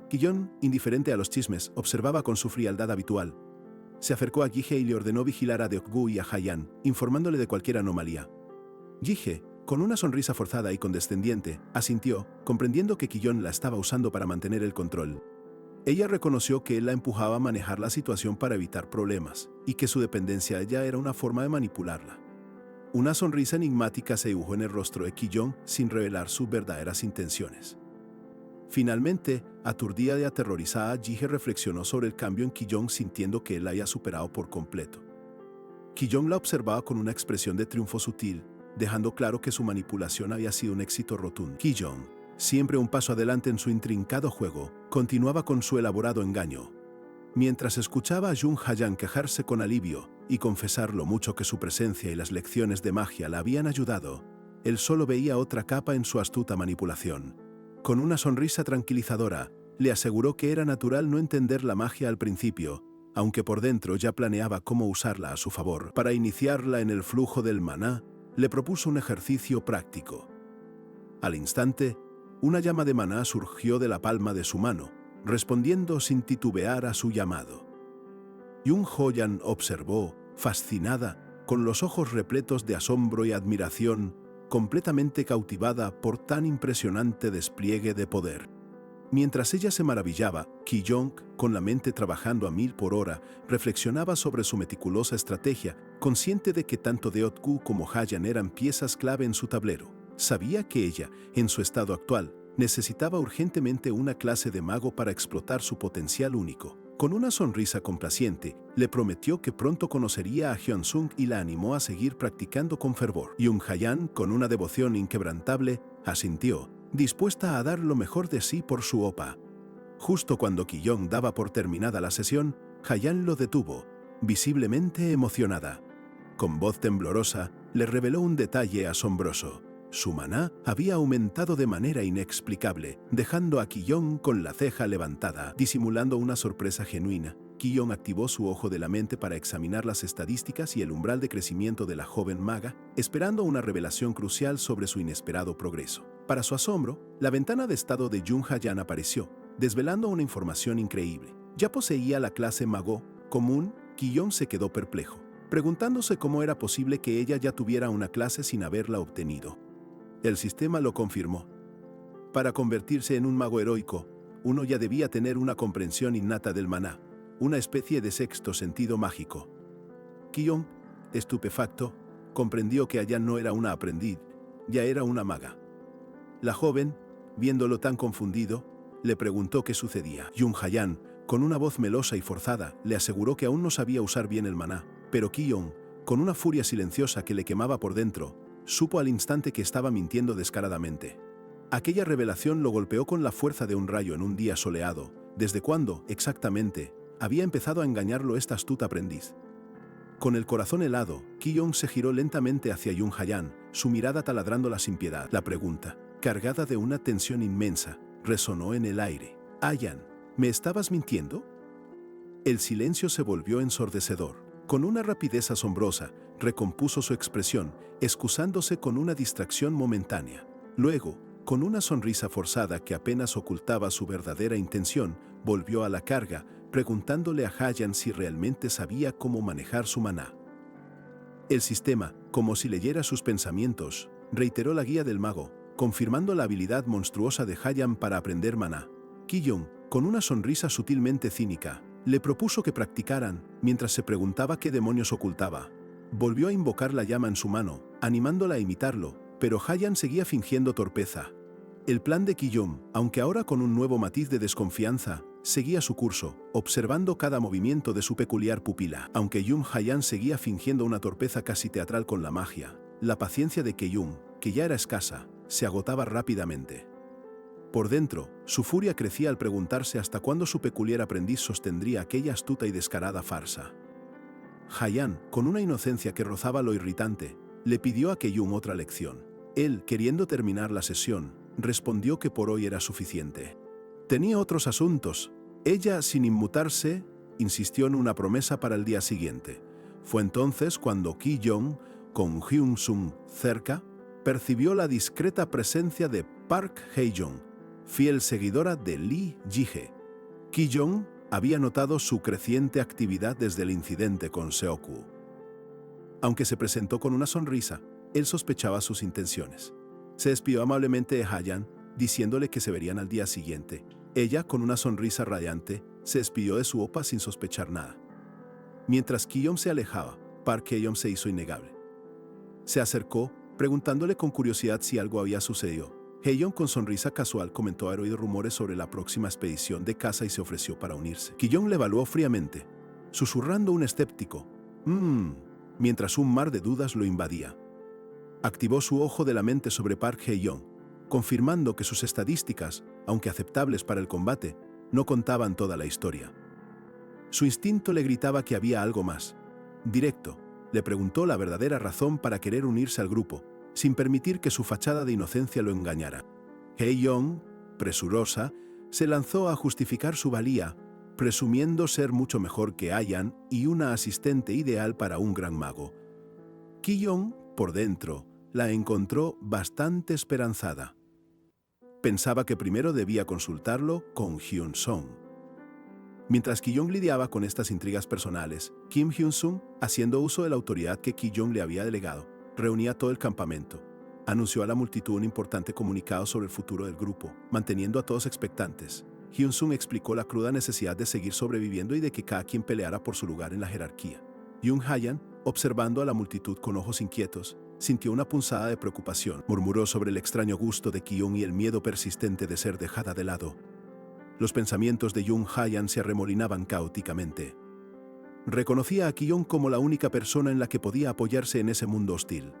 Ki-young, indiferente a los chismes, observaba con su frialdad habitual. Se acercó a Jige y le ordenó vigilar a Deok-gu y a Hayan, informándole de cualquier anomalía. Jige, con una sonrisa forzada y condescendiente, asintió, comprendiendo que Ki-young la estaba usando para mantener el control. Ella reconoció que él la empujaba a manejar la situación para evitar problemas, y que su dependencia de ella era una forma de manipularla. Una sonrisa enigmática se dibujó en el rostro de Ki-young sin revelar sus verdaderas intenciones. Finalmente, aturdida y aterrorizada, Jige reflexionó sobre el cambio en Ki-young sintiendo que él la había superado por completo. Ki-young la observaba con una expresión de triunfo sutil, dejando claro que su manipulación había sido un éxito rotundo. Ki-young, siempre un paso adelante en su intrincado juego, continuaba con su elaborado engaño. Mientras escuchaba a Jung Hayan quejarse con alivio y confesar lo mucho que su presencia y las lecciones de magia la habían ayudado, él solo veía otra capa en su astuta manipulación. Con una sonrisa tranquilizadora, le aseguró que era natural no entender la magia al principio, aunque por dentro ya planeaba cómo usarla a su favor. Para iniciarla en el flujo del maná, le propuso un ejercicio práctico. Al instante, una llama de maná surgió de la palma de su mano, respondiendo sin titubear a su llamado. Jung Hayan observó, fascinada, con los ojos repletos de asombro y admiración, completamente cautivada por tan impresionante despliegue de poder. Mientras ella se maravillaba, Ki-young, con la mente trabajando a 1000 por hora, reflexionaba sobre su meticulosa estrategia, consciente de que tanto Deok-gu como Hayan eran piezas clave en su tablero. Sabía que ella, en su estado actual, necesitaba urgentemente una clase de mago para explotar su potencial único. Con una sonrisa complaciente, le prometió que pronto conocería a Hyun-sung y la animó a seguir practicando con fervor. Jung Hayan, con una devoción inquebrantable, asintió, dispuesta a dar lo mejor de sí por su opa. Justo cuando Ki-young daba por terminada la sesión, Hayan lo detuvo, visiblemente emocionada. Con voz temblorosa, le reveló un detalle asombroso. Su maná había aumentado de manera inexplicable, dejando a Ki-young con la ceja levantada. Disimulando una sorpresa genuina, Ki-young activó su ojo de la mente para examinar las estadísticas y el umbral de crecimiento de la joven maga, esperando una revelación crucial sobre su inesperado progreso. Para su asombro, la ventana de estado de Jung Hayan apareció, desvelando una información increíble. Ya poseía la clase mago común. Ki-young se quedó perplejo, preguntándose cómo era posible que ella ya tuviera una clase sin haberla obtenido. El sistema lo confirmó. Para convertirse en un mago heroico, uno ya debía tener una comprensión innata del maná, una especie de sexto sentido mágico. Ki-young, estupefacto, comprendió que Hayan no era una aprendiz, ya era una maga. La joven, viéndolo tan confundido, le preguntó qué sucedía. Jung Hayan, con una voz melosa y forzada, le aseguró que aún no sabía usar bien el maná, pero Ki-young, con una furia silenciosa que le quemaba por dentro, supo al instante que estaba mintiendo descaradamente. Aquella revelación lo golpeó con la fuerza de un rayo en un día soleado. ¿Desde cuándo, exactamente, había empezado a engañarlo esta astuta aprendiz? Con el corazón helado, Ki-young se giró lentamente hacia Jung Hayan, su mirada taladrando sin piedad. La pregunta, cargada de una tensión inmensa, resonó en el aire. «Hayan, ¿me estabas mintiendo?» El silencio se volvió ensordecedor. Con una rapidez asombrosa, recompuso su expresión, excusándose con una distracción momentánea. Luego, con una sonrisa forzada que apenas ocultaba su verdadera intención, volvió a la carga, preguntándole a Hayan si realmente sabía cómo manejar su maná. El sistema, como si leyera sus pensamientos, reiteró la guía del mago, confirmando la habilidad monstruosa de Hayan para aprender maná. Ki-young, con una sonrisa sutilmente cínica, Le propuso que practicaran, mientras se preguntaba qué demonios ocultaba. Volvió a invocar la llama en su mano, animándola a imitarlo, pero Hayan seguía fingiendo torpeza. El plan de Ki-young, aunque ahora con un nuevo matiz de desconfianza, seguía su curso, observando cada movimiento de su peculiar pupila. Aunque Yoon Hayan seguía fingiendo una torpeza casi teatral con la magia, la paciencia de Ki-young, que ya era escasa, se agotaba rápidamente. Por dentro, su furia crecía al preguntarse hasta cuándo su peculiar aprendiz sostendría aquella astuta y descarada farsa. Hayan, con una inocencia que rozaba lo irritante, le pidió a Ki-young otra lección. Él, queriendo terminar la sesión, respondió que por hoy era suficiente. Tenía otros asuntos. Ella, sin inmutarse, insistió en una promesa para el día siguiente. Fue entonces cuando Ki-young, con Hyun-sung cerca, percibió la discreta presencia de Park Hae-young, fiel seguidora de Lee Ji-hye. Ki-young había notado su creciente actividad desde el incidente con Seoku. Aunque se presentó con una sonrisa, él sospechaba sus intenciones. Se despidió amablemente de Hayan, diciéndole que se verían al día siguiente. Ella, con una sonrisa radiante, se despidió de su opa sin sospechar nada. Mientras Ki-young se alejaba, Park Hae-young se hizo innegable. Se acercó, preguntándole con curiosidad si algo había sucedido. Hae-young, con sonrisa casual, comentó haber oído rumores sobre la próxima expedición de caza y se ofreció para unirse. Ki-young le evaluó fríamente, susurrando un escéptico mientras un mar de dudas lo invadía. Activó su ojo de la mente sobre Park Hae-young, confirmando que sus estadísticas, aunque aceptables para el combate, no contaban toda la historia. Su instinto le gritaba que había algo más. Directo, le preguntó la verdadera razón para querer unirse al grupo, sin permitir que su fachada de inocencia lo engañara. Hae-young, presurosa, se lanzó a justificar su valía, presumiendo ser mucho mejor que Hayan y una asistente ideal para un gran mago. Ki-young, por dentro, la encontró bastante esperanzada. Pensaba que primero debía consultarlo con Hyun-sung. Mientras Ki-young lidiaba con estas intrigas personales, Kim Hyun-sung, haciendo uso de la autoridad que Ki-young le había delegado, reunía todo el campamento. Anunció a la multitud un importante comunicado sobre el futuro del grupo, manteniendo a todos expectantes. Hyun-sung explicó la cruda necesidad de seguir sobreviviendo y de que cada quien peleara por su lugar en la jerarquía. Yoon Hayan, observando a la multitud con ojos inquietos, sintió una punzada de preocupación. Murmuró sobre el extraño gusto de Ki-young y el miedo persistente de ser dejada de lado. Los pensamientos de Yoon Hayan se arremolinaban caóticamente. Reconocía a Ki-young como la única persona en la que podía apoyarse en ese mundo hostil.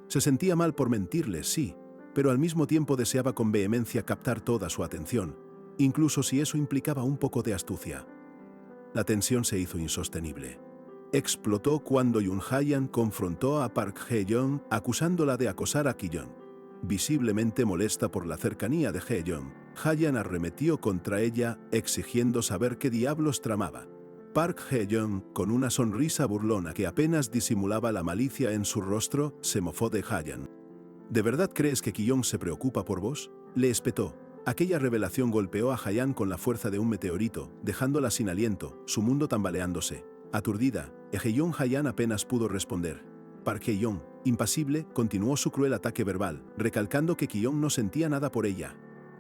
Se sentía mal por mentirle, sí, pero al mismo tiempo deseaba con vehemencia captar toda su atención, incluso si eso implicaba un poco de astucia. La tensión se hizo insostenible. Explotó cuando Yoon Hayan confrontó a Park Hae-young acusándola de acosar a Ki-young. Visiblemente molesta por la cercanía de Hae-young, Hayan arremetió contra ella, exigiendo saber qué diablos tramaba. Park Hae-young, con una sonrisa burlona que apenas disimulaba la malicia en su rostro, se mofó de Hayan. ¿De verdad crees que Ki-young se preocupa por vos?, le espetó. Aquella revelación golpeó a Hayan con la fuerza de un meteorito, dejándola sin aliento, su mundo tambaleándose. Aturdida, Yoon Hayan apenas pudo responder. Park Hae-young, impasible, continuó su cruel ataque verbal, recalcando que Ki-young no sentía nada por ella.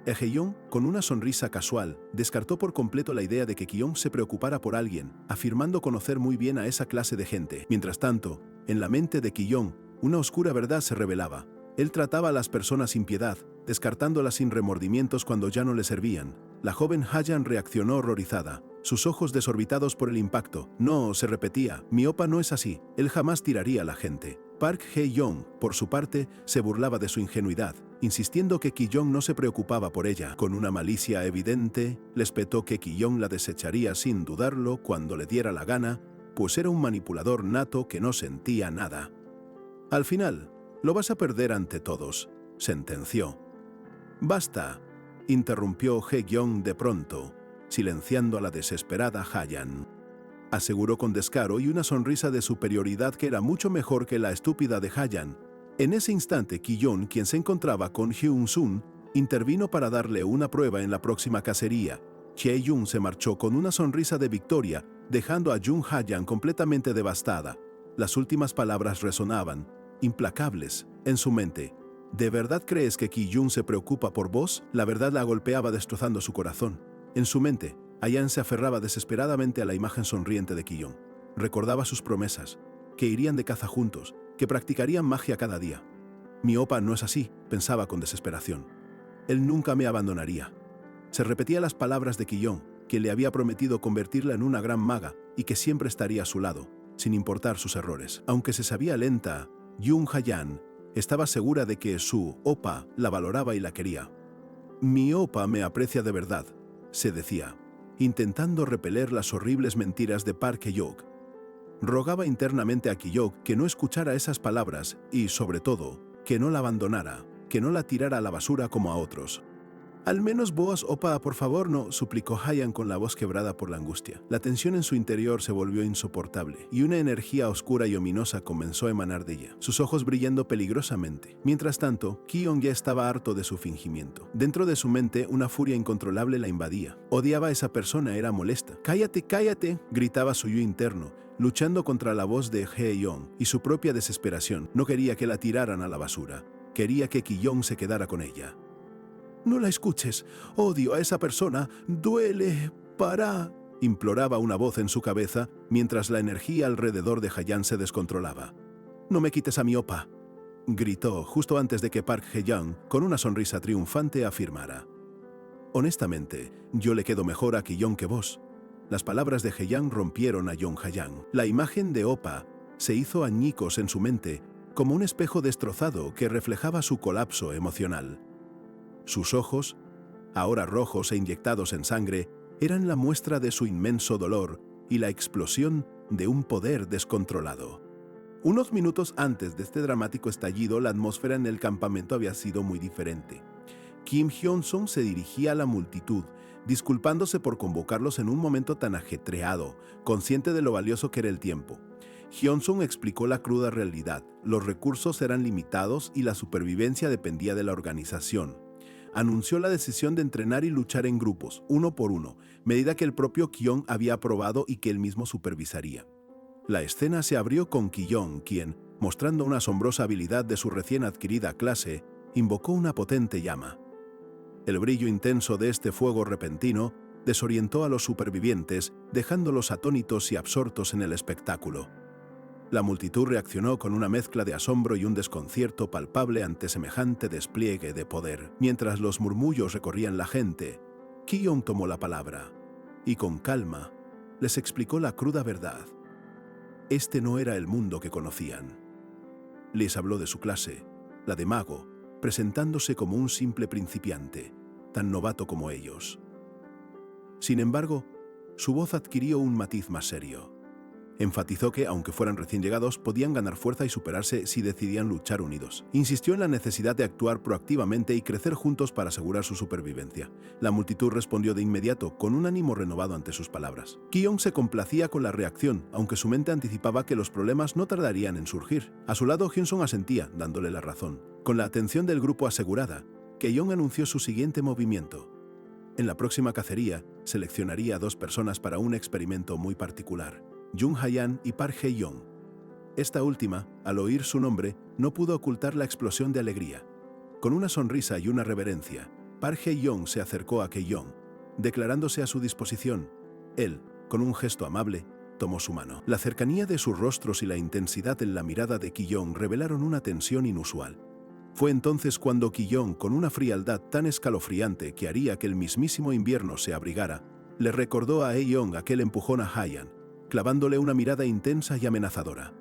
Hae-young, con una sonrisa casual, descartó por completo la idea de que Ki-young se preocupara por alguien, afirmando conocer muy bien a esa clase de gente. Mientras tanto, en la mente de Ki-young, una oscura verdad se revelaba. Él trataba a las personas sin piedad, descartándolas sin remordimientos cuando ya no le servían. La joven Hayan reaccionó horrorizada, sus ojos desorbitados por el impacto. No, se repetía, mi opa no es así, él jamás tiraría a la gente. Park Hae-young, por su parte, se burlaba de su ingenuidad, insistiendo que Ki-young no se preocupaba por ella. Con una malicia evidente, le espetó que Ki-young la desecharía sin dudarlo cuando le diera la gana, pues era un manipulador nato que no sentía nada. Al final, lo vas a perder ante todos, sentenció. Basta, interrumpió Hae-young de pronto, silenciando a la desesperada Hayan. Aseguró con descaro y una sonrisa de superioridad que era mucho mejor que la estúpida de Hayan. En ese instante, Ki-young, quien se encontraba con Hyun-sung, intervino para darle una prueba en la próxima cacería. Hae-young se marchó con una sonrisa de victoria, dejando a Yoon Hayan completamente devastada. Las últimas palabras resonaban, implacables, en su mente. ¿De verdad crees que Ki-young se preocupa por vos? La verdad la golpeaba destrozando su corazón. En su mente, Hayan se aferraba desesperadamente a la imagen sonriente de Ki-yong. Recordaba sus promesas, que irían de caza juntos, que practicarían magia cada día. Mi opa no es así, pensaba con desesperación. Él nunca me abandonaría. Se repetía las palabras de Ki-yong, quien le había prometido convertirla en una gran maga y que siempre estaría a su lado, sin importar sus errores. Aunque se sabía lenta, Jung Hayan estaba segura de que su opa la valoraba y la quería. Mi opa me aprecia de verdad, se decía, intentando repeler las horribles mentiras de Park Hae-yong. Rogaba internamente a Ki-yong que no escuchara esas palabras y, sobre todo, que no la abandonara, que no la tirara a la basura como a otros. Al menos Boas opa, por favor, no, suplicó Hayan con la voz quebrada por la angustia. La tensión en su interior se volvió insoportable y una energía oscura y ominosa comenzó a emanar de ella, sus ojos brillando peligrosamente. Mientras tanto, Ki-yong ya estaba harto de su fingimiento. Dentro de su mente, una furia incontrolable la invadía. Odiaba a esa persona, era molesta. ¡Cállate, cállate!, gritaba su yo interno, luchando contra la voz de Hae-yong y su propia desesperación. No quería que la tiraran a la basura. Quería que Ki-yong se quedara con ella. «No la escuches. Odio a esa persona. Duele. Para», imploraba una voz en su cabeza mientras la energía alrededor de Hayan se descontrolaba. «No me quites a mi opa», gritó justo antes de que Park Hae-yong, con una sonrisa triunfante, afirmara. «Honestamente, yo le quedo mejor a Ki-yong que vos». Las palabras de Hayan rompieron a Jung Hayan. La imagen de opa se hizo añicos en su mente, como un espejo destrozado que reflejaba su colapso emocional. Sus ojos, ahora rojos e inyectados en sangre, eran la muestra de su inmenso dolor y la explosión de un poder descontrolado. Unos minutos antes de este dramático estallido, la atmósfera en el campamento había sido muy diferente. Kim Hyun-sung se dirigía a la multitud, disculpándose por convocarlos en un momento tan ajetreado, consciente de lo valioso que era el tiempo. Hyun-sung explicó la cruda realidad: los recursos eran limitados y la supervivencia dependía de la organización. Anunció la decisión de entrenar y luchar en grupos, uno por uno, medida que el propio Ki-yong había aprobado y que él mismo supervisaría. La escena se abrió con Ki-yong, quien, mostrando una asombrosa habilidad de su recién adquirida clase, invocó una potente llama. El brillo intenso de este fuego repentino desorientó a los supervivientes, dejándolos atónitos y absortos en el espectáculo. La multitud reaccionó con una mezcla de asombro y un desconcierto palpable ante semejante despliegue de poder. Mientras los murmullos recorrían la gente, Ki-yong tomó la palabra y con calma les explicó la cruda verdad. Este no era el mundo que conocían. Les habló de su clase, la de mago, presentándose como un simple principiante, tan novato como ellos. Sin embargo, su voz adquirió un matiz más serio. Enfatizó que, aunque fueran recién llegados, podían ganar fuerza y superarse si decidían luchar unidos. Insistió en la necesidad de actuar proactivamente y crecer juntos para asegurar su supervivencia. La multitud respondió de inmediato, con un ánimo renovado ante sus palabras. Ki-yong se complacía con la reacción, aunque su mente anticipaba que los problemas no tardarían en surgir. A su lado, Hyun-sung asentía, dándole la razón. Con la atención del grupo asegurada, Ki-yong anunció su siguiente movimiento. En la próxima cacería, seleccionaría a 2 personas para un experimento muy particular: Jung Hayan y Park Hae-yong. Esta última, al oír su nombre, no pudo ocultar la explosión de alegría. Con una sonrisa y una reverencia, Park Hae-yong se acercó a Ki-yong, declarándose a su disposición. Él, con un gesto amable, tomó su mano. La cercanía de sus rostros y la intensidad en la mirada de Ki-yong revelaron una tensión inusual. Fue entonces cuando Ki-yong, con una frialdad tan escalofriante que haría que el mismísimo invierno se abrigara, le recordó a Hae-yong aquel empujón a Hayan, clavándole una mirada intensa y amenazadora.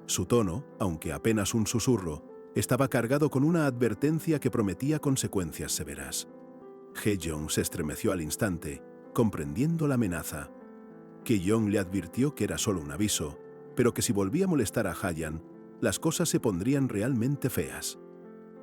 Su tono, aunque apenas un susurro, estaba cargado con una advertencia que prometía consecuencias severas. Hae-yong se estremeció al instante, comprendiendo la amenaza. Ki-yong le advirtió que era solo un aviso, pero que si volvía a molestar a Hayan, las cosas se pondrían realmente feas.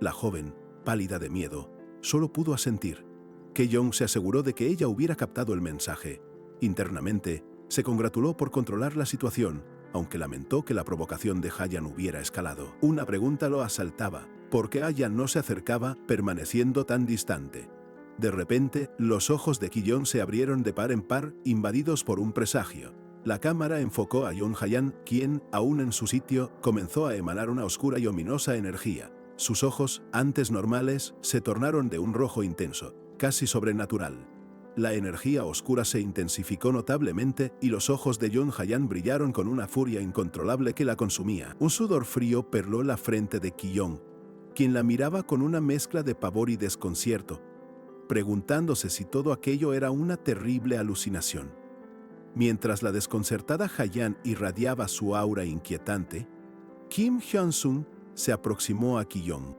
La joven, pálida de miedo, solo pudo asentir. Ki-yong se aseguró de que ella hubiera captado el mensaje. Internamente, se congratuló por controlar la situación, aunque lamentó que la provocación de Hayan hubiera escalado. Una pregunta lo asaltaba: ¿por qué Hayan no se acercaba, permaneciendo tan distante? De repente, los ojos de Ki-yong se abrieron de par en par, invadidos por un presagio. La cámara enfocó a Jung Hayan, quien, aún en su sitio, comenzó a emanar una oscura y ominosa energía. Sus ojos, antes normales, se tornaron de un rojo intenso, casi sobrenatural. la energía oscura se intensificó notablemente y los ojos de Jon Hayan brillaron con una furia incontrolable que la consumía. Un sudor frío perló la frente de Ki-yong, quien la miraba con una mezcla de pavor y desconcierto, preguntándose si todo aquello era una terrible alucinación. Mientras la desconcertada Hayan irradiaba su aura inquietante, Kim Hyun-sung se aproximó a Ki-yong.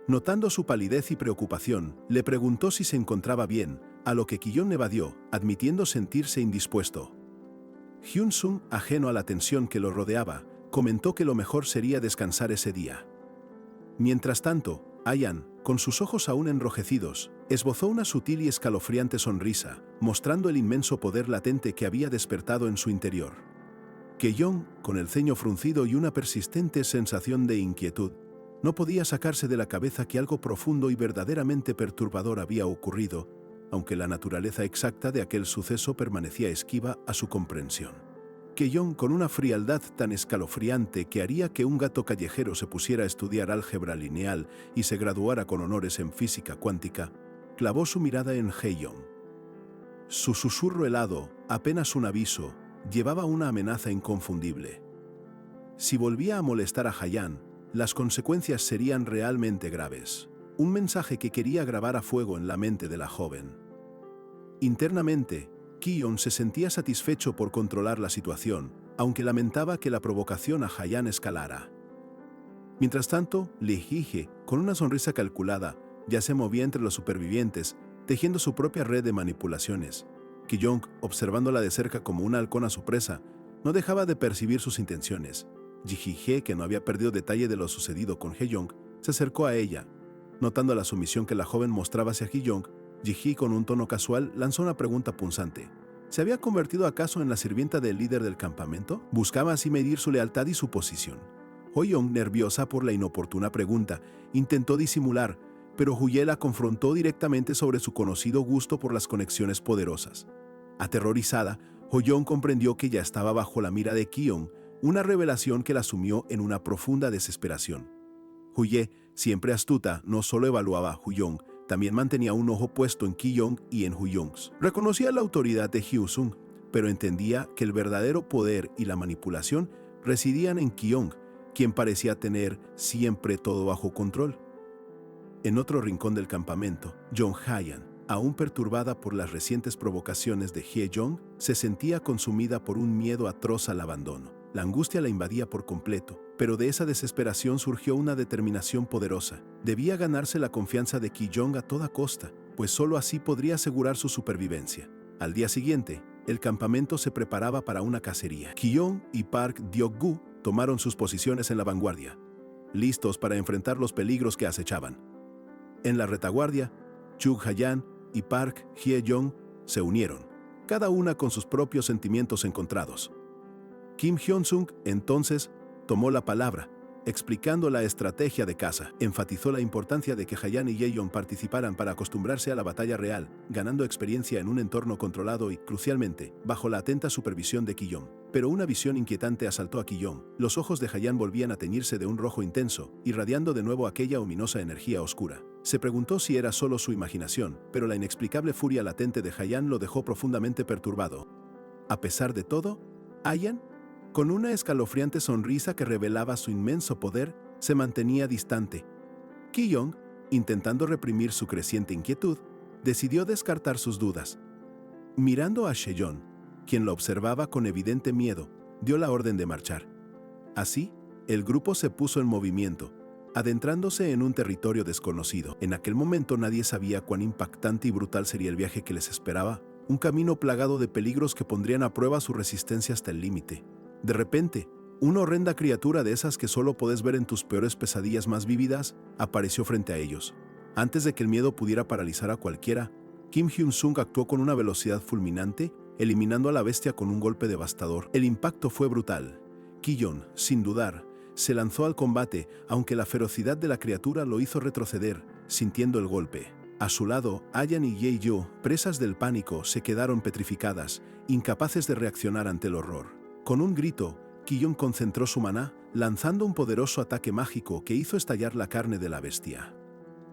Notando su palidez y preocupación, le preguntó si se encontraba bien, a lo que Ki-yong evadió, admitiendo sentirse indispuesto. Hyun-sung, ajeno a la tensión que lo rodeaba, comentó que lo mejor sería descansar ese día. Mientras tanto, Hayan, con sus ojos aún enrojecidos, esbozó una sutil y escalofriante sonrisa, mostrando el inmenso poder latente que había despertado en su interior. Ki-yong, con el ceño fruncido y una persistente sensación de inquietud, no podía sacarse de la cabeza que algo profundo y verdaderamente perturbador había ocurrido, aunque la naturaleza exacta de aquel suceso permanecía esquiva a su comprensión. Ki-yong, con una frialdad tan escalofriante que haría que un gato callejero se pusiera a estudiar álgebra lineal y se graduara con honores en física cuántica, clavó su mirada en Hae-yong. Su susurro helado, apenas un aviso, llevaba una amenaza inconfundible. Si volvía a molestar a Hayan, las consecuencias serían realmente graves. Un mensaje que quería grabar a fuego en la mente de la joven. Internamente, Ki-yong se sentía satisfecho por controlar la situación, aunque lamentaba que la provocación a Hayan escalara. Mientras tanto, Lee Hee-je, con una sonrisa calculada, ya se movía entre los supervivientes, tejiendo su propia red de manipulaciones. Ki-yong, observándola de cerca como una halcón a su presa, no dejaba de percibir sus intenciones. Ji-hee, que no había perdido detalle de lo sucedido con Hae-yong, se acercó a ella. Notando la sumisión que la joven mostraba hacia Ki-yong, Ji-hee, con un tono casual, lanzó una pregunta punzante. ¿Se había convertido acaso en la sirvienta del líder del campamento? Buscaba así medir su lealtad y su posición. Ho-yong, nerviosa por la inoportuna pregunta, intentó disimular, pero Huye la confrontó directamente sobre su conocido gusto por las conexiones poderosas. Aterrorizada, Ho-yong comprendió que ya estaba bajo la mira de Ki-yong, una revelación que la sumió en una profunda desesperación. Huye, siempre astuta, no solo evaluaba a Huyong, también mantenía un ojo puesto en Ki-yong y en Huyong. Reconocía la autoridad de Hyun-sung, pero entendía que el verdadero poder y la manipulación residían en Ki-yong, quien parecía tener siempre todo bajo control. En otro rincón del campamento, Jon Hayan, aún perturbada por las recientes provocaciones de Hae-yong, se sentía consumida por un miedo atroz al abandono. La angustia la invadía por completo, pero de esa desesperación surgió una determinación poderosa. Debía ganarse la confianza de Ki-yong a toda costa, pues solo así podría asegurar su supervivencia. Al día siguiente, el campamento se preparaba para una cacería. Ki-yong y Park Dyok-gu tomaron sus posiciones en la vanguardia, listos para enfrentar los peligros que acechaban. En la retaguardia, Chug Hayan y Park Hye-jong se unieron, cada una con sus propios sentimientos encontrados. Kim Hyun-sung, entonces, tomó la palabra, explicando la estrategia de caza. Enfatizó la importancia de que Hayan y Hae-yong participaran para acostumbrarse a la batalla real, ganando experiencia en un entorno controlado y, crucialmente, bajo la atenta supervisión de Ki-yong. Pero una visión inquietante asaltó a Ki-yong. Los ojos de Hayan volvían a teñirse de un rojo intenso, irradiando de nuevo aquella ominosa energía oscura. Se preguntó si era solo su imaginación, pero la inexplicable furia latente de Hayan lo dejó profundamente perturbado. A pesar de todo, Hayan, con una escalofriante sonrisa que revelaba su inmenso poder, se mantenía distante. Ki-yong, intentando reprimir su creciente inquietud, decidió descartar sus dudas. Mirando a Chae-yong, quien lo observaba con evidente miedo, dio la orden de marchar. Así, el grupo se puso en movimiento, adentrándose en un territorio desconocido. En aquel momento nadie sabía cuán impactante y brutal sería el viaje que les esperaba, un camino plagado de peligros que pondrían a prueba su resistencia hasta el límite. De repente, una horrenda criatura de esas que solo podés ver en tus peores pesadillas más vívidas, apareció frente a ellos. Antes de que el miedo pudiera paralizar a cualquiera, Kim Hyun-sung actuó con una velocidad fulminante, eliminando a la bestia con un golpe devastador. El impacto fue brutal. Ki-yong, sin dudar, se lanzó al combate, aunque la ferocidad de la criatura lo hizo retroceder, sintiendo el golpe. A su lado, Hayan y Hae-yong, presas del pánico, se quedaron petrificadas, incapaces de reaccionar ante el horror. Con un grito, Ki-yong concentró su maná, lanzando un poderoso ataque mágico que hizo estallar la carne de la bestia.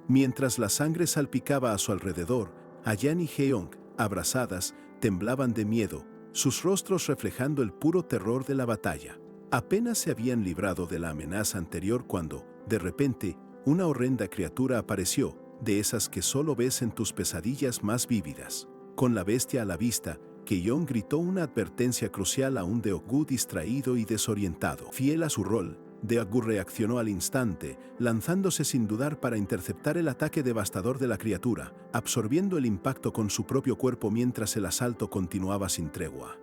Mientras la sangre salpicaba a su alrededor, Hayan y Hae-yong, abrasadas, temblaban de miedo, sus rostros reflejando el puro terror de la batalla. Apenas se habían librado de la amenaza anterior cuando, de repente, una horrenda criatura apareció, de esas que solo ves en tus pesadillas más vívidas. Con la bestia a la vista, Ki-Yong gritó una advertencia crucial a un Deok-gu distraído y desorientado. Fiel a su rol, Deok-gu reaccionó al instante, lanzándose sin dudar para interceptar el ataque devastador de la criatura, absorbiendo el impacto con su propio cuerpo mientras el asalto continuaba sin tregua.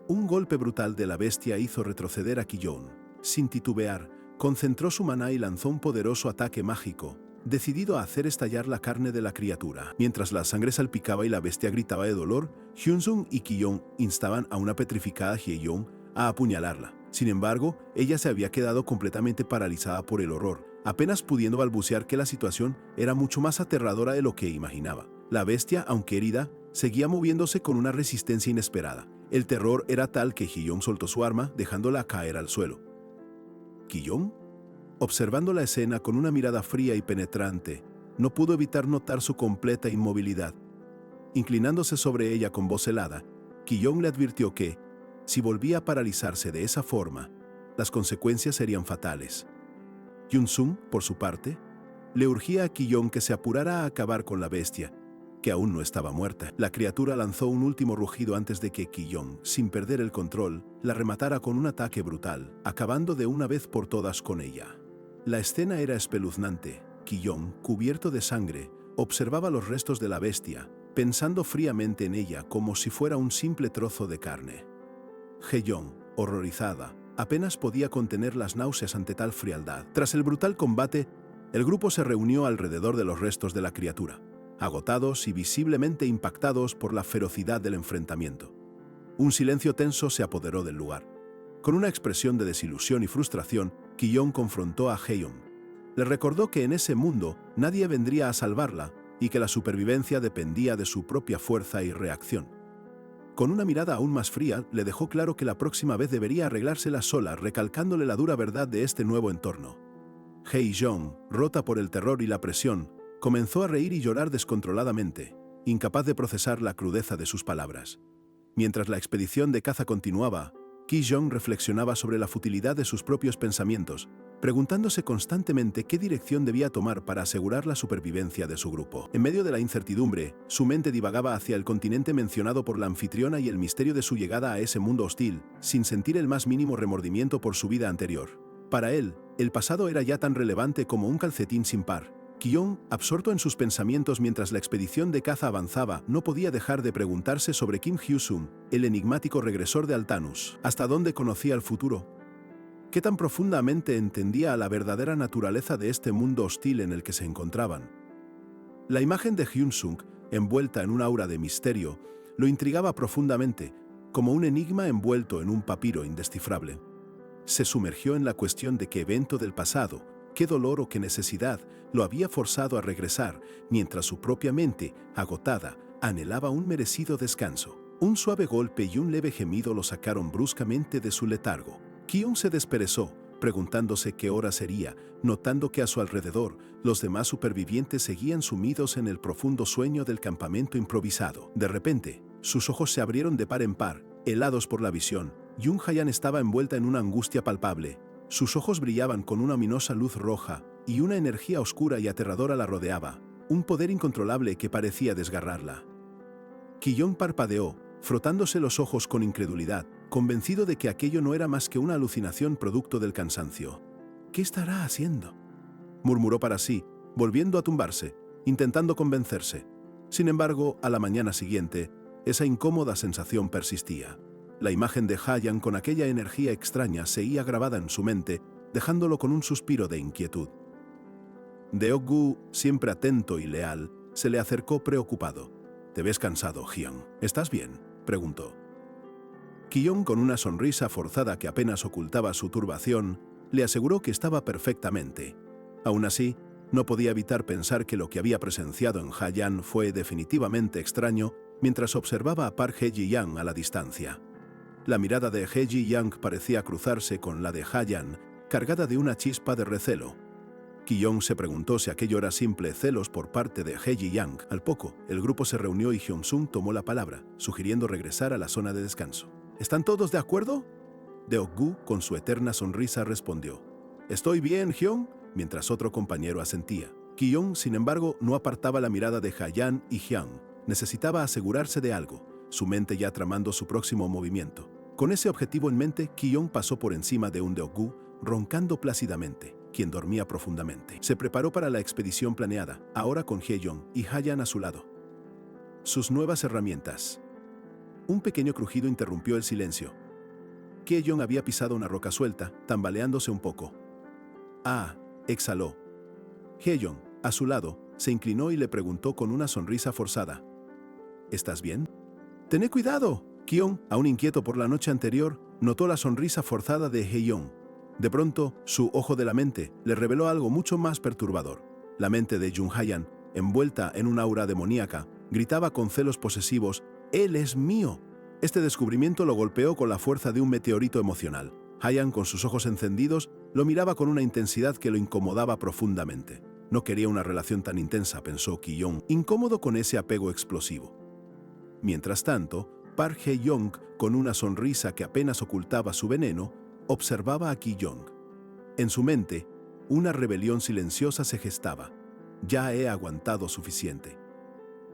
Un golpe brutal de la bestia hizo retroceder a Ki-Yong. Sin titubear, concentró su maná y lanzó un poderoso ataque mágico, decidido a hacer estallar la carne de la criatura. Mientras la sangre salpicaba y la bestia gritaba de dolor, Hyun-sung y Ki-Yong instaban a una petrificada Hye-Yong a apuñalarla. Sin embargo, ella se había quedado completamente paralizada por el horror, apenas pudiendo balbucear que la situación era mucho más aterradora de lo que imaginaba. La bestia, aunque herida, seguía moviéndose con una resistencia inesperada. El terror era tal que Hye-Yong soltó su arma, dejándola caer al suelo. ¿Ki-Yong? Observando la escena con una mirada fría y penetrante, no pudo evitar notar su completa inmovilidad. Inclinándose sobre ella con voz helada, Ki-Yong le advirtió que, si volvía a paralizarse de esa forma, las consecuencias serían fatales. Hyun-sung, por su parte, le urgía a Ki-Yong que se apurara a acabar con la bestia, que aún no estaba muerta. La criatura lanzó un último rugido antes de que Ki-Yong, sin perder el control, la rematara con un ataque brutal, acabando de una vez por todas con ella. La escena era espeluznante. Ki-Yong, cubierto de sangre, observaba los restos de la bestia, pensando fríamente en ella como si fuera un simple trozo de carne. Hye-Yong, horrorizada, apenas podía contener las náuseas ante tal frialdad. Tras el brutal combate, el grupo se reunió alrededor de los restos de la criatura, agotados y visiblemente impactados por la ferocidad del enfrentamiento. Un silencio tenso se apoderó del lugar. Con una expresión de desilusión y frustración, Ki-Yong confrontó a Hye-Yong. Le recordó que en ese mundo nadie vendría a salvarla y que la supervivencia dependía de su propia fuerza y reacción. Con una mirada aún más fría, le dejó claro que la próxima vez debería arreglársela sola, recalcándole la dura verdad de este nuevo entorno. Hye-Yong, rota por el terror y la presión, comenzó a reír y llorar descontroladamente, incapaz de procesar la crudeza de sus palabras. Mientras la expedición de caza continuaba, Ki-Yong reflexionaba sobre la futilidad de sus propios pensamientos, preguntándose constantemente qué dirección debía tomar para asegurar la supervivencia de su grupo. En medio de la incertidumbre, su mente divagaba hacia el continente mencionado por la anfitriona y el misterio de su llegada a ese mundo hostil, sin sentir el más mínimo remordimiento por su vida anterior. Para él, el pasado era ya tan relevante como un calcetín sin par. Ki-Yong, absorto en sus pensamientos mientras la expedición de caza avanzaba, no podía dejar de preguntarse sobre Kim Hyu-sung, el enigmático regresor de Altanus. ¿Hasta dónde conocía el futuro? ¿Qué tan profundamente entendía a la verdadera naturaleza de este mundo hostil en el que se encontraban? La imagen de Hyun-sung, envuelta en un aura de misterio, lo intrigaba profundamente, como un enigma envuelto en un papiro indescifrable. Se sumergió en la cuestión de qué evento del pasado, qué dolor o qué necesidad lo había forzado a regresar, mientras su propia mente, agotada, anhelaba un merecido descanso. Un suave golpe y un leve gemido lo sacaron bruscamente de su letargo. Ki-Yong se desperezó, preguntándose qué hora sería, notando que a su alrededor los demás supervivientes seguían sumidos en el profundo sueño del campamento improvisado. De repente, sus ojos se abrieron de par en par, helados por la visión. Yun Hayan estaba envuelta en una angustia palpable. Sus ojos brillaban con una ominosa luz roja, y una energía oscura y aterradora la rodeaba, un poder incontrolable que parecía desgarrarla. Ki-Yong parpadeó, frotándose los ojos con incredulidad, convencido de que aquello no era más que una alucinación producto del cansancio. ¿Qué estará haciendo?, murmuró para sí, volviendo a tumbarse, intentando convencerse. Sin embargo, a la mañana siguiente, esa incómoda sensación persistía. La imagen de Hayan con aquella energía extraña seguía grabada en su mente, dejándolo con un suspiro de inquietud. Deok-gu, siempre atento y leal, se le acercó preocupado. «Te ves cansado, Hyun. ¿Estás bien?», preguntó. Ki-Yong, con una sonrisa forzada que apenas ocultaba su turbación, le aseguró que estaba perfectamente. Aún así, no podía evitar pensar que lo que había presenciado en Hayan fue definitivamente extraño mientras observaba a Park Hye-Yang a la distancia. La mirada de Hye-Yang parecía cruzarse con la de Hayan, cargada de una chispa de recelo. Ki-yong se preguntó si aquello era simple celos por parte de He Ji-yang. Al poco, el grupo se reunió y Hyun-sung tomó la palabra, sugiriendo regresar a la zona de descanso. ¿Están todos de acuerdo? Deok-gu, con su eterna sonrisa, respondió. «¿Estoy bien, Hyun?», mientras otro compañero asentía. Ki-yong, sin embargo, no apartaba la mirada de Ha-yan y Hyang. Necesitaba asegurarse de algo, su mente ya tramando su próximo movimiento. Con ese objetivo en mente, Ki-yong pasó por encima de un Deok-gu, roncando plácidamente, quien dormía profundamente. Se preparó para la expedición planeada, ahora con Hye-yong y Ha-yan a su lado. Sus nuevas herramientas. Un pequeño crujido interrumpió el silencio. Hye-yong había pisado una roca suelta, tambaleándose un poco. «Ah», exhaló. Hye-yong, a su lado, se inclinó y le preguntó con una sonrisa forzada. «¿Estás bien?». «Tené cuidado». Ki-yong, aún inquieto por la noche anterior, notó la sonrisa forzada de Hye-yong. De pronto, su ojo de la mente le reveló algo mucho más perturbador. La mente de Jung Ha-yan, envuelta en un aura demoníaca, gritaba con celos posesivos: «¡Él es mío!». Este descubrimiento lo golpeó con la fuerza de un meteorito emocional. Ha-yan, con sus ojos encendidos, lo miraba con una intensidad que lo incomodaba profundamente. No quería una relación tan intensa, pensó Ki-yong, incómodo con ese apego explosivo. Mientras tanto, Park Hae-yong, con una sonrisa que apenas ocultaba su veneno, observaba a Ki-yong. En su mente, una rebelión silenciosa se gestaba. «Ya he aguantado suficiente».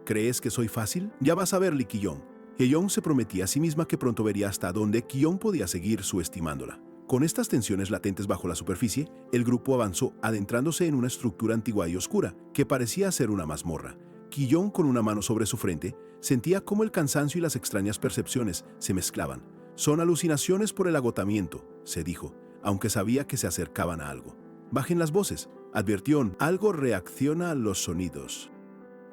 «¿Crees que soy fácil? Ya vas a ver, Lee Ki-yong». Hye-yong se prometía a sí misma que pronto vería hasta dónde Ki-yong podía seguir subestimándola. Con estas tensiones latentes bajo la superficie, el grupo avanzó, adentrándose en una estructura antigua y oscura, que parecía ser una mazmorra. Ki-yong, con una mano sobre su frente, sentía cómo el cansancio y las extrañas percepciones se mezclaban. «Son alucinaciones por el agotamiento», se dijo, aunque sabía que se acercaban a algo. «Bajen las voces», advirtió. Algo reacciona a los sonidos.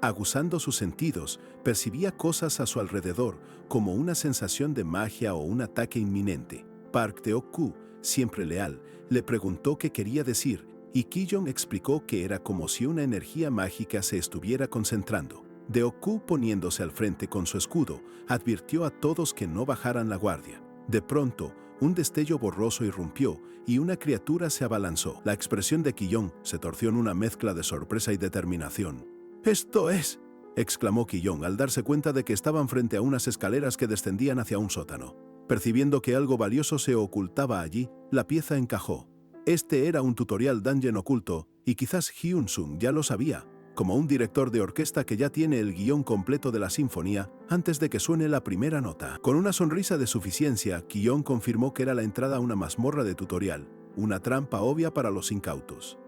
Aguzando sus sentidos, percibía cosas a su alrededor, como una sensación de magia o un ataque inminente. Park Deok-gu, siempre leal, le preguntó qué quería decir, y Ki-yong explicó que era como si una energía mágica se estuviera concentrando. Deok-gu, poniéndose al frente con su escudo, advirtió a todos que no bajaran la guardia. De pronto, un destello borroso irrumpió y una criatura se abalanzó. La expresión de Ki-yong se torció en una mezcla de sorpresa y determinación. «¡Esto es!», exclamó Ki-yong al darse cuenta de que estaban frente a unas escaleras que descendían hacia un sótano. Percibiendo que algo valioso se ocultaba allí, la pieza encajó. Este era un tutorial dungeon oculto, y quizás Hyun-sung ya lo sabía, como un director de orquesta que ya tiene el guión completo de la sinfonía antes de que suene la primera nota. Con una sonrisa de suficiencia, Ki-yong confirmó que era la entrada a una mazmorra de tutorial, una trampa obvia para los incautos.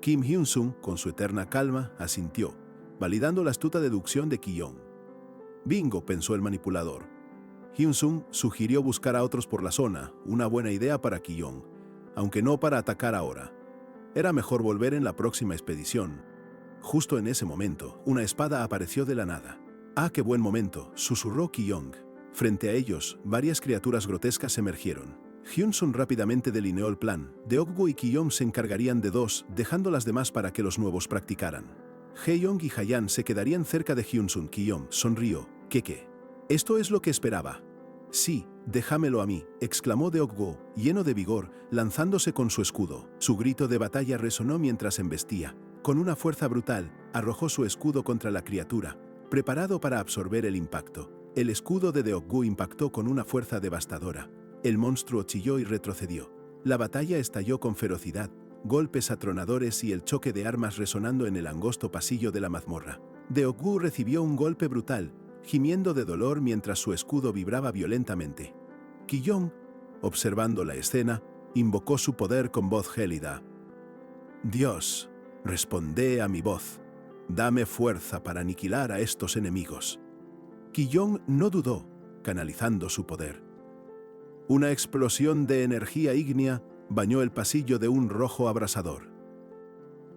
Kim Hyun-sung, con su eterna calma, asintió, validando la astuta deducción de Ki-yong. «Bingo», pensó el manipulador. Hyun-sung sugirió buscar a otros por la zona, una buena idea para Ki-yong, aunque no para atacar ahora. Era mejor volver en la próxima expedición. Justo en ese momento, una espada apareció de la nada. «¡Ah, qué buen momento!», susurró Ki-yong. Frente a ellos, varias criaturas grotescas emergieron. Hyun-sung rápidamente delineó el plan. Deok-gu y Ki-yong se encargarían de dos, dejando las demás para que los nuevos practicaran. Hye-yong y Ha-yan se quedarían cerca de Hyun-sung. Ki-yong sonrió. «¿Qué? Esto es lo que esperaba». «Sí, déjamelo a mí», exclamó Deok-gu, lleno de vigor, lanzándose con su escudo. Su grito de batalla resonó mientras embestía. Con una fuerza brutal, arrojó su escudo contra la criatura, preparado para absorber el impacto. El escudo de Deok-gu impactó con una fuerza devastadora. El monstruo chilló y retrocedió. La batalla estalló con ferocidad, golpes atronadores y el choque de armas resonando en el angosto pasillo de la mazmorra. Deok-gu recibió un golpe brutal, gimiendo de dolor mientras su escudo vibraba violentamente. Ki-yong, observando la escena, invocó su poder con voz gélida. «Dios, responde a mi voz. Dame fuerza para aniquilar a estos enemigos». Ki-yong no dudó, canalizando su poder. Una explosión de energía ígnea bañó el pasillo de un rojo abrasador.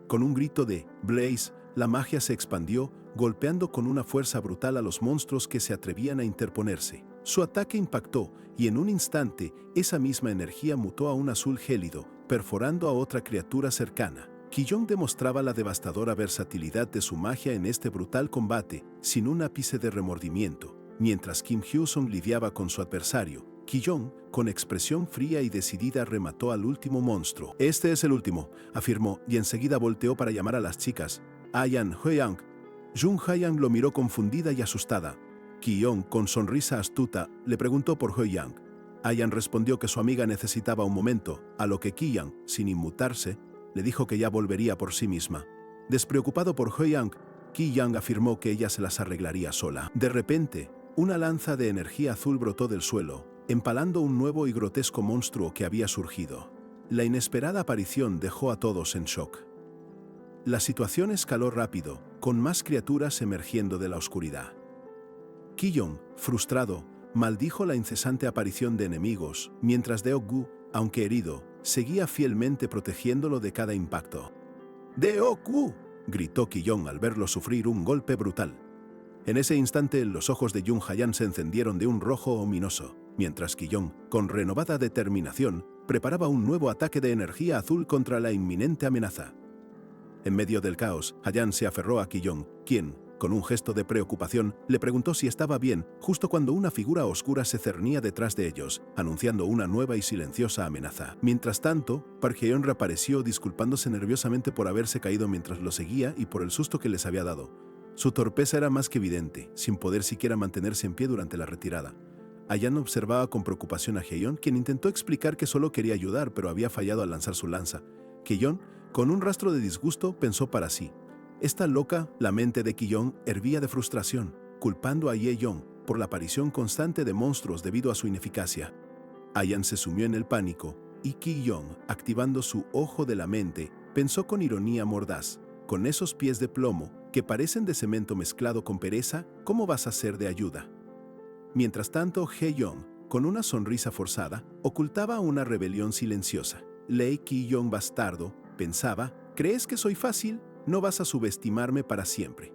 Con un grito de «Blaze», la magia se expandió, golpeando con una fuerza brutal a los monstruos que se atrevían a interponerse. Su ataque impactó, y en un instante, esa misma energía mutó a un azul gélido, perforando a otra criatura cercana. Ki-yong demostraba la devastadora versatilidad de su magia en este brutal combate, sin un ápice de remordimiento. Mientras Kim Hyun-sung lidiaba con su adversario, Ki-yong, con expresión fría y decidida, remató al último monstruo. «Este es el último», afirmó, y enseguida volteó para llamar a las chicas. Ayan, Hoeyang. Jung Haeyang lo miró confundida y asustada. Ki-yong, con sonrisa astuta, le preguntó por Hoeyang. Ayan respondió que su amiga necesitaba un momento, a lo que Ki-yong, sin inmutarse, le dijo que ya volvería por sí misma. Despreocupado por Hoeyang, Ki-yong afirmó que ella se las arreglaría sola. De repente, una lanza de energía azul brotó del suelo, empalando un nuevo y grotesco monstruo que había surgido. La inesperada aparición dejó a todos en shock. La situación escaló rápido, con más criaturas emergiendo de la oscuridad. Ki-yong, frustrado, maldijo la incesante aparición de enemigos, mientras Deok-gu, aunque herido, seguía fielmente protegiéndolo de cada impacto. «¡Deok-gu!», gritó Ki-yong al verlo sufrir un golpe brutal. En ese instante, los ojos de Jung Hayan se encendieron de un rojo ominoso, mientras Ki-yong, con renovada determinación, preparaba un nuevo ataque de energía azul contra la inminente amenaza. En medio del caos, Hayan se aferró a Ki-yong, quien, con un gesto de preocupación, le preguntó si estaba bien, justo cuando una figura oscura se cernía detrás de ellos, anunciando una nueva y silenciosa amenaza. Mientras tanto, Park Hye-yeon reapareció disculpándose nerviosamente por haberse caído mientras lo seguía y por el susto que les había dado. Su torpeza era más que evidente, sin poder siquiera mantenerse en pie durante la retirada. Ayan observaba con preocupación a Hye-yeon, quien intentó explicar que solo quería ayudar, pero había fallado al lanzar su lanza. Hye-yeon, con un rastro de disgusto, pensó para sí. Esta loca, la mente de Ki-yong hervía de frustración, culpando a Hye-yeon por la aparición constante de monstruos debido a su ineficacia. Ayan se sumió en el pánico, y Ki-yong, activando su ojo de la mente, pensó con ironía mordaz: «Con esos pies de plomo, que parecen de cemento mezclado con pereza, ¿cómo vas a ser de ayuda?». Mientras tanto, Hye-yeon, con una sonrisa forzada, ocultaba una rebelión silenciosa. «Lei Ki-yong bastardo», pensaba, «¿crees que soy fácil? No vas a subestimarme para siempre».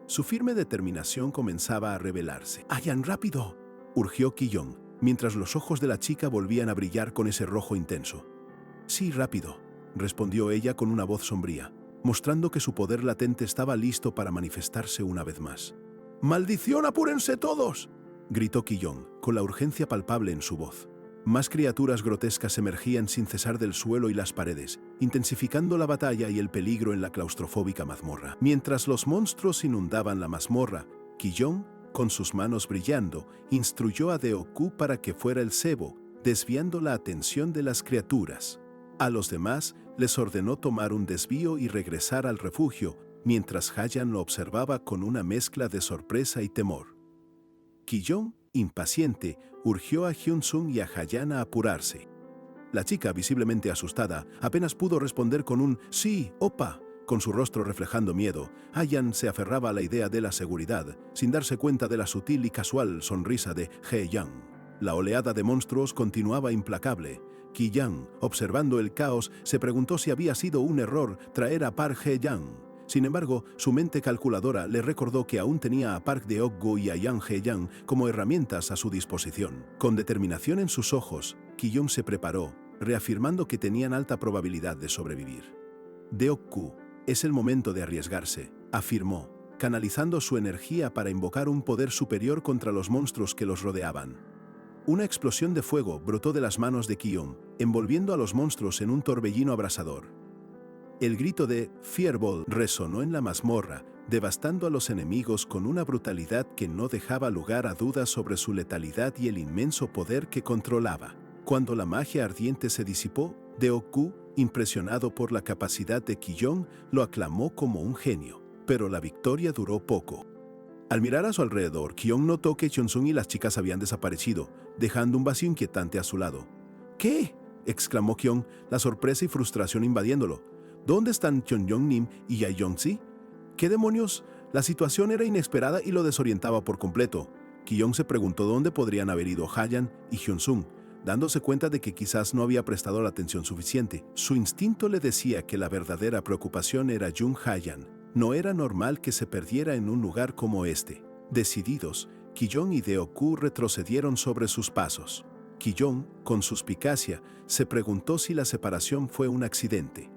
Su firme determinación comenzaba a revelarse. «Ayan, rápido», urgió Ki-yong, mientras los ojos de la chica volvían a brillar con ese rojo intenso. «Sí, rápido», respondió ella con una voz sombría, mostrando que su poder latente estaba listo para manifestarse una vez más. «¡Maldición, apúrense todos!», gritó Ki-yong, con la urgencia palpable en su voz. Más criaturas grotescas emergían sin cesar del suelo y las paredes, intensificando la batalla y el peligro en la claustrofóbica mazmorra. Mientras los monstruos inundaban la mazmorra, Ki-yong, con sus manos brillando, instruyó a Deok-gu para que fuera el cebo, desviando la atención de las criaturas. A los demás les ordenó tomar un desvío y regresar al refugio, mientras Hayan lo observaba con una mezcla de sorpresa y temor. Ki-yong, impaciente, urgió a Hyun-sung y a Hayan a apurarse. La chica, visiblemente asustada, apenas pudo responder con un «sí, opa». Con su rostro reflejando miedo, Hayan se aferraba a la idea de la seguridad, sin darse cuenta de la sutil y casual sonrisa de Hye-yeon. La oleada de monstruos continuaba implacable. Ki-yong, observando el caos, se preguntó si había sido un error traer a Park Hye-yeon. Sin embargo, su mente calculadora le recordó que aún tenía a Park Deok-gu y a Yang Hye-yeon como herramientas a su disposición. Con determinación en sus ojos, Ki-yong se preparó, reafirmando que tenían alta probabilidad de sobrevivir. «Deok-gu, es el momento de arriesgarse», afirmó, canalizando su energía para invocar un poder superior contra los monstruos que los rodeaban. Una explosión de fuego brotó de las manos de Ki-yong, envolviendo a los monstruos en un torbellino abrasador. El grito de «Fireball» resonó en la mazmorra, devastando a los enemigos con una brutalidad que no dejaba lugar a dudas sobre su letalidad y el inmenso poder que controlaba. Cuando la magia ardiente se disipó, Deok-gu, impresionado por la capacidad de Ki-yong, lo aclamó como un genio. Pero la victoria duró poco. Al mirar a su alrededor, Ki-yong notó que Hyun-sung y las chicas habían desaparecido, dejando un vacío inquietante a su lado. «¿Qué?», exclamó Ki-yong, la sorpresa y frustración invadiéndolo. «¿Dónde están Cheon-yong-nim y Jae-yong-si? ¿Qué demonios?». La situación era inesperada y lo desorientaba por completo. Ki-yong se preguntó dónde podrían haber ido Hayan y Hyun-sung, dándose cuenta de que quizás no había prestado la atención suficiente. Su instinto le decía que la verdadera preocupación era Jung Hayan. No era normal que se perdiera en un lugar como este. Decididos, Ki-yong y Deok-gu retrocedieron sobre sus pasos. Ki-yong, con suspicacia, se preguntó si la separación fue un accidente.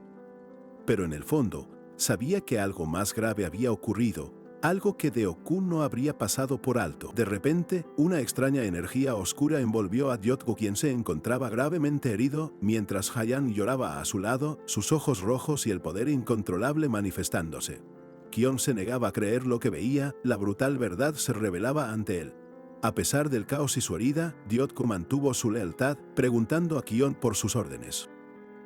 Pero en el fondo, sabía que algo más grave había ocurrido, algo que Deoku no habría pasado por alto. De repente, una extraña energía oscura envolvió a Ryotgo, quien se encontraba gravemente herido, mientras Hayan lloraba a su lado, sus ojos rojos y el poder incontrolable manifestándose. Kion se negaba a creer lo que veía, la brutal verdad se revelaba ante él. A pesar del caos y su herida, Ryotgo mantuvo su lealtad, preguntando a Kion por sus órdenes.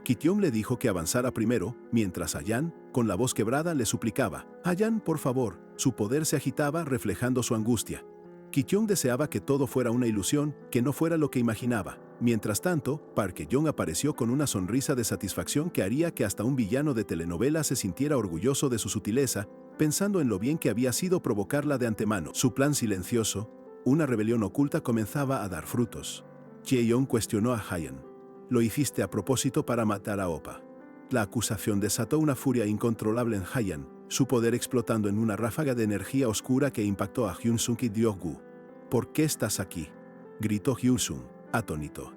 Kion le dijo que avanzara primero, mientras Hayan, con la voz quebrada, le suplicaba: «Hayan, por favor». Su poder se agitaba, reflejando su angustia. Kion deseaba que todo fuera una ilusión, que no fuera lo que imaginaba. Mientras tanto, Park Hae-young apareció con una sonrisa de satisfacción que haría que hasta un villano de telenovela se sintiera orgulloso de su sutileza, pensando en lo bien que había sido provocarla de antemano. Su plan silencioso, una rebelión oculta, comenzaba a dar frutos. Hae-young cuestionó a Hayan: «¿Lo hiciste a propósito para matar a Oppa?». La acusación desató una furia incontrolable en Hayan, su poder explotando en una ráfaga de energía oscura que impactó a Hyun-sung y Ryotgo. «¿Por qué estás aquí?», gritó Hyun-sung, atónito.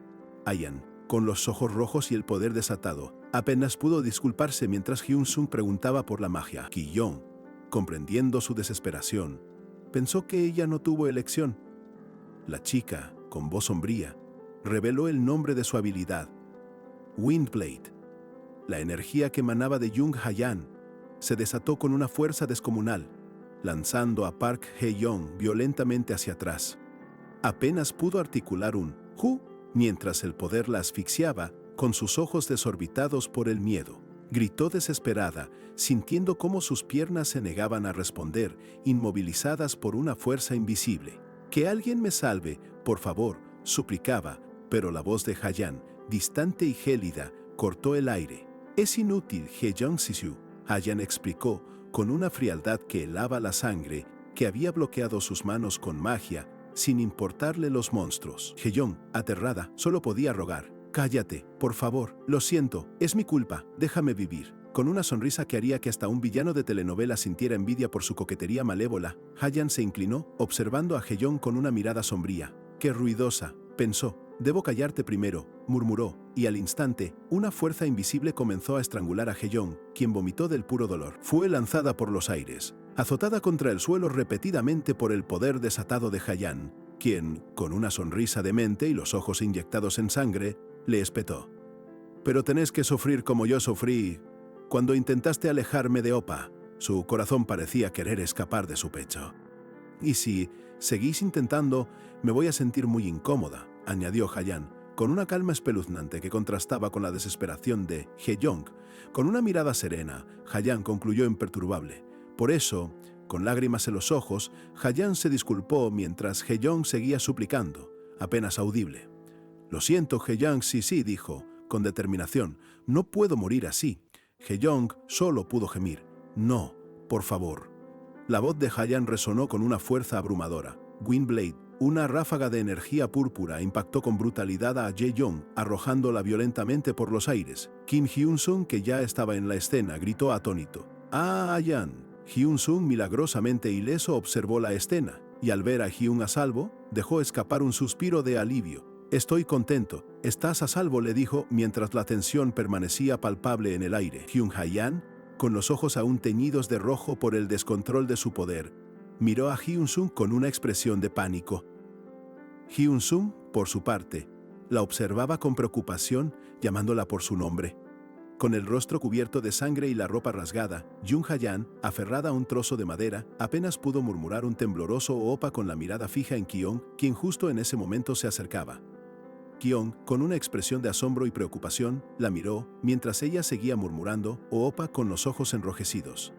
Hayan, con los ojos rojos y el poder desatado, apenas pudo disculparse mientras Hyun-sung preguntaba por la magia. Kion, comprendiendo su desesperación, pensó que ella no tuvo elección. La chica, con voz sombría, reveló el nombre de su habilidad: Windblade. La energía que emanaba de Jung Hayan se desató con una fuerza descomunal, lanzando a Park Hae-young violentamente hacia atrás. Apenas pudo articular un «hu» mientras el poder la asfixiaba, con sus ojos desorbitados por el miedo. Gritó desesperada, sintiendo cómo sus piernas se negaban a responder, inmovilizadas por una fuerza invisible. «Que alguien me salve, por favor», suplicaba, pero la voz de Hayan, distante y gélida, cortó el aire. «Es inútil, Hae-young-sisyu», Hayan explicó, con una frialdad que helaba la sangre, que había bloqueado sus manos con magia, sin importarle los monstruos. Hae-young, aterrada, solo podía rogar: «Cállate, por favor, lo siento, es mi culpa, déjame vivir». Con una sonrisa que haría que hasta un villano de telenovela sintiera envidia por su coquetería malévola, Hayan se inclinó, observando a Hae-young con una mirada sombría. «Qué ruidosa», pensó. «Debo callarte primero», murmuró, y al instante, una fuerza invisible comenzó a estrangular a Hae-young, quien vomitó del puro dolor. Fue lanzada por los aires, azotada contra el suelo repetidamente por el poder desatado de Hayan, quien, con una sonrisa demente y los ojos inyectados en sangre, le espetó: «Pero tenés que sufrir como yo sufrí cuando intentaste alejarme de Oppa». Su corazón parecía querer escapar de su pecho. «Y si seguís intentando, me voy a sentir muy incómoda», añadió Hayan, con una calma espeluznante que contrastaba con la desesperación de Hae-young. Con una mirada serena, Hayan concluyó imperturbable: «Por eso», con lágrimas en los ojos, Hayan se disculpó mientras Hae-young seguía suplicando, apenas audible. «Lo siento, Hae-young, sí», dijo, con determinación, «no puedo morir así». Hae-young solo pudo gemir: «No, por favor». La voz de Hayan resonó con una fuerza abrumadora. Windblade, una ráfaga de energía púrpura, impactó con brutalidad a Hae-young, arrojándola violentamente por los aires. Kim Hyun-sung, que ya estaba en la escena, gritó atónito: «¡Ah, Hayan!». Hyun-sung, milagrosamente ileso, observó la escena, y al ver a Hyun a salvo, dejó escapar un suspiro de alivio. «Estoy contento, estás a salvo», le dijo, mientras la tensión permanecía palpable en el aire. Hyun Hayan, con los ojos aún teñidos de rojo por el descontrol de su poder, miró a Hyun-sung con una expresión de pánico. Hyun-sung, por su parte, la observaba con preocupación, llamándola por su nombre. Con el rostro cubierto de sangre y la ropa rasgada, Jung Hayan, aferrada a un trozo de madera, apenas pudo murmurar un tembloroso Oppa con la mirada fija en Kion, quien justo en ese momento se acercaba. Kion, con una expresión de asombro y preocupación, la miró, mientras ella seguía murmurando Oppa con los ojos enrojecidos.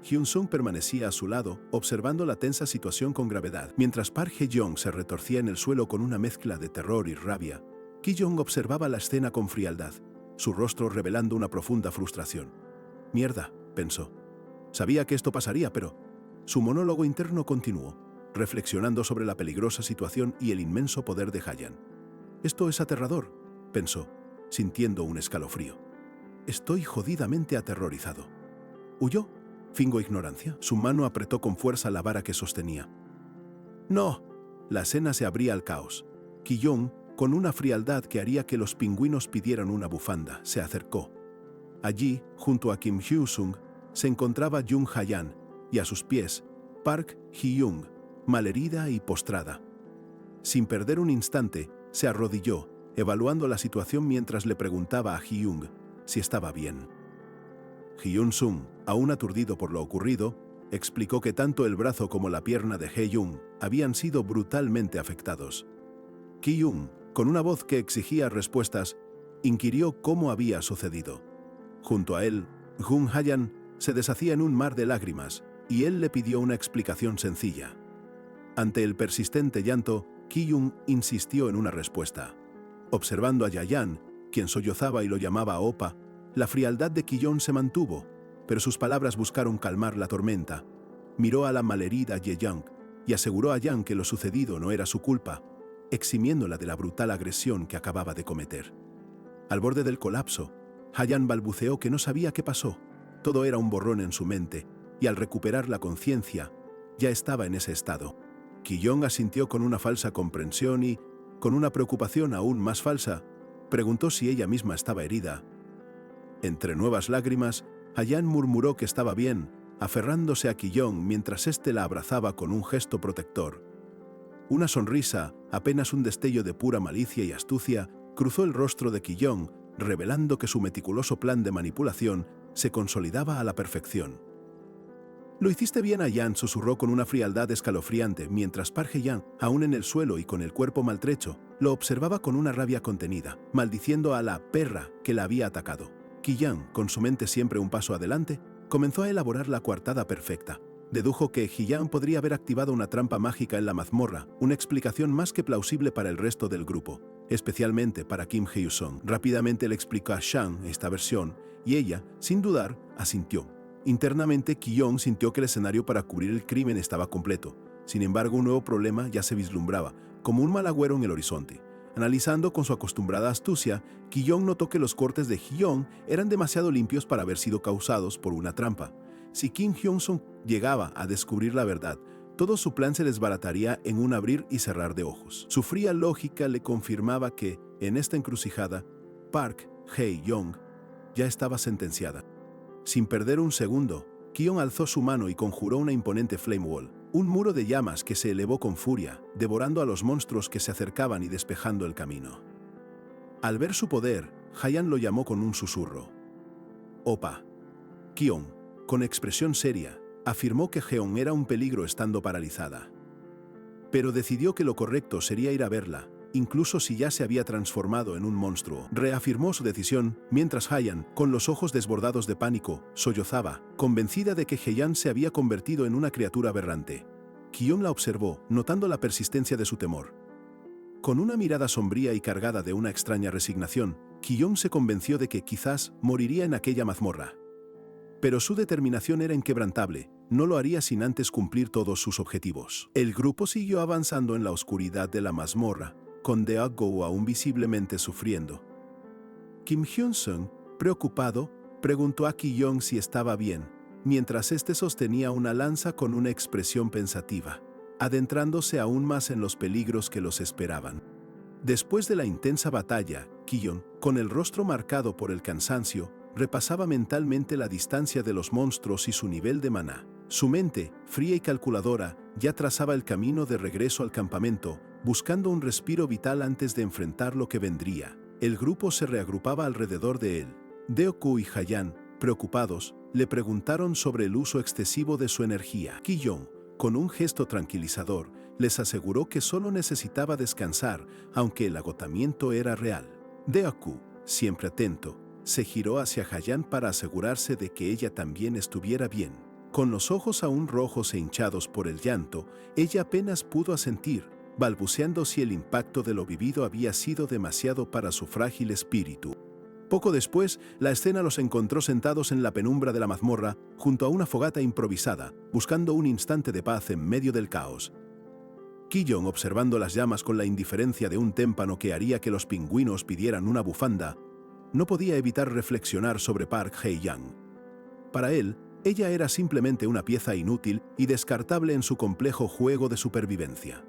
Hyun-sung permanecía a su lado, observando la tensa situación con gravedad. Mientras Park Hae-young se retorcía en el suelo con una mezcla de terror y rabia, Ki-young observaba la escena con frialdad, su rostro revelando una profunda frustración. «Mierda», pensó. Sabía que esto pasaría, pero... Su monólogo interno continuó, reflexionando sobre la peligrosa situación y el inmenso poder de Hayan. «Esto es aterrador», pensó, sintiendo un escalofrío. «Estoy jodidamente aterrorizado». Huyó. Fingió ignorancia. Su mano apretó con fuerza la vara que sostenía. «No». La escena se abría al caos. Ki-young, con una frialdad que haría que los pingüinos pidieran una bufanda, se acercó. Allí, junto a Kim Hyun-sung, se encontraba Jung Hayan, y a sus pies, Park Hee-young, malherida y postrada. Sin perder un instante, se arrodilló, evaluando la situación mientras le preguntaba a Hee-young si estaba bien. Hyun-sung, aún aturdido por lo ocurrido, explicó que tanto el brazo como la pierna de Hee-young habían sido brutalmente afectados. Ki-young, con una voz que exigía respuestas, inquirió cómo había sucedido. Junto a él, Gun Hayan se deshacía en un mar de lágrimas, y él le pidió una explicación sencilla. Ante el persistente llanto, Ki-young insistió en una respuesta. Observando a Yayan, quien sollozaba y lo llamaba Opa, la frialdad de Ki-young se mantuvo, pero sus palabras buscaron calmar la tormenta. Miró a la malherida Ye-young y aseguró a Yang que lo sucedido no era su culpa, eximiéndola de la brutal agresión que acababa de cometer. Al borde del colapso, Hayan balbuceó que no sabía qué pasó. Todo era un borrón en su mente, y al recuperar la conciencia, ya estaba en ese estado. Ki-young asintió con una falsa comprensión y, con una preocupación aún más falsa, preguntó si ella misma estaba herida. Entre nuevas lágrimas, Hayan murmuró que estaba bien, aferrándose a Ki-young mientras éste la abrazaba con un gesto protector. Una sonrisa, apenas un destello de pura malicia y astucia, cruzó el rostro de Ki-young, revelando que su meticuloso plan de manipulación se consolidaba a la perfección. «Lo hiciste bien», Hayan susurró con una frialdad escalofriante, mientras Park Hae-young, aún en el suelo y con el cuerpo maltrecho, lo observaba con una rabia contenida, maldiciendo a la perra que la había atacado. Ki-young, con su mente siempre un paso adelante, comenzó a elaborar la coartada perfecta. Dedujo que Hee-young podría haber activado una trampa mágica en la mazmorra, una explicación más que plausible para el resto del grupo, especialmente para Kim Hye-sung. Rápidamente le explicó a Shang esta versión, y ella, sin dudar, asintió. Internamente, Ki-young sintió que el escenario para cubrir el crimen estaba completo. Sin embargo, un nuevo problema ya se vislumbraba, como un mal agüero en el horizonte. Analizando con su acostumbrada astucia, Ki-young notó que los cortes de Hee-young eran demasiado limpios para haber sido causados por una trampa. Si Kim Hyun-sung llegaba a descubrir la verdad, todo su plan se desbarataría en un abrir y cerrar de ojos. Su fría lógica le confirmaba que, en esta encrucijada, Park Hae-young ya estaba sentenciada. Sin perder un segundo, Ki-young alzó su mano y conjuró una imponente flame wall, un muro de llamas que se elevó con furia, devorando a los monstruos que se acercaban y despejando el camino. Al ver su poder, Hayan lo llamó con un susurro. «Opa». Ki-young, con expresión seria, afirmó que Jeon era un peligro estando paralizada. Pero decidió que lo correcto sería ir a verla, incluso si ya se había transformado en un monstruo. Reafirmó su decisión, mientras Hayan, con los ojos desbordados de pánico, sollozaba, convencida de que Hayan se había convertido en una criatura aberrante. Ki-young la observó, notando la persistencia de su temor. Con una mirada sombría y cargada de una extraña resignación, Ki-young se convenció de que quizás moriría en aquella mazmorra. Pero su determinación era inquebrantable, no lo haría sin antes cumplir todos sus objetivos. El grupo siguió avanzando en la oscuridad de la mazmorra, con Deok-go aún visiblemente sufriendo. Kim Hyun-sung, preocupado, preguntó a Ki-young si estaba bien, mientras éste sostenía una lanza con una expresión pensativa, adentrándose aún más en los peligros que los esperaban. Después de la intensa batalla, Ki-young, con el rostro marcado por el cansancio, repasaba mentalmente la distancia de los monstruos y su nivel de maná. Su mente, fría y calculadora, ya trazaba el camino de regreso al campamento, buscando un respiro vital antes de enfrentar lo que vendría. El grupo se reagrupaba alrededor de él. Deok-gu y Hayan, preocupados, le preguntaron sobre el uso excesivo de su energía. Ki-young, con un gesto tranquilizador, les aseguró que solo necesitaba descansar, aunque el agotamiento era real. Deok-gu, siempre atento, se giró hacia Hayan para asegurarse de que ella también estuviera bien. Con los ojos aún rojos e hinchados por el llanto, ella apenas pudo asentir, balbuceando si el impacto de lo vivido había sido demasiado para su frágil espíritu. Poco después, la escena los encontró sentados en la penumbra de la mazmorra, junto a una fogata improvisada, buscando un instante de paz en medio del caos. Ki-young, observando las llamas con la indiferencia de un témpano que haría que los pingüinos pidieran una bufanda, no podía evitar reflexionar sobre Park Hae-young. Para él, ella era simplemente una pieza inútil y descartable en su complejo juego de supervivencia.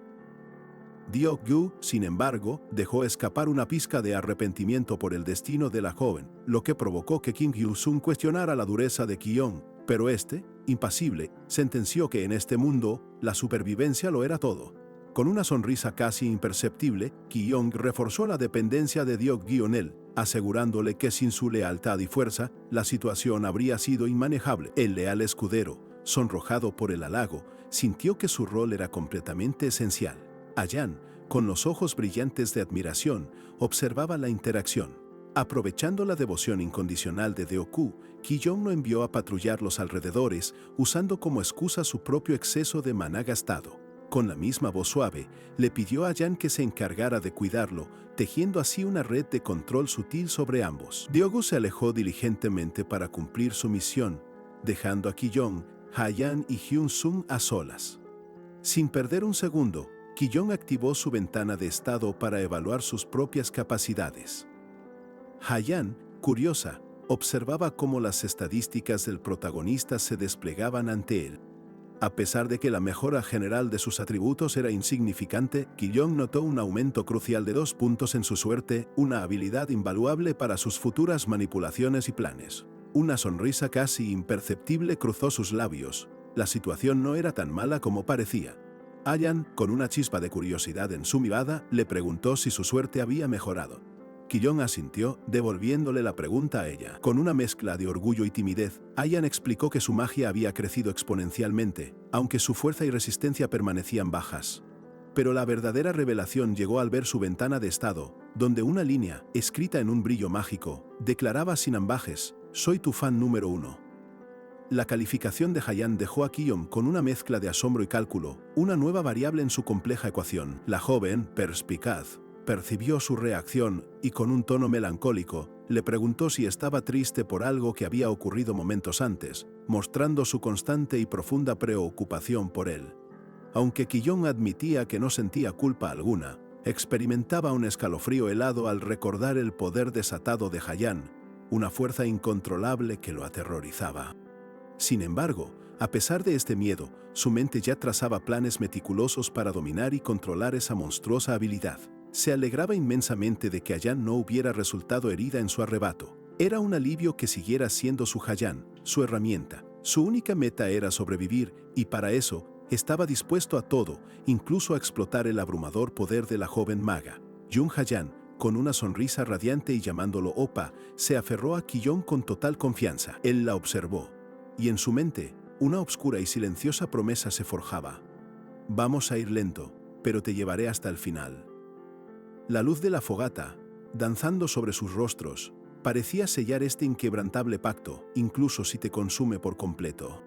Deok-gu, sin embargo, dejó escapar una pizca de arrepentimiento por el destino de la joven, lo que provocó que Kim Hyun-sung cuestionara la dureza de Ki-young, Pero este, impasible, sentenció que en este mundo, la supervivencia lo era todo. Con una sonrisa casi imperceptible, Ki-yong reforzó la dependencia de Deok-gyeon, asegurándole que sin su lealtad y fuerza, la situación habría sido inmanejable. El leal escudero, sonrojado por el halago, sintió que su rol era completamente esencial. Ayan, con los ojos brillantes de admiración, observaba la interacción. Aprovechando la devoción incondicional de Deok-gu, Ki-yong lo envió a patrullar los alrededores, usando como excusa su propio exceso de maná gastado. Con la misma voz suave, le pidió a Ayan que se encargara de cuidarlo, tejiendo así una red de control sutil sobre ambos. Deok-gu se alejó diligentemente para cumplir su misión, dejando a Ki-yong, Ha-yan y Hyun-sung a solas. Sin perder un segundo, Ki-yong activó su ventana de estado para evaluar sus propias capacidades. Ha-yan, curiosa, observaba cómo las estadísticas del protagonista se desplegaban ante él. A pesar de que la mejora general de sus atributos era insignificante, Ki-yong notó un aumento crucial de 2 puntos en su suerte, una habilidad invaluable para sus futuras manipulaciones y planes. Una sonrisa casi imperceptible cruzó sus labios. La situación no era tan mala como parecía. Ha-yan, con una chispa de curiosidad en su mirada, le preguntó si su suerte había mejorado. Ki-yong asintió, devolviéndole la pregunta a ella. Con una mezcla de orgullo y timidez, Ha-yan explicó que su magia había crecido exponencialmente, aunque su fuerza y resistencia permanecían bajas. Pero la verdadera revelación llegó al ver su ventana de estado, donde una línea, escrita en un brillo mágico, declaraba sin ambajes: «Soy tu fan número 1». La calificación de Ha-yan dejó a Ki-yong con una mezcla de asombro y cálculo, una nueva variable en su compleja ecuación. La joven, perspicaz, percibió su reacción y con un tono melancólico, le preguntó si estaba triste por algo que había ocurrido momentos antes, mostrando su constante y profunda preocupación por él. Aunque Ki-yong admitía que no sentía culpa alguna, experimentaba un escalofrío helado al recordar el poder desatado de Ha-yan, una fuerza incontrolable que lo aterrorizaba. Sin embargo, a pesar de este miedo, su mente ya trazaba planes meticulosos para dominar y controlar esa monstruosa habilidad. Se alegraba inmensamente de que Ha-yan no hubiera resultado herida en su arrebato. Era un alivio que siguiera siendo su Ha-yan, su herramienta. Su única meta era sobrevivir, y para eso, estaba dispuesto a todo, incluso a explotar el abrumador poder de la joven maga. Jung Ha-yan, con una sonrisa radiante y llamándolo Opa, se aferró a Ki-yong con total confianza. Él la observó, y en su mente, una oscura y silenciosa promesa se forjaba. «Vamos a ir lento, pero te llevaré hasta el final». La luz de la fogata, danzando sobre sus rostros, parecía sellar este inquebrantable pacto, incluso si te consume por completo.